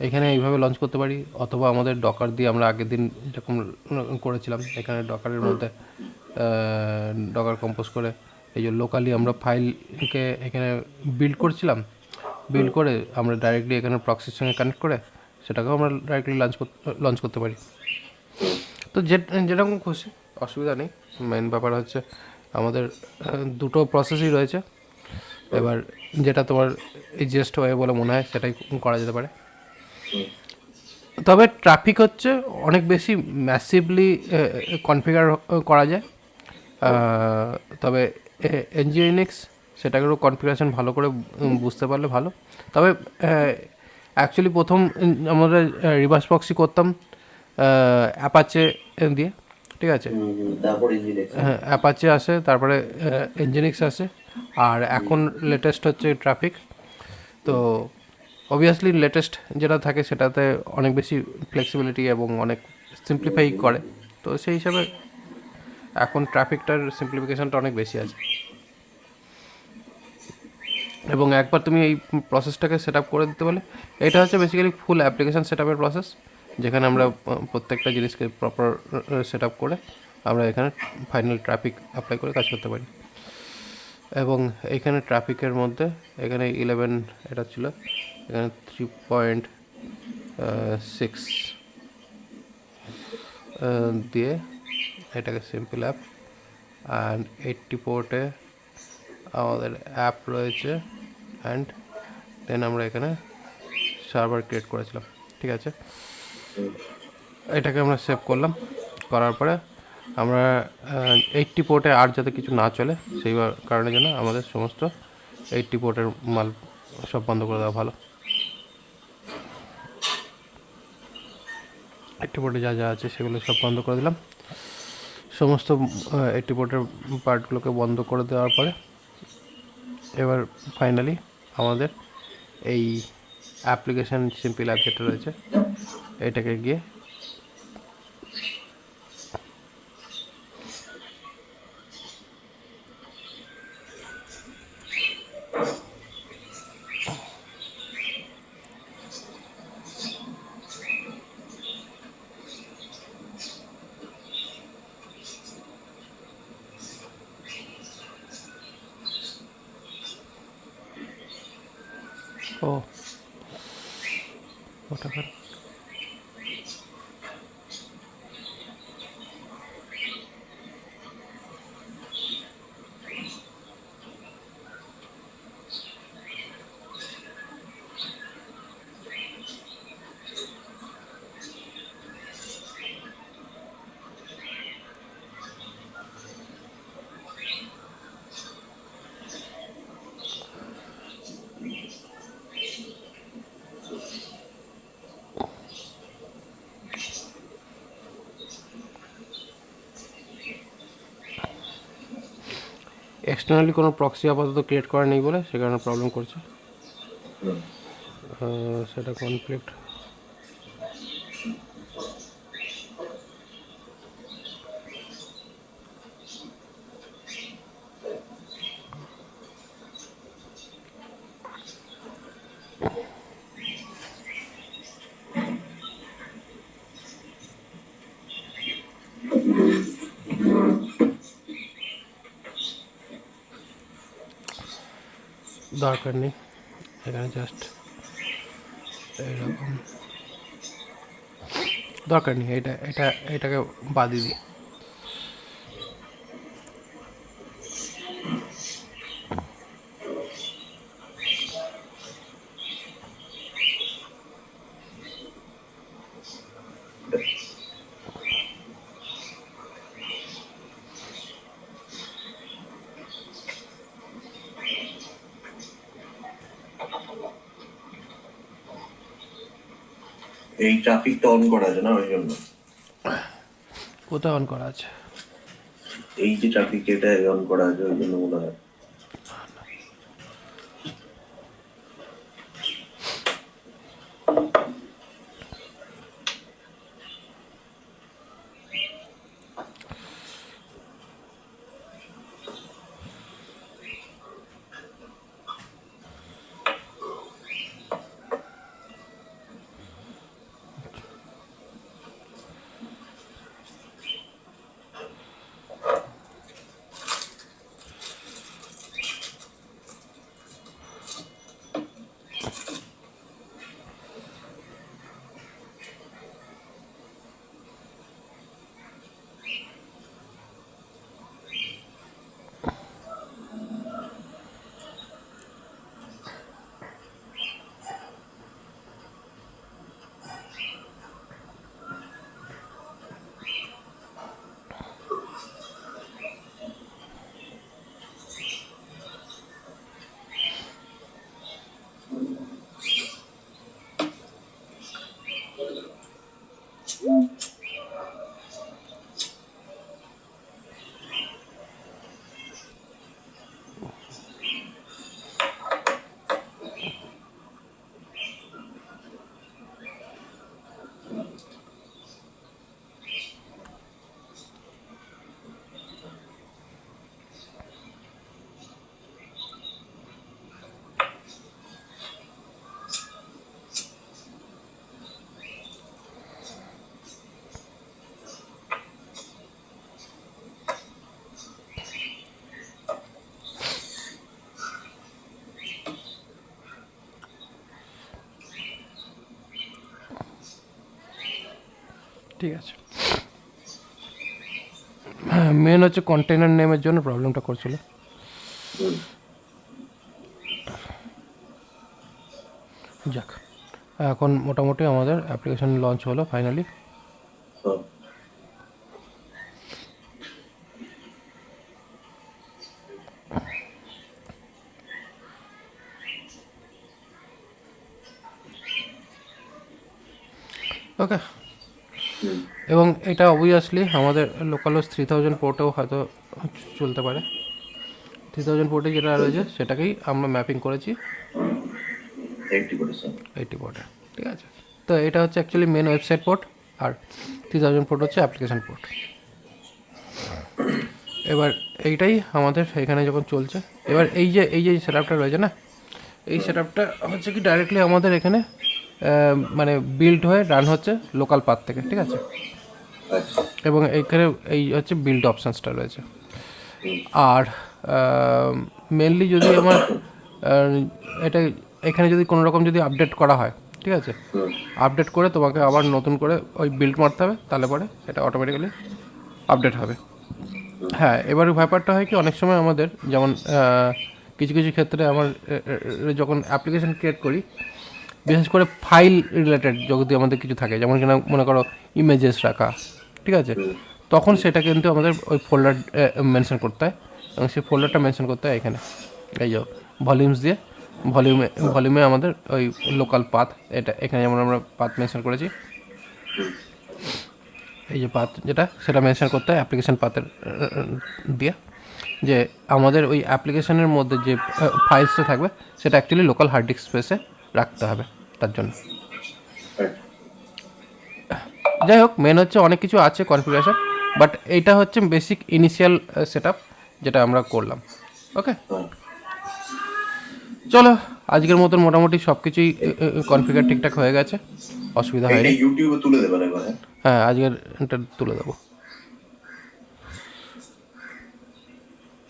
এখানে এইভাবে লঞ্চ করতে পারি, অথবা আমাদের ডকার দিয়ে আমরা আগের দিন যেরকম করেছিলাম এখানে ডকারের মধ্যে ডকার কম্পোজ করে এই যে লোকালি আমরা ফাইলকে এখানে বিল্ড করছিলাম, বিল্ড করে আমরা ডাইরেক্টলি এখানে প্রক্সির সঙ্গে কানেক্ট করে সেটাকেও আমরা ডাইরেক্টলি লঞ্চ করতে পারি। তো যেরকম খুশি, অসুবিধা নেই। মেন ব্যাপার হচ্ছে আমাদের দুটো প্রসেসই রয়েছে। এবার যেটা তোমার ইজিয়েস্ট ওয়ে বলে মনে হয় সেটাই করা যেতে পারে। তবে ট্রাফিক হচ্ছে অনেক বেশি ম্যাসিভলি কনফিগার করা যায়। তবে এনজিওনিক্স সেটাকেও কনফিগারেশন ভালো করে বুঝতে পারলে ভালো। তবে অ্যাকচুয়ালি প্রথম আমরা রিভার্স প্রক্সি করতাম অ্যাপাচে দিয়ে, ঠিক আছে। তারপর ইঞ্জিনিয়ারিং। হ্যাঁ, অ্যাপাচে আসে, তারপরে এনজিনিক্স আসে, আর এখন লেটেস্ট হচ্ছে ট্রাফিক। তো অবভিয়াসলি লেটেস্ট যেটা থাকে সেটাতে অনেক বেশি ফ্লেক্সিবিলিটি এবং অনেক সিম্পলিফাই করে। তো সেই হিসাবে এখন ট্রাফিকটার সিম্পলিফিকেশনটা অনেক বেশি আছে। এবং একবার তুমি এই প্রসেসটাকে সেট আপ করে দিতে পারলে, এটা হচ্ছে বেসিক্যালি ফুল অ্যাপ্লিকেশান সেট আপের প্রসেস, যেখানে আমরা প্রত্যেকটা জিনিসকে প্রপার সেট আপ করে আমরা এখানে ফাইনাল ট্রাফিক অ্যাপ্লাই করে কাজ করতে পারি। এবং এইখানে ট্রাফিকের মধ্যে এখানে 11 এটা ছিল, এখানে 3.6 দিয়ে এটাকে সিম্পল অ্যাপ, অ্যান্ড 80 পোর্টে আমাদের অ্যাপ রয়েছে, অ্যান্ড দেন আমরা এখানে সার্ভার ক্রিয়েট করেছিলাম, ঠিক আছে। এটাকে আমরা সেভ করলাম, করার পরে আমরা 80 পোর্টে আর যাতে কিছু না চলে সেই কারণের জন্য আমাদের সমস্ত 80 পোর্টের মাল সব বন্ধ করে দেওয়া ভালো। 80 পোর্টে যা যা আছে সেগুলো সব বন্ধ করে দিলাম। সমস্ত 80 পোর্টের পার্টগুলোকে বন্ধ করে দেওয়ার পরে এবার ফাইনালি আমাদের এই অ্যাপ্লিকেশান সিম্পল অ্যাপ যেটা রয়েছে এটাকে গিয়ে ওটা এক্সটার্নালি কোনো প্রক্সি আপাতত ক্রিয়েট করা নেই বলে সে কারণে প্রবলেম করছে। সেটা কনফ্লিক্ট দরকার নেই, এখানে জাস্ট এইরকম দরকার নেই, এটাকে বাদই দিই। এই ট্রাফিকটা অন করা আছে না, ওই জন্য। কোথায় অন করা আছে? এই যে ট্রাফিক এটা অন করা আছে ওই জন্য মনে হয়। ঠিক আছে। হ্যাঁ, মেন হচ্ছে কন্টেনার নেমের জন্য প্রবলেমটা করছিল। হুম, যাক, এখন মোটামুটি আমাদের অ্যাপ্লিকেশন লঞ্চ হলো ফাইনালি। হ্যাঁ। ওকে, হুম, এবং এটা অবভিয়াসলি আমাদের লোকাল হোস্ট 3000 পোর্টেও হয়তো চলতে পারে। 3000 পোর্টে যেটা রয়েছে সেটাকেই আমরা ম্যাপিং করেছি 80%। 80 পোর্টে, ঠিক আছে। তো এটা হচ্ছে অ্যাকচুয়ালি মেন ওয়েবসাইট পোর্ট, আর 3000 পোর্ট হচ্ছে অ্যাপ্লিকেশন পোর্ট। এবার এইটাই আমাদের এখানে যখন চলছে, এবার এই যে সেট আপটা রয়েছে না, এই সেট আপটা হচ্ছে কি ডাইরেক্টলি আমাদের এখানে মানে বিল্ড হয়ে রান হচ্ছে লোকাল পাথ থেকে, ঠিক আছে। আচ্ছা। এবং এইখানে এই হচ্ছে বিল্ড অপশানসটা রয়েছে। হুম, আর মেনলি যদি আমার এটা এখানে যদি কোনো রকম যদি আপডেট করা হয়, ঠিক আছে, হুম, আপডেট করে তোমাকে আবার নতুন করে ওই বিল্ড মারতে হবে, তাহলে পরে এটা অটোমেটিক্যালি আপডেট হবে। হ্যাঁ, এবার ব্যাপারটা হয় কি, অনেক সময় আমাদের যেমন কিছু কিছু ক্ষেত্রে আমার যখন অ্যাপ্লিকেশন ক্রিয়েট করি, বিশেষ করে ফাইল রিলেটেড যদি আমাদের কিছু থাকে, যেমন কিনা মনে করো ইমেজেস রাখা, ঠিক আছে, হুম, তখন সেটা কিন্তু আমাদের ওই ফোল্ডার মেনশন করতে হয়, এবং সেই ফোল্ডারটা মেনশন করতে হয় এখানে এই যে ভলিউমস দিয়ে। ভলিউমে আমাদের ওই লোকাল পাথ, এটা এখানে যেমন আমরা পাথ মেনশন করেছি, এই যে পাথ যেটা সেটা মেনশন করতে হয় অ্যাপ্লিকেশন পাথের দিয়ে, যে আমাদের ওই অ্যাপ্লিকেশনের মধ্যে যে ফাইলসটা থাকবে সেটা অ্যাকচুয়ালি লোকাল হার্ড ডিস্ক স্পেসে রাখতে হবে তার জন্য। right, যাই হোক, মেন হচ্ছে অনেক কিছু আছে কনফিগারেশন, বাট এইটা হচ্ছে বেসিক ইনিশিয়াল সেট আপ যেটা আমরা করলাম। ওকে, হ্যাঁ। চলো, আজকের মতন মোটামুটি সব কিছুই কনফিগার ঠিকঠাক হয়ে গেছে, অসুবিধা এইটা হয়নি। ইউটিউবে তুলে দেবেন এবার, হ্যাঁ? হ্যাঁ, আজকের এটা তুলে দেবো।